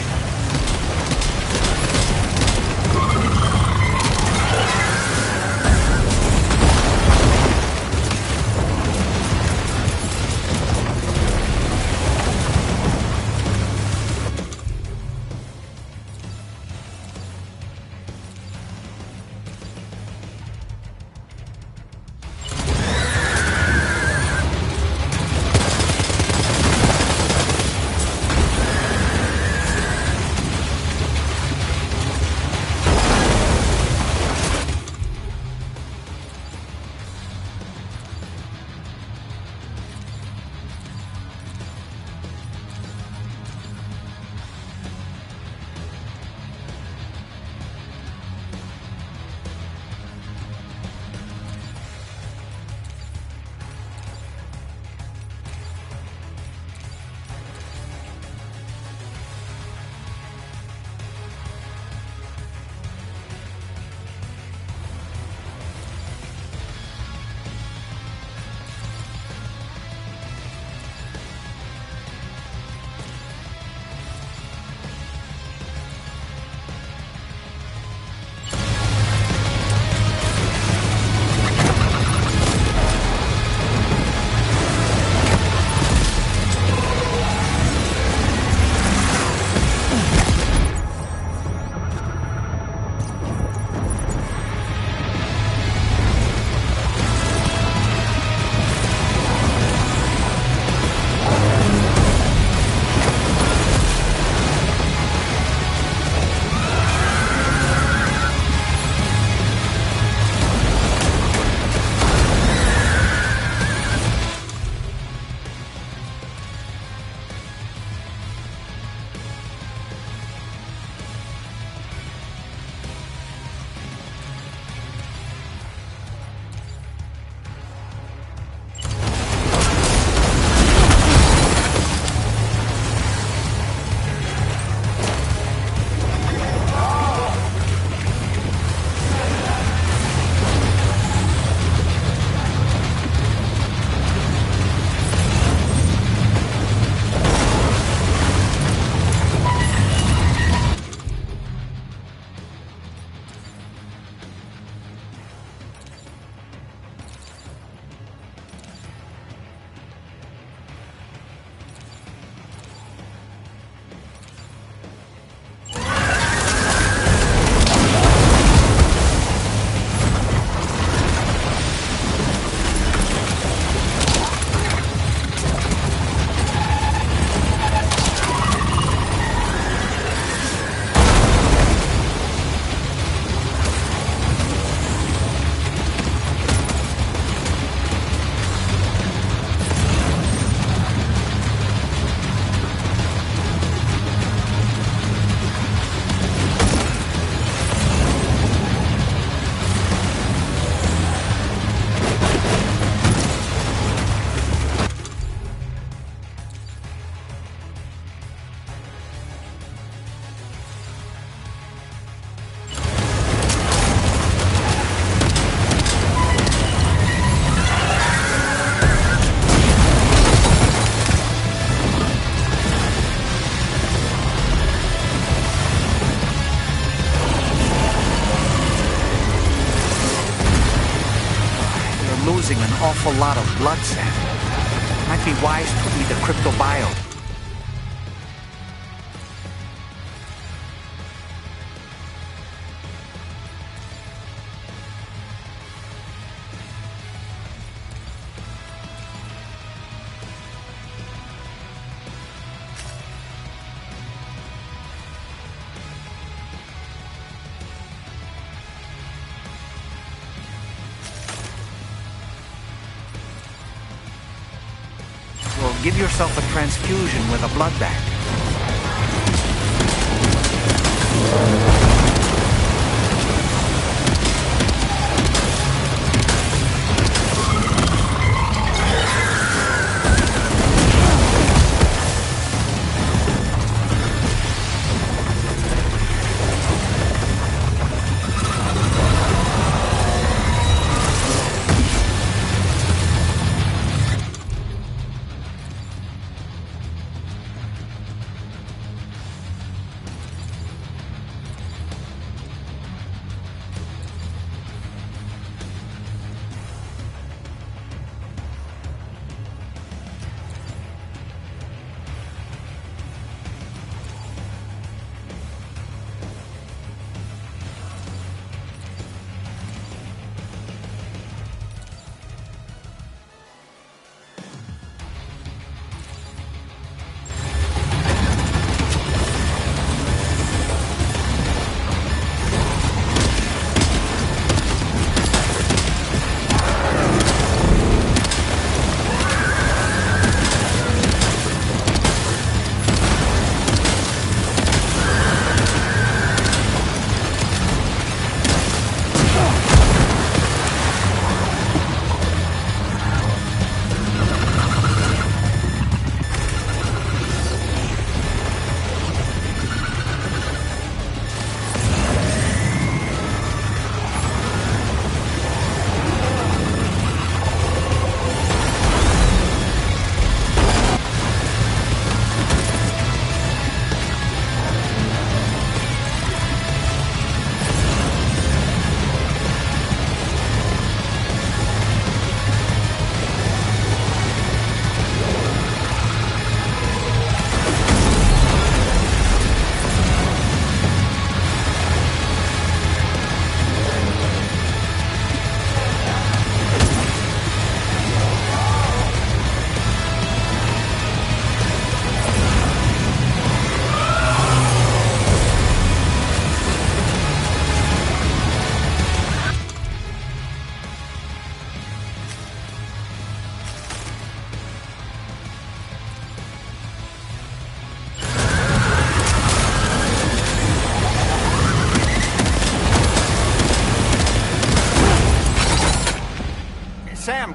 Losing an awful lot of blood, Sam. Might be wise to eat a cryptobio. Give yourself a transfusion with a blood bag.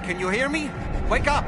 can you hear me? Wake up!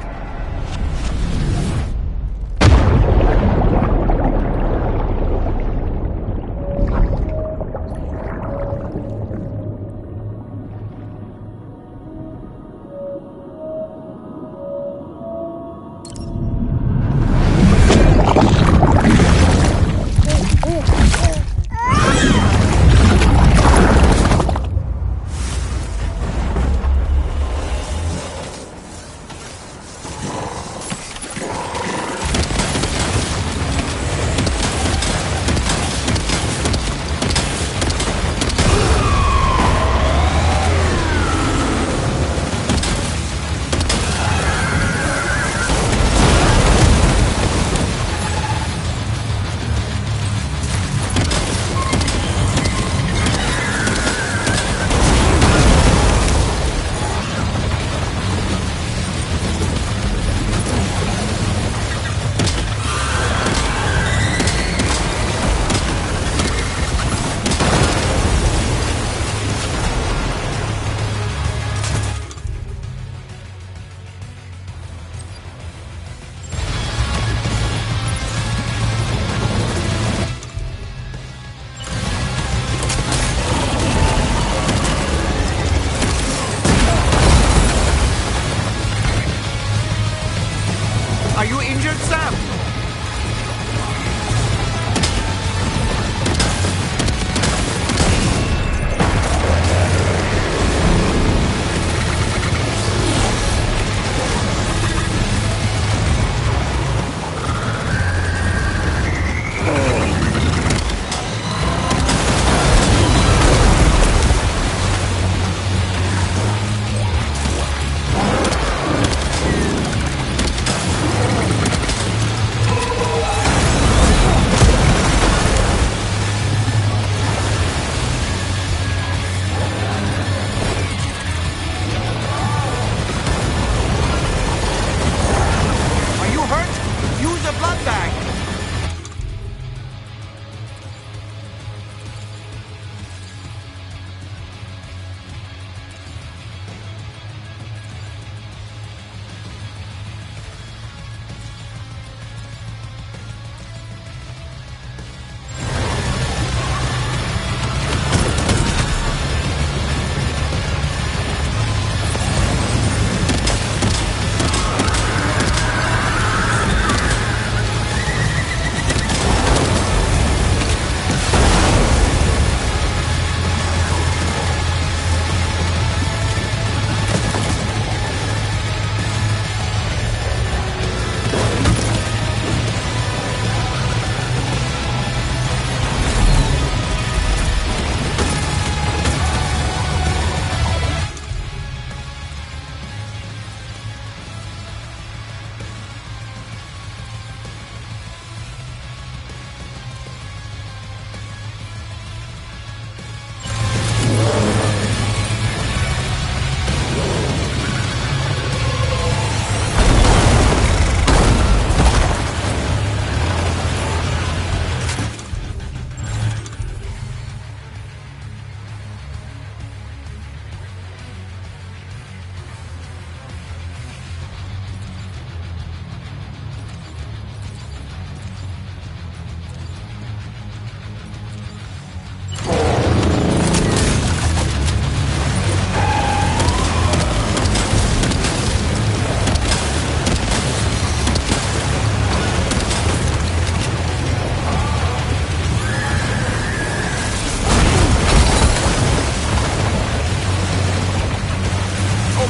Are you injured, Sam?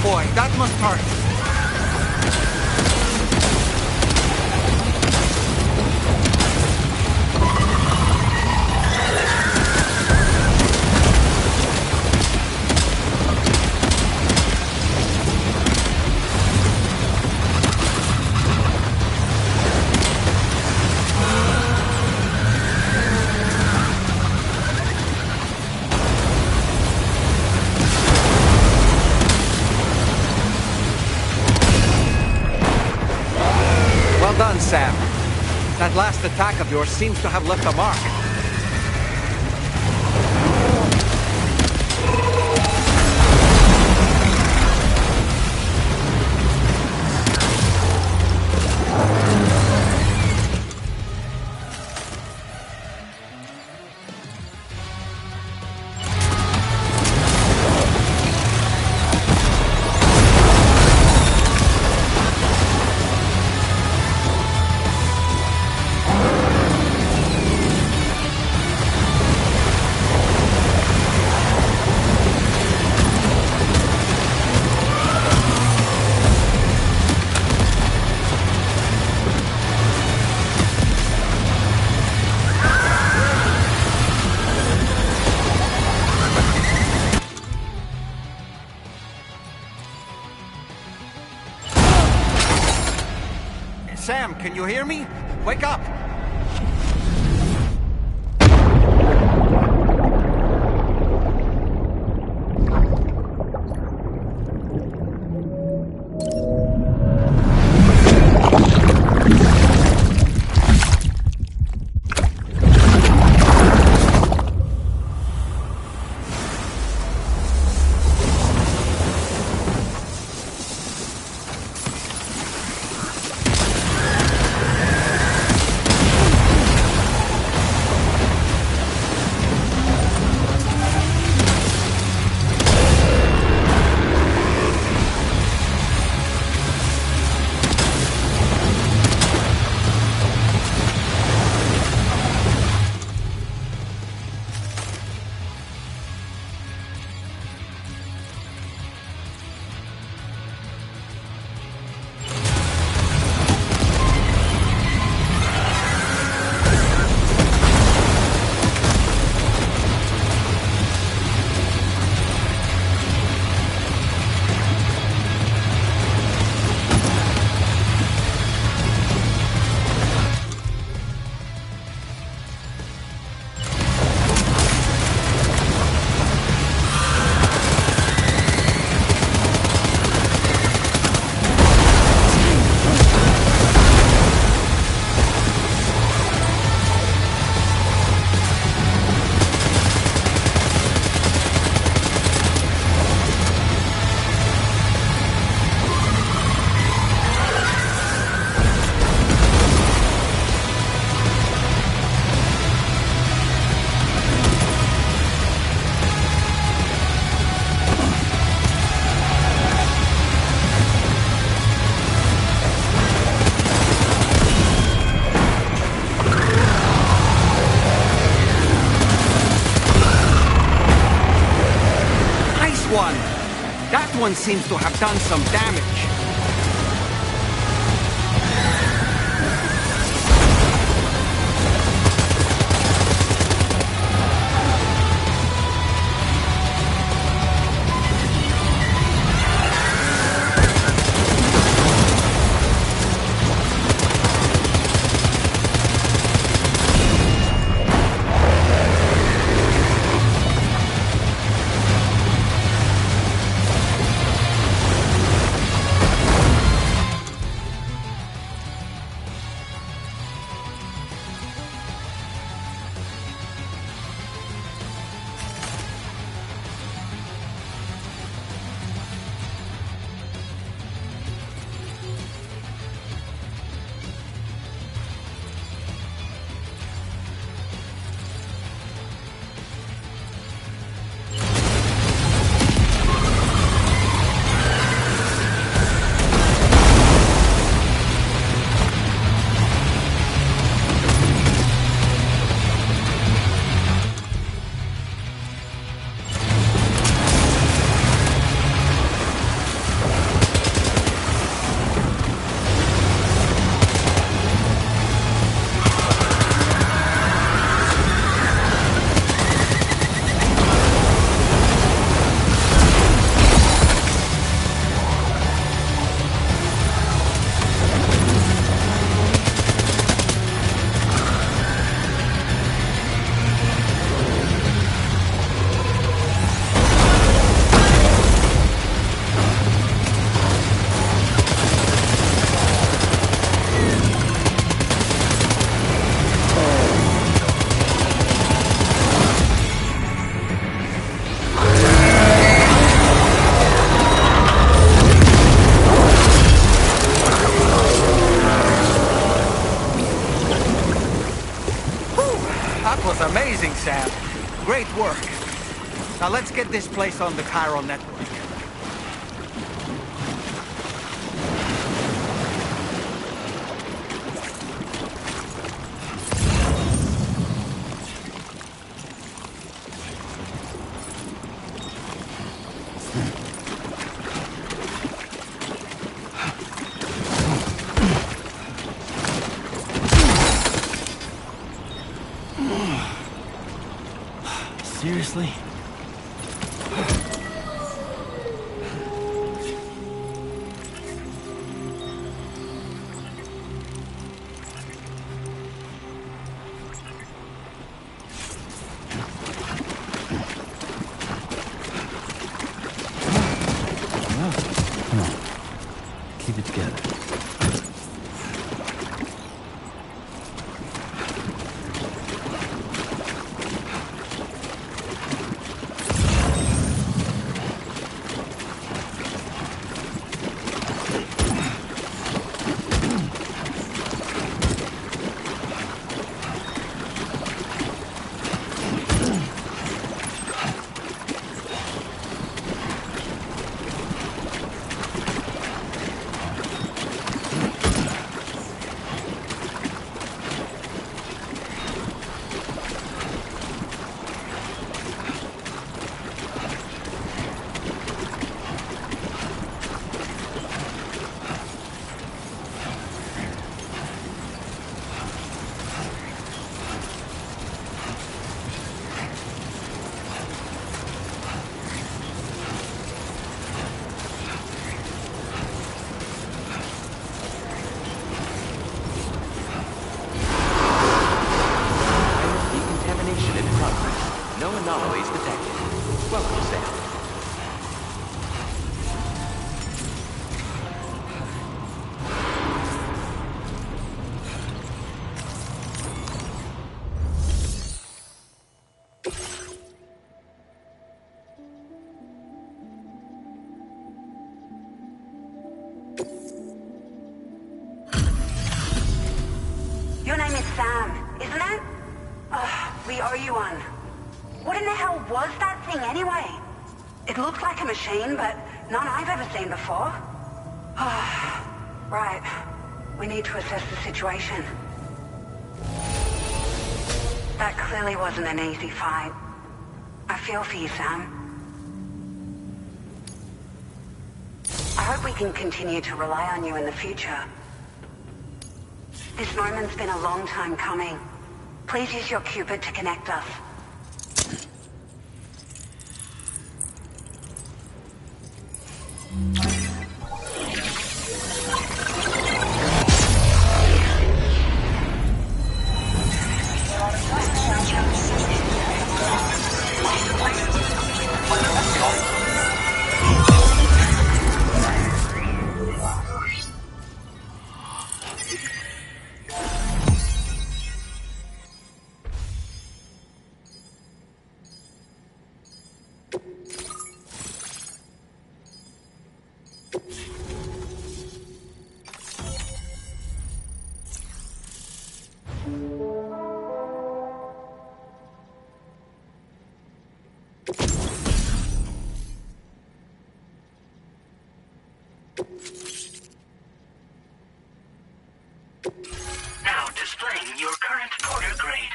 Boy, that must hurt. Done, Sam. That last attack of yours seems to have left a mark. can you hear me? Wake up! That one seems to have done some damage. That was amazing, Sam. Great work. Now let's get this place on the chiral network. Seriously? anomalies detected. Welcome, Sam. Your name is Sam, isn't it? We owe you one. What in the hell was that thing anyway? It looked like a machine, but none I've ever seen before. Right. We need to assess the situation. That clearly wasn't an easy fight. I feel for you, Sam. I hope we can continue to rely on you in the future. This moment's been a long time coming. Please use your Cupid to connect us. Now displaying your current porter grade.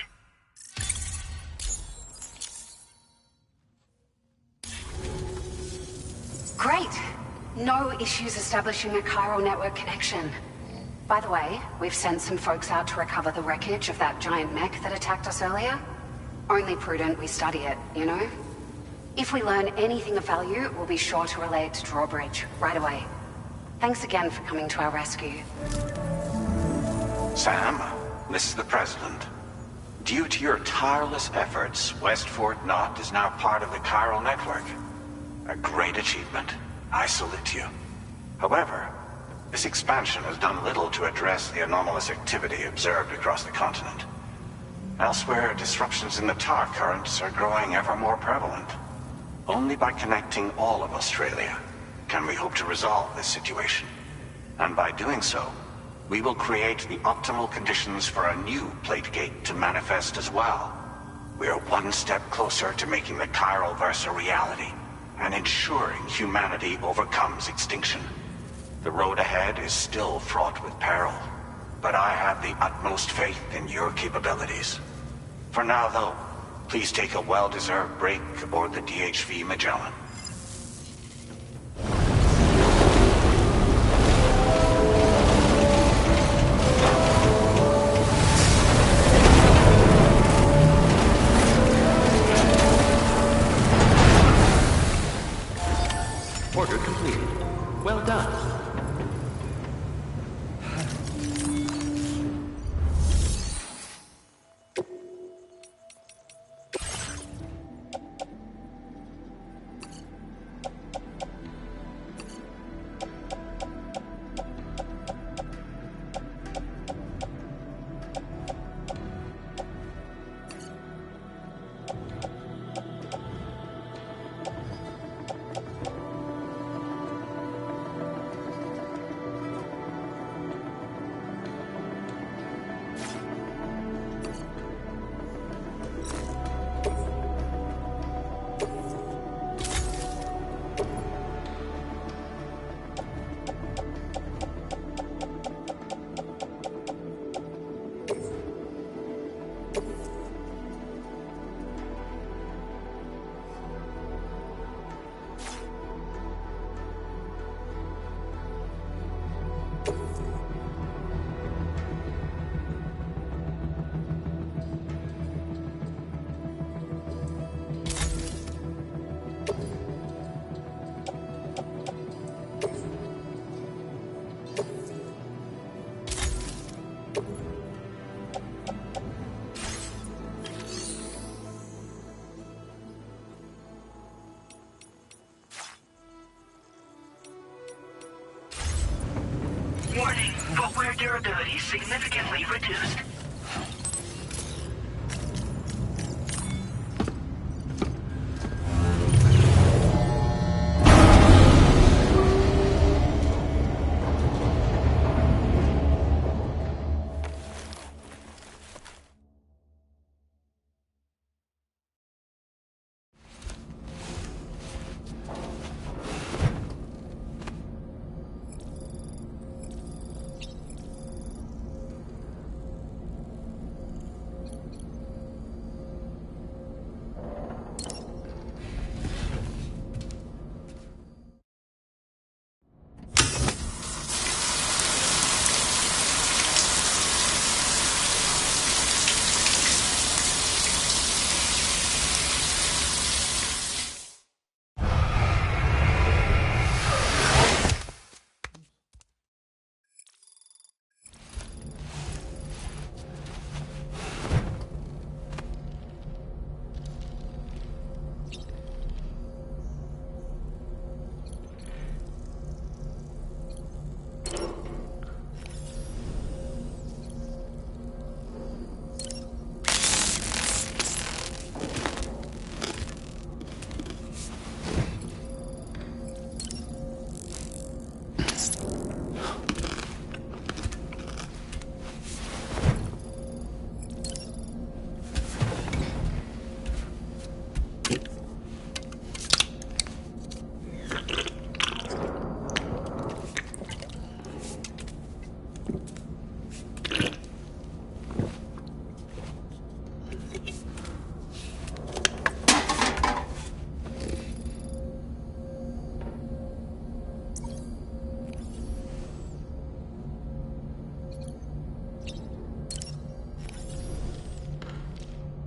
Great. No issues establishing a chiral network connection. By the way, we've sent some folks out to recover the wreckage of that giant mech that attacked us earlier. Only prudent we study it, you know? If we learn anything of value, we'll be sure to relay it to Drawbridge right away. Thanks again for coming to our rescue. Sam, this is the President. Due to your tireless efforts, West Fort Knot is now part of the chiral network. A great achievement. I salute you. However, this expansion has done little to address the anomalous activity observed across the continent. Elsewhere, disruptions in the tar currents are growing ever more prevalent. Only by connecting all of Australia can we hope to resolve this situation. And by doing so, we will create the optimal conditions for a new Plategate to manifest as well. We are one step closer to making the chiral verse a reality, and ensuring humanity overcomes extinction. The road ahead is still fraught with peril, but I have the utmost faith in your capabilities. For now, though, please take a well-deserved break aboard the DHV Magellan. Order completed. Well done. gravity significantly reduced.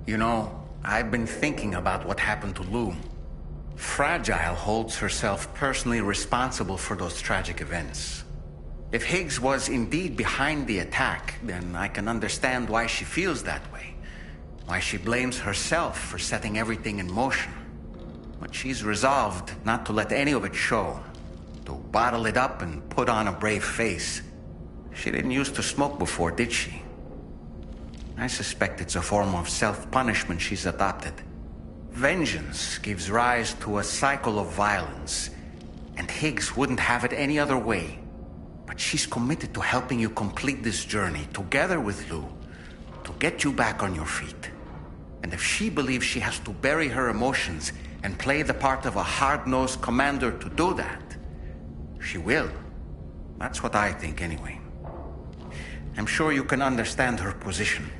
You know, I've been thinking about what happened to Lou. Fragile holds herself personally responsible for those tragic events. If Higgs was indeed behind the attack, then I can understand why she feels that way. Why she blames herself for setting everything in motion. But she's resolved not to let any of it show. To bottle it up and put on a brave face. She didn't used to smoke before, did she? I suspect it's a form of self-punishment she's adopted. Vengeance gives rise to a cycle of violence, and Higgs wouldn't have it any other way. But she's committed to helping you complete this journey, together with Lou, to get you back on your feet. And if she believes she has to bury her emotions and play the part of a hard-nosed commander to do that, she will. That's what I think, anyway. I'm sure you can understand her position.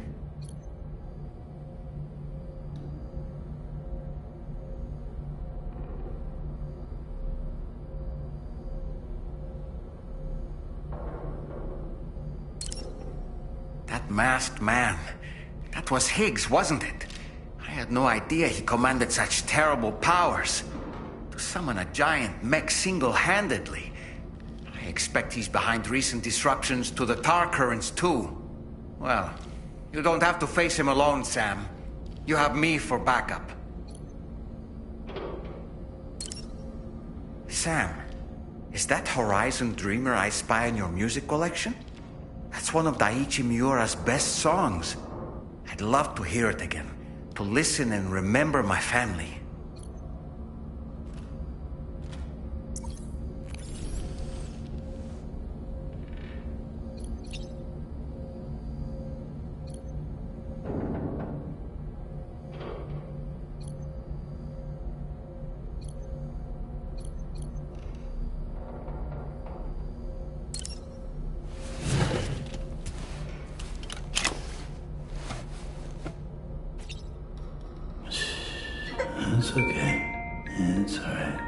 That masked man. That was Higgs, wasn't it? I had no idea he commanded such terrible powers. To summon a giant mech single-handedly. I expect he's behind recent disruptions to the tar currents, too. Well, you don't have to face him alone, Sam. You have me for backup. Sam, is that Horizon Dreamer I spy in your music collection? That's one of Daiichi Miura's best songs. I'd love to hear it again, to listen and remember my family. It's okay. It's alright.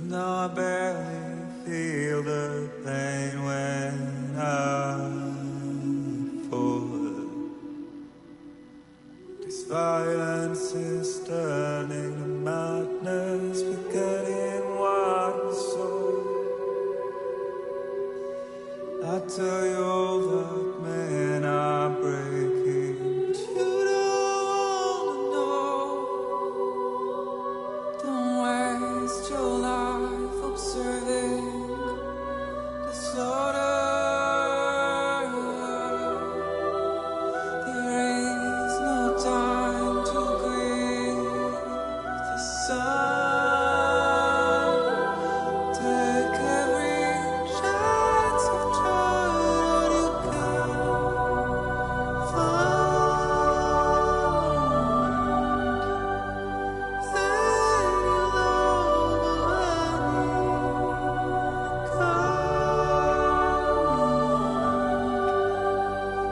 though I barely feel the pain when I fall. This violence is turning to madness, forgetting what we saw. I tell you all that men are breaking, but you don't know. Don't waste your life observing the slaughter. There is no time to grieve the sun. Take every chance of joy you can find. Then you'll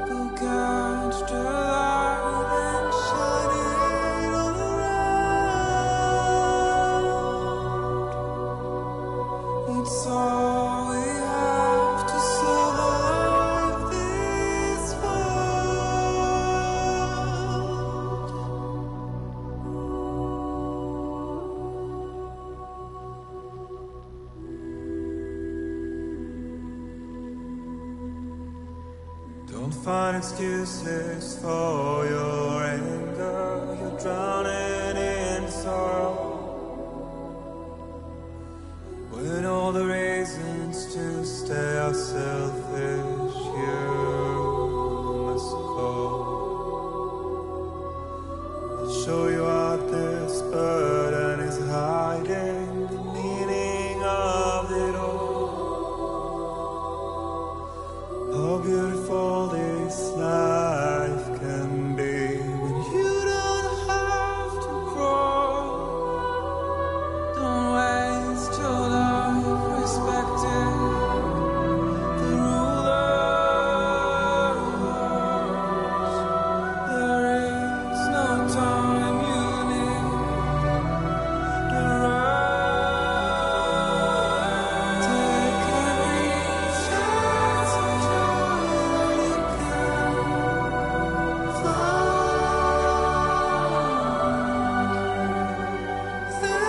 go catch the light and shine it all around. It's all we have to survive this world. Don't find excuses for your anger. You're drowning in sorrow. When all the reasons to stay are selfish, you must go. I'll show you what this burden is hiding, the meaning of it all. How beautiful this life can be when you don't have to crawl. Don't waste your life respecting the rulers. There is no time you need to run. Take every chance of joy you can find. Then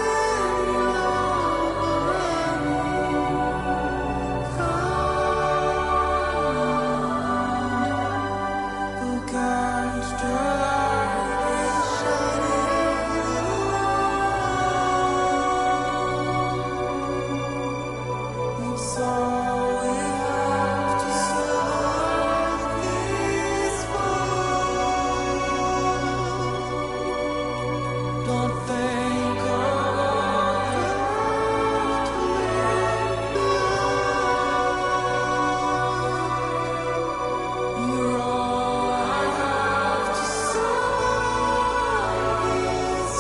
go catch the light and shine it around. It's all we have to survive this world. Don't think of you're all I have to survive this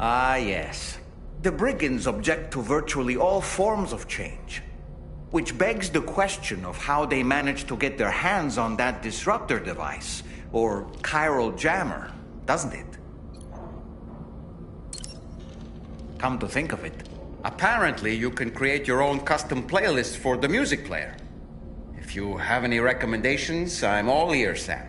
Ah, yes. The brigands object to virtually all forms of change. Which begs the question of how they managed to get their hands on that disruptor device, or chiral jammer, doesn't it? Come to think of it, apparently you can create your own custom playlist for the music player. If you have any recommendations, I'm all ears, Sam.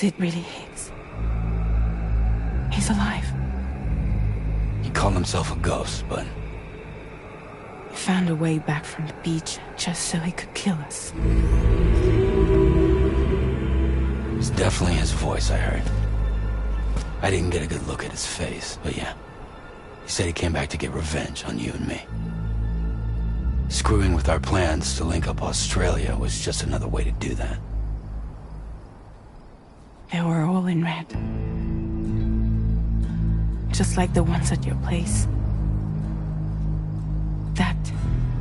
was it really, Higgs? He's alive. He called himself a ghost, but... He found a way back from the beach just so he could kill us. It's definitely his voice I heard. I didn't get a good look at his face, but yeah. He said he came back to get revenge on you and me. Screwing with our plans to link up Australia was just another way to do that. They were all in red. Just like the ones at your place. That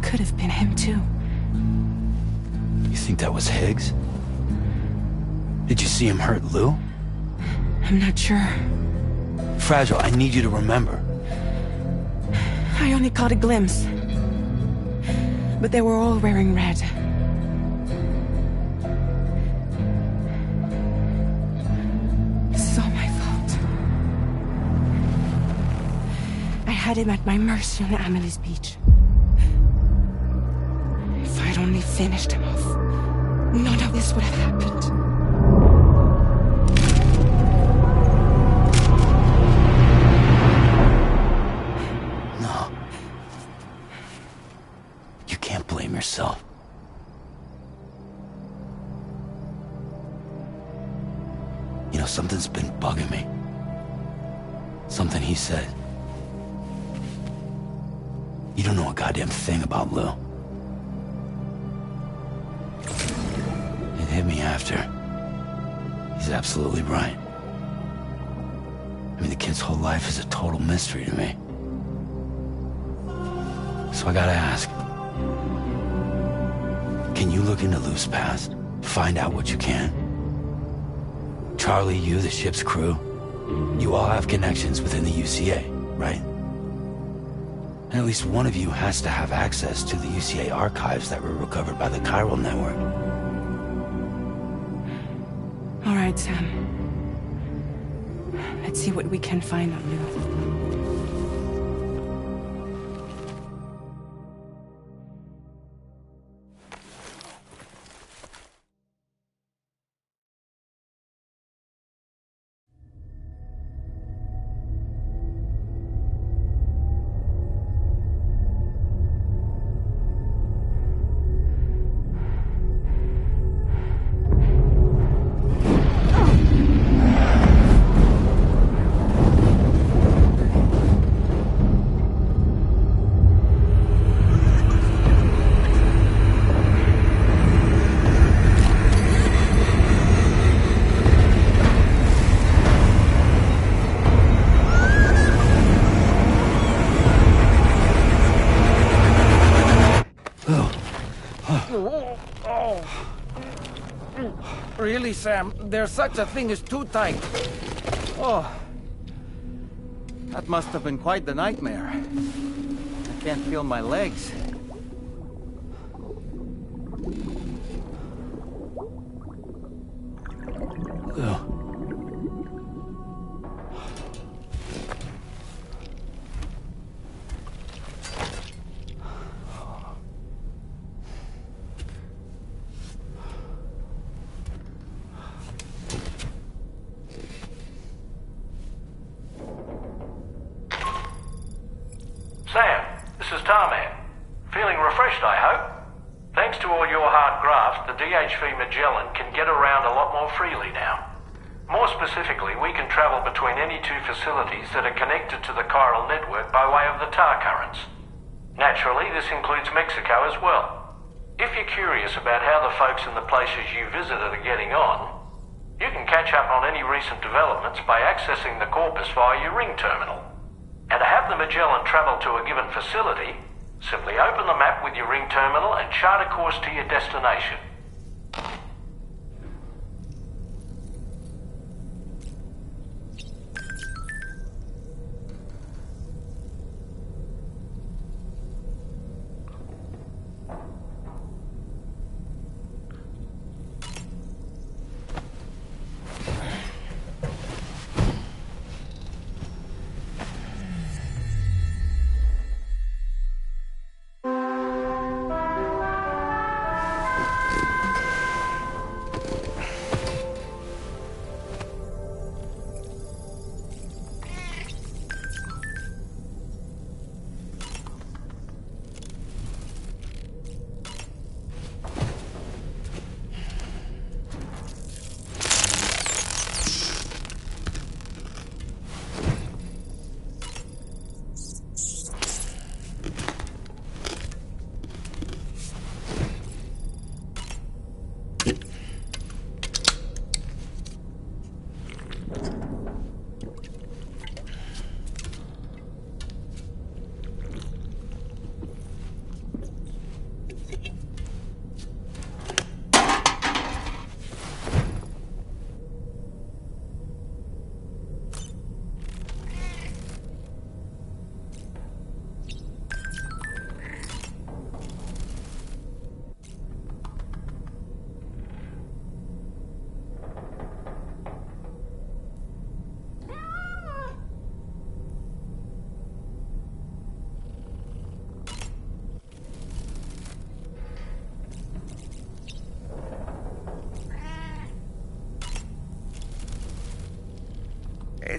could have been him too. You think that was Higgs? Did you see him hurt Lou? I'm not sure. Fragile, I need you to remember. I only caught a glimpse. But they were all wearing red. This is all my fault. I had him at my mercy on Amelie's beach. If I'd only finished him off, none of this would have happened. Yourself. You know, something's been bugging me. Something he said. You don't know a goddamn thing about Lou. It hit me after. He's absolutely right. I mean, the kid's whole life is a total mystery to me. So I gotta ask. Can you look into Lou's past? Find out what you can? Charlie, you, the ship's crew, you all have connections within the UCA, right? And at least one of you has to have access to the UCA archives that were recovered by the Chiral Network. All right, Sam. Let's see what we can find on Lou. Really, Sam, there's such a thing as too tight. Oh. That must have been quite the nightmare. I can't feel my legs. Lou. Sam, this is Tarman. Feeling refreshed, I hope? Thanks to all your hard graft, the DHV Magellan can get around a lot more freely now. More specifically, we can travel between any two facilities that are connected to the chiral network by way of the tar currents. Naturally, this includes Mexico as well. If you're curious about how the folks in the places you visited are getting on, you can catch up on any recent developments by accessing the Corpus via your ring terminal. And to have the Magellan travel to a given facility, simply open the map with your ring terminal and chart a course to your destination.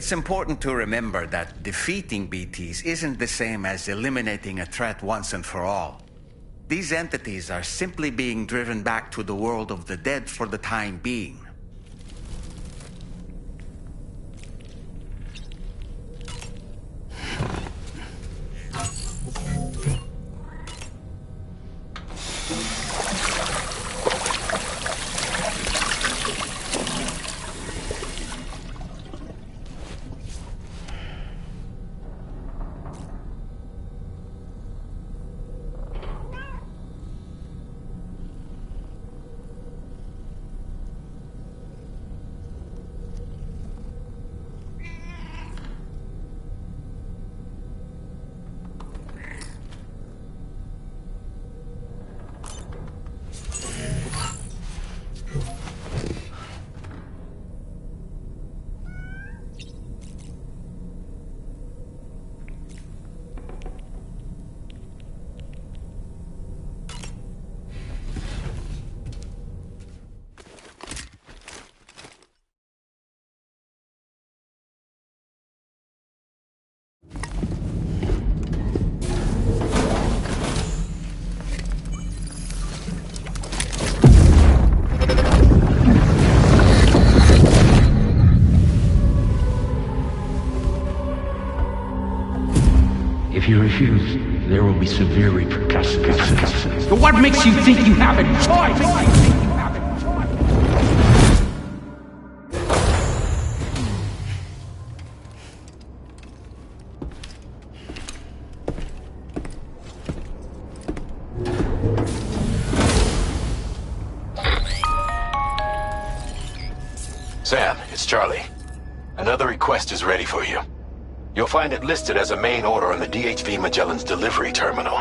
It's important to remember that defeating BTs isn't the same as eliminating a threat once and for all. These entities are simply being driven back to the world of the dead for the time being. If you refuse, there will be severe repercussions. But what makes you think you have a choice? Sam, it's Charlie. Another request is ready for you. You'll find it listed as a main order on the DHV Magellan's delivery terminal.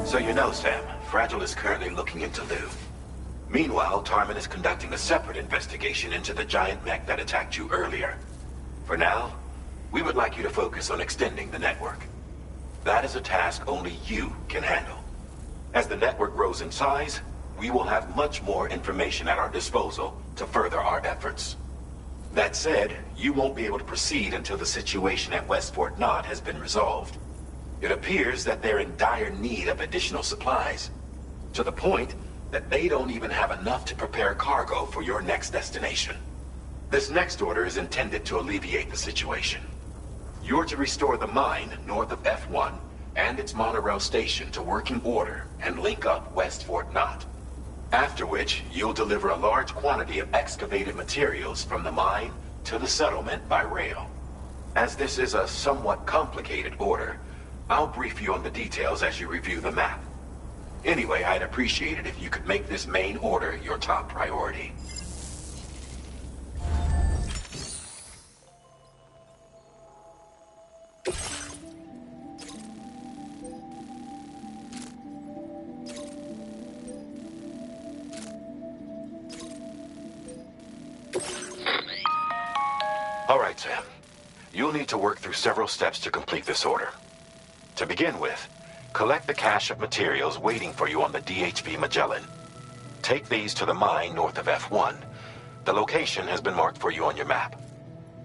So you know, Sam, Fragile is currently looking into Lou. Meanwhile, Tarman is conducting a separate investigation into the giant mech that attacked you earlier. For now, we would like you to focus on extending the network. That is a task only you can handle. As the network grows in size, we will have much more information at our disposal to further our efforts. That said, you won't be able to proceed until the situation at West Fort Knott has been resolved. It appears that they're in dire need of additional supplies, to the point that they don't even have enough to prepare cargo for your next destination. This next order is intended to alleviate the situation. You're to restore the mine north of F1 and its monorail station to working order and link up West Fort Knott. After which, you'll deliver a large quantity of excavated materials from the mine to the settlement by rail. As this is a somewhat complicated order, I'll brief you on the details as you review the map. Anyway, I'd appreciate it if you could make this main order your top priority. All right, Sam. You'll need to work through several steps to complete this order. To begin with, collect the cache of materials waiting for you on the DHV Magellan. Take these to the mine north of F1. The location has been marked for you on your map.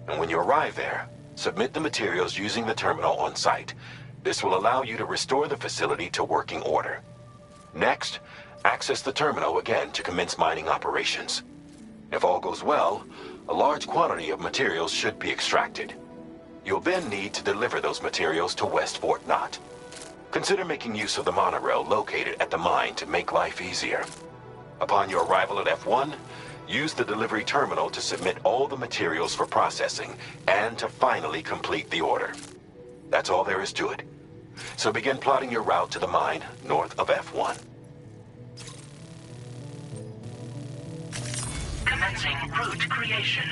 And when you arrive there, submit the materials using the terminal on site. This will allow you to restore the facility to working order. Next, access the terminal again to commence mining operations. If all goes well, a large quantity of materials should be extracted. You'll then need to deliver those materials to West Fort Knott. Consider making use of the monorail located at the mine to make life easier. Upon your arrival at F1, use the delivery terminal to submit all the materials for processing and to finally complete the order. That's all there is to it. So begin plotting your route to the mine north of F1. Commencing route creation.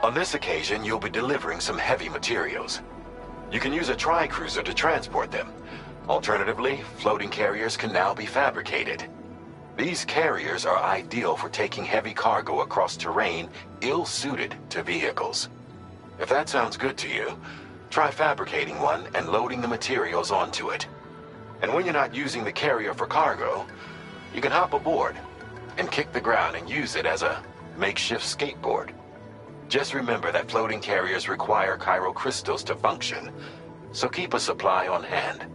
On this occasion, you'll be delivering some heavy materials. You can use a tri-cruiser to transport them. Alternatively, floating carriers can now be fabricated. These carriers are ideal for taking heavy cargo across terrain ill-suited to vehicles. If that sounds good to you, try fabricating one and loading the materials onto it. And when you're not using the carrier for cargo, you can hop aboard and kick the ground and use it as a makeshift skateboard. Just remember that floating carriers require chiral crystals to function, so keep a supply on hand.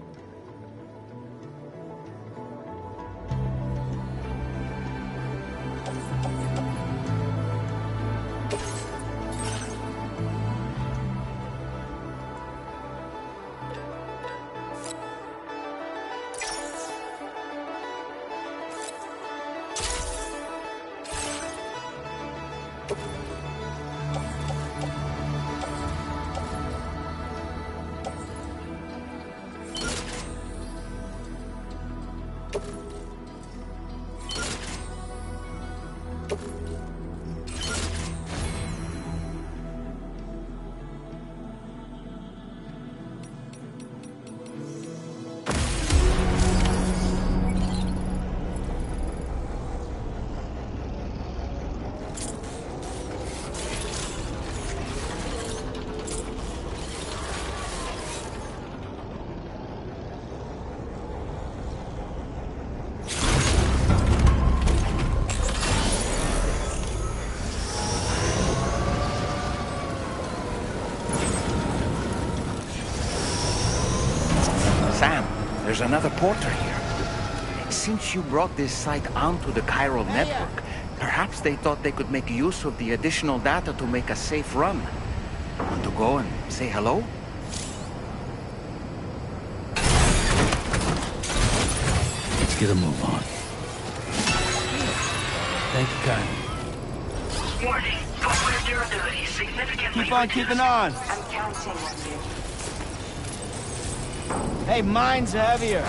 There's another porter here. Since you brought this site onto the chiral network, perhaps they thought they could make use of the additional data to make a safe run. Want to go and say hello? Let's get a move on. Thank you kindly. Warning. Corporate durability significantly Keep on keeping on. I'm counting on you. Hey, mine's heavier.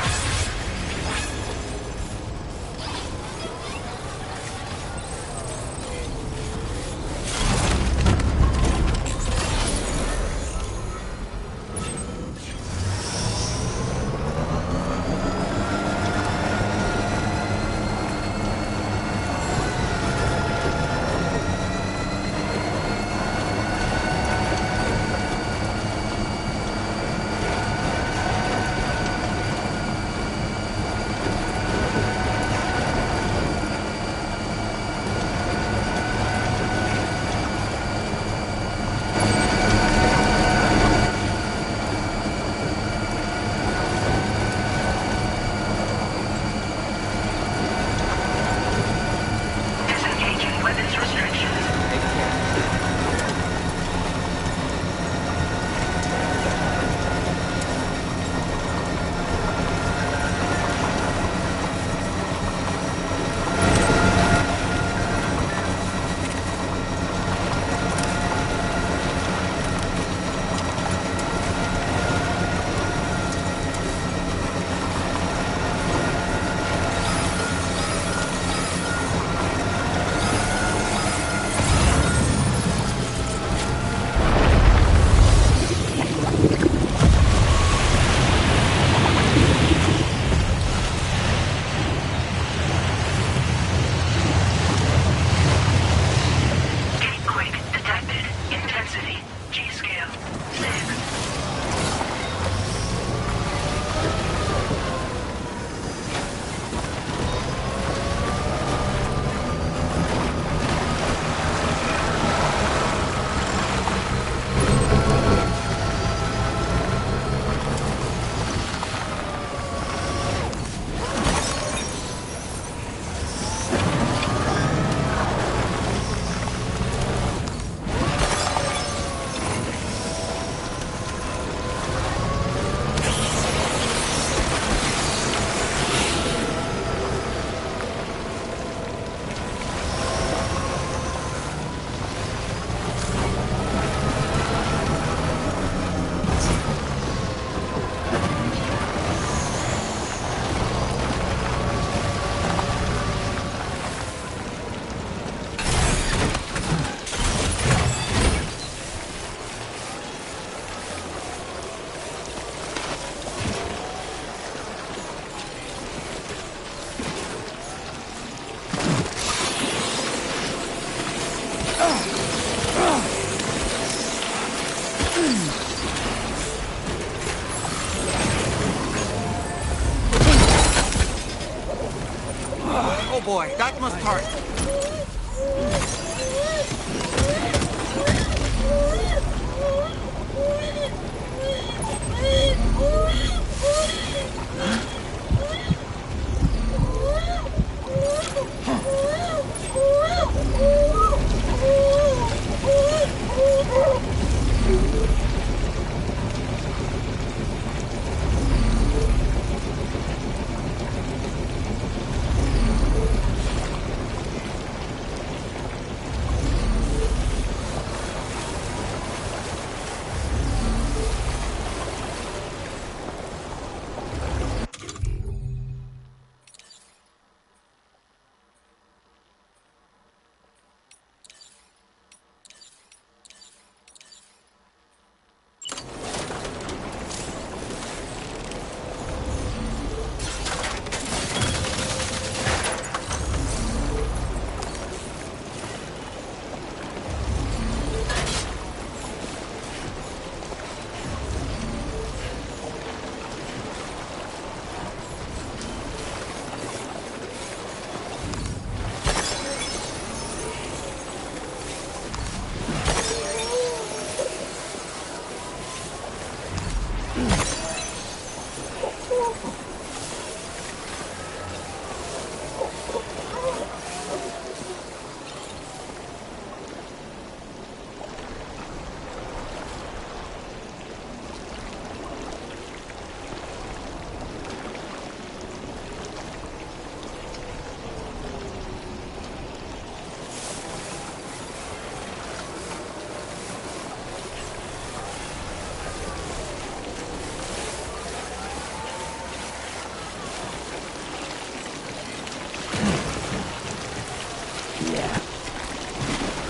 Oh boy, that must hurt.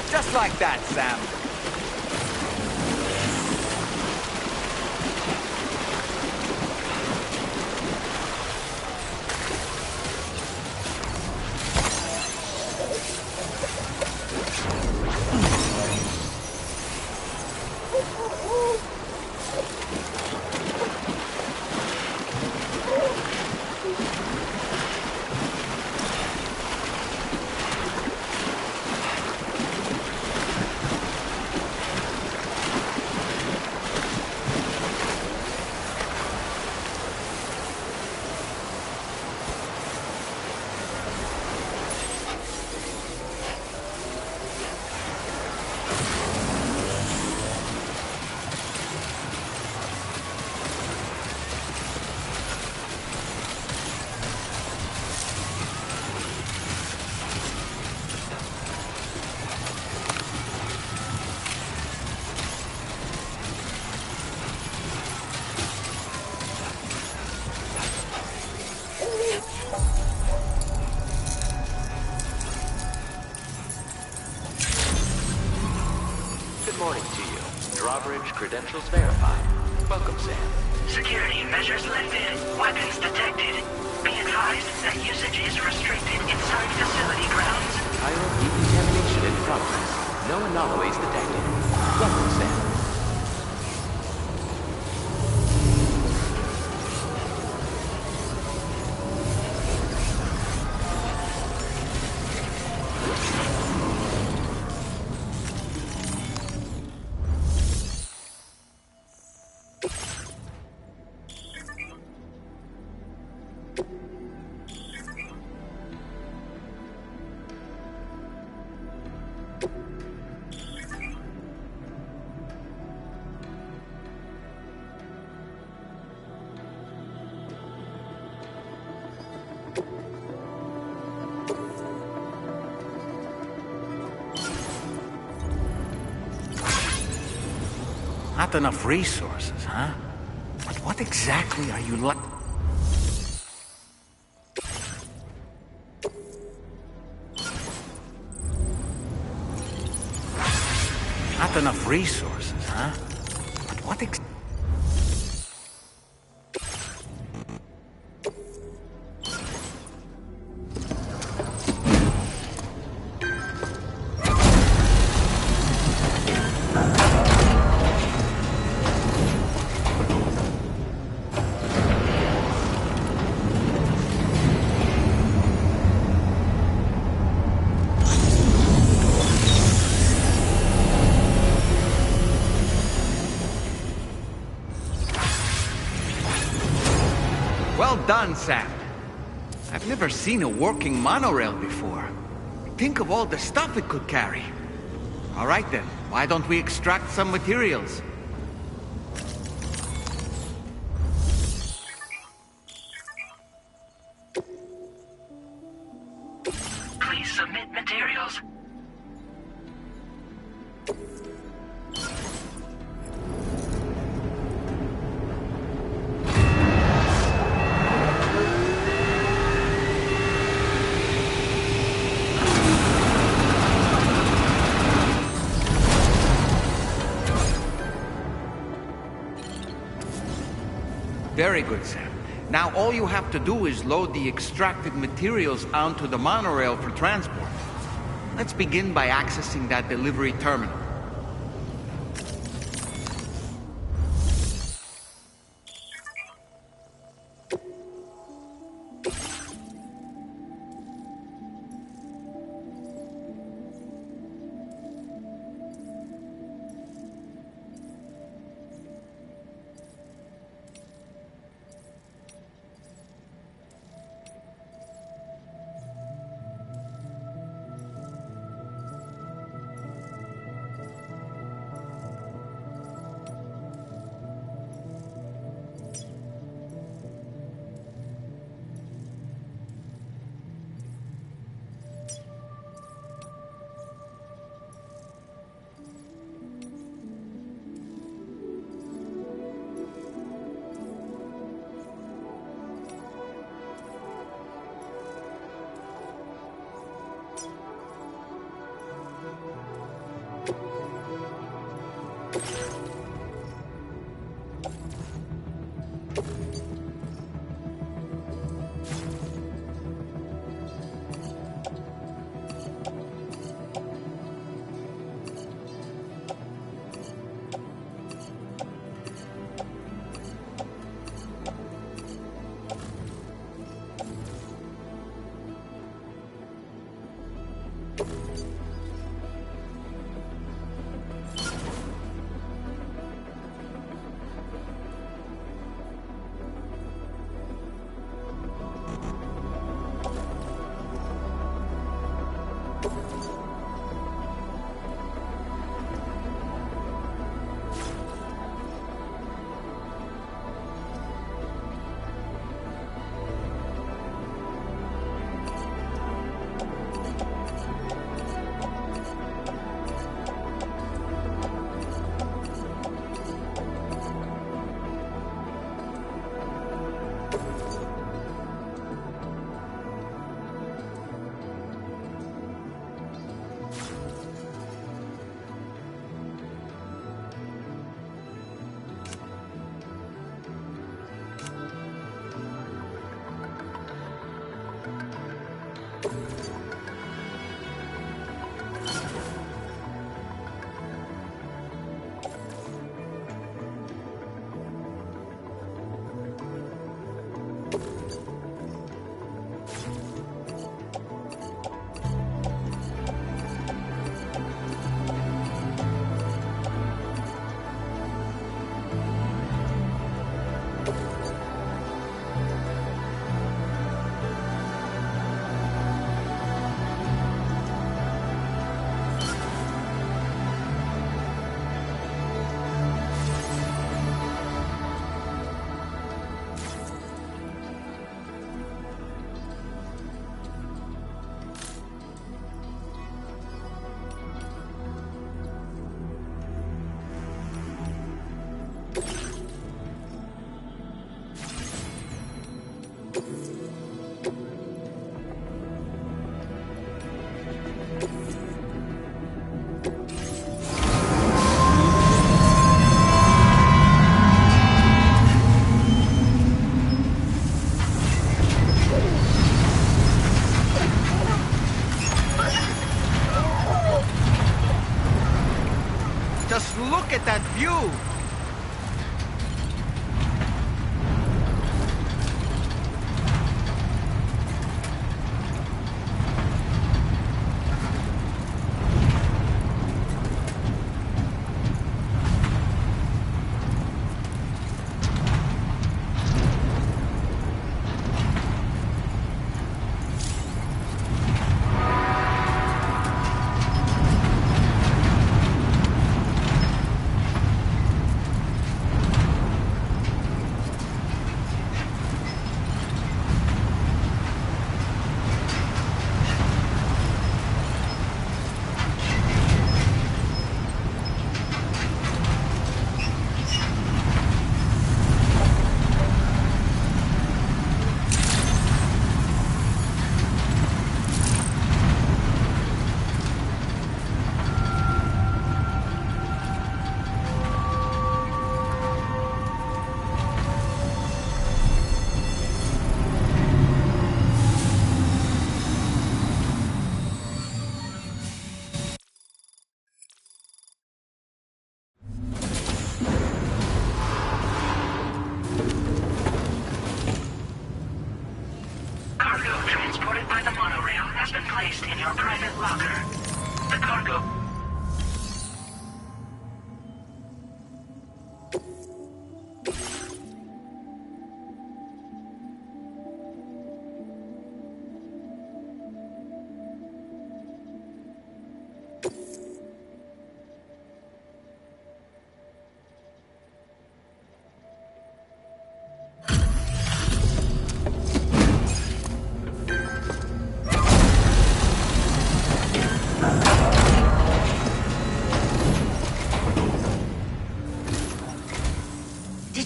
Just like that, Sam. Good morning to you. Drawbridge credentials verified. Welcome, Sam. Security measures lifted. Weapons detected. Be advised that usage is restricted inside facility grounds. Chiral decontamination in progress. No anomalies detected. Welcome, Sam. Not enough resources, huh? But what exactly are you like? Not enough resources, huh? But what exactly? Well done, Sam. I've never seen a working monorail before. Think of all the stuff it could carry. All right then, why don't we extract some materials? Please submit materials. Very good, Sam. Now all you have to do is load the extracted materials onto the monorail for transport. Let's begin by accessing that delivery terminal. Just look at that view!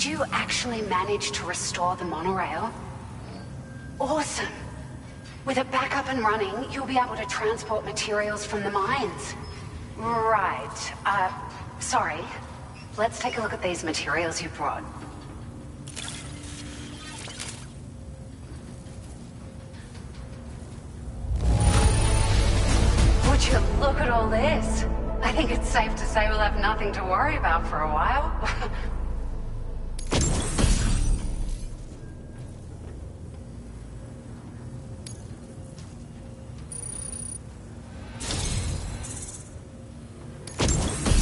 Did you actually manage to restore the monorail? Awesome. With it back up and running, you'll be able to transport materials from the mines. Right. Sorry. Let's take a look at these materials you brought. Would you look at all this? I think it's safe to say we'll have nothing to worry about for a while.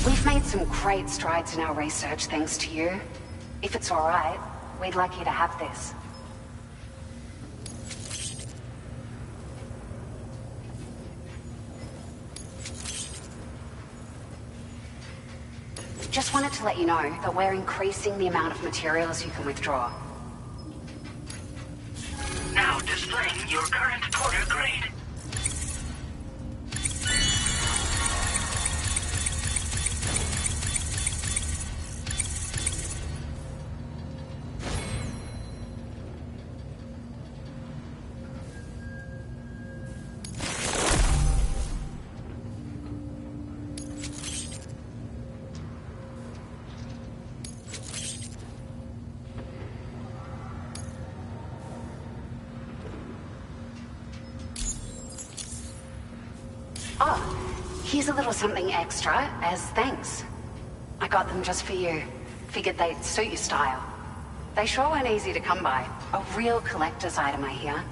We've made some great strides in our research thanks to you. If it's all right, we'd like you to have this. Just wanted to let you know that we're increasing the amount of materials you can withdraw. Now displaying your current porter grade. Here's a little something extra as thanks. I got them just for you. Figured they'd suit your style. They sure weren't easy to come by. A real collector's item, I hear.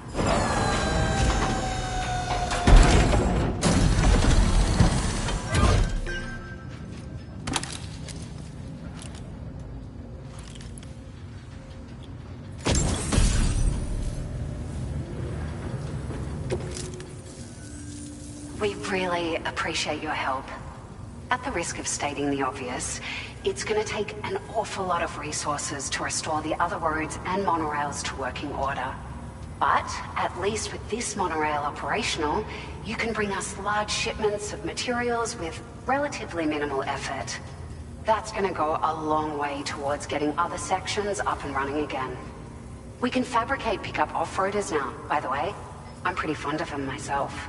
We really appreciate your help. At the risk of stating the obvious, it's going to take an awful lot of resources to restore the other roads and monorails to working order. But at least with this monorail operational, you can bring us large shipments of materials with relatively minimal effort. That's going to go a long way towards getting other sections up and running again. We can fabricate pickup off-roaders now, by the way. I'm pretty fond of them myself.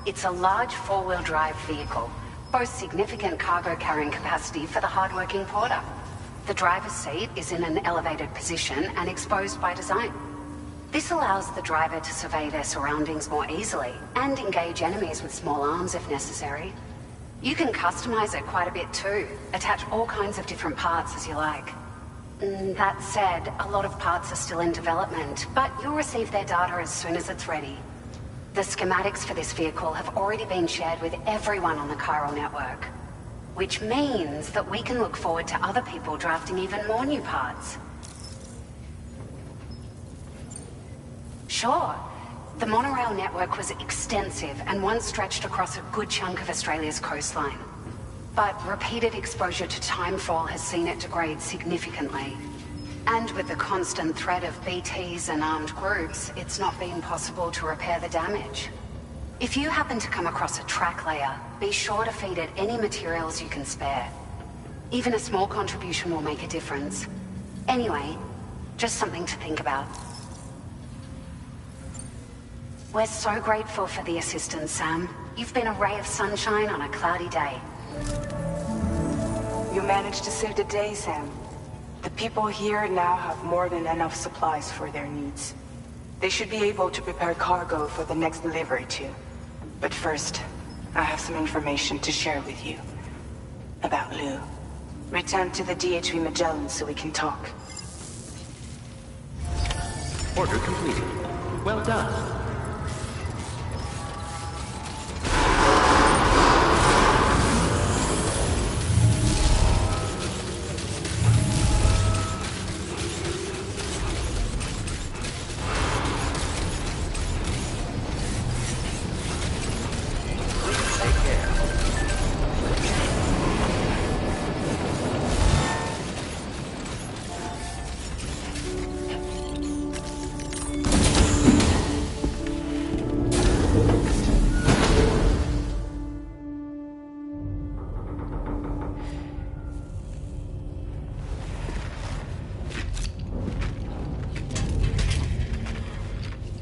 It's a large four-wheel drive vehicle, boasts significant cargo carrying capacity for the hard-working porter. The driver's seat is in an elevated position and exposed by design. This allows the driver to survey their surroundings more easily and engage enemies with small arms if necessary. You can customize it quite a bit too, attach all kinds of different parts as you like. That said, a lot of parts are still in development, but you'll receive their data as soon as it's ready. The schematics for this vehicle have already been shared with everyone on the Chiral network, which means that we can look forward to other people drafting even more new parts. Sure, the monorail network was extensive and once stretched across a good chunk of Australia's coastline. But repeated exposure to timefall has seen it degrade significantly. And with the constant threat of BTs and armed groups, it's not been possible to repair the damage. If you happen to come across a track layer, be sure to feed it any materials you can spare. Even a small contribution will make a difference. Anyway, just something to think about. We're so grateful for the assistance, Sam. You've been a ray of sunshine on a cloudy day. You managed to save the day, Sam. The people here now have more than enough supplies for their needs. They should be able to prepare cargo for the next delivery too. But first, I have some information to share with you. About Lou. Return to the DHV Magellan so we can talk. Order completed. Well done.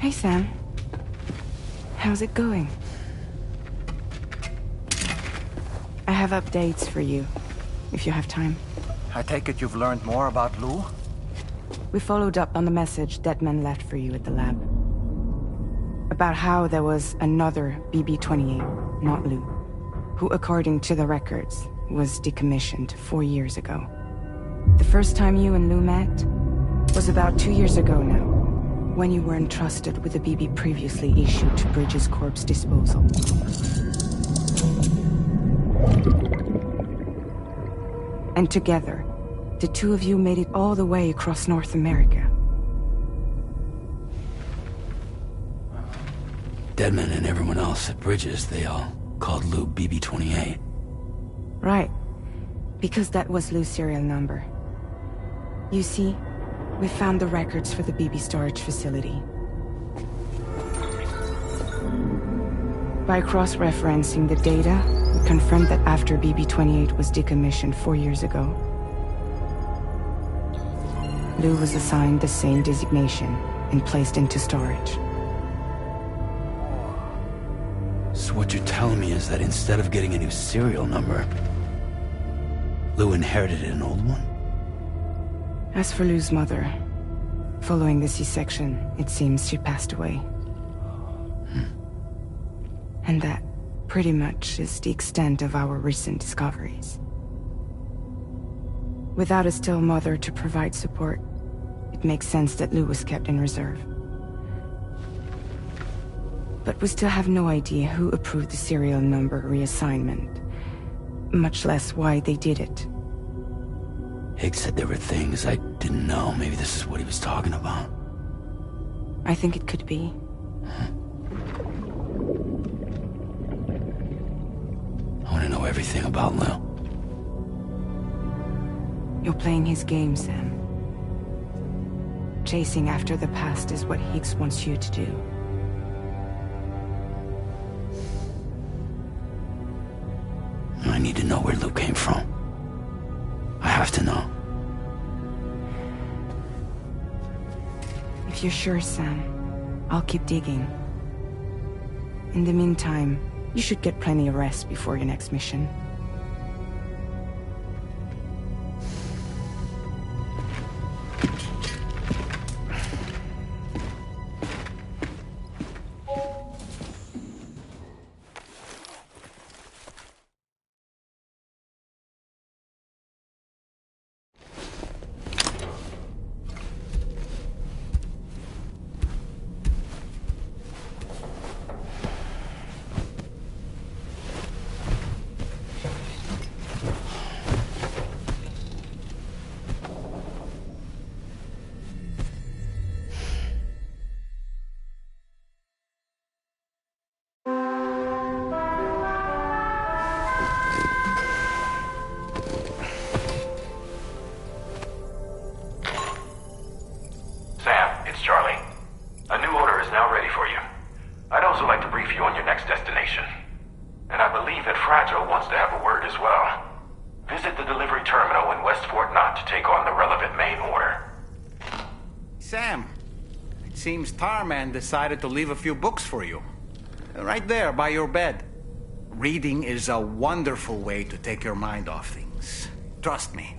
Hey, Sam. How's it going? I have updates for you, if you have time. I take it you've learned more about Lou? We followed up on the message Deadman left for you at the lab. About how there was another BB-28, not Lou, who, according to the records, was decommissioned 4 years ago. The first time you and Lou met was about 2 years ago now, when you were entrusted with the BB previously issued to Bridges Corp's disposal. And together, the two of you made it all the way across North America. Deadman and everyone else at Bridges, they all called Lou BB-28. Right. Because that was Lou's serial number. You see, we found the records for the BB storage facility. By cross-referencing the data, we confirmed that after BB-28 was decommissioned 4 years ago, Lou was assigned the same designation and placed into storage. So what you're telling me is that instead of getting a new serial number, Lou inherited an old one? As for Lou's mother, following the C-section, it seems she passed away. And that pretty much is the extent of our recent discoveries. Without a still mother to provide support, it makes sense that Lou was kept in reserve. But we still have no idea who approved the serial number reassignment, much less why they did it. Higgs said there were things I didn't know. Maybe this is what he was talking about. I think it could be. I want to know everything about Lou. You're playing his game, Sam. Chasing after the past is what Higgs wants you to do. I need to know where Lou came from. I have to know. If you're sure, Sam, I'll keep digging. In the meantime, you should get plenty of rest before your next mission. Seems Tarman decided to leave a few books for you. Right there, by your bed. Reading is a wonderful way to take your mind off things. Trust me.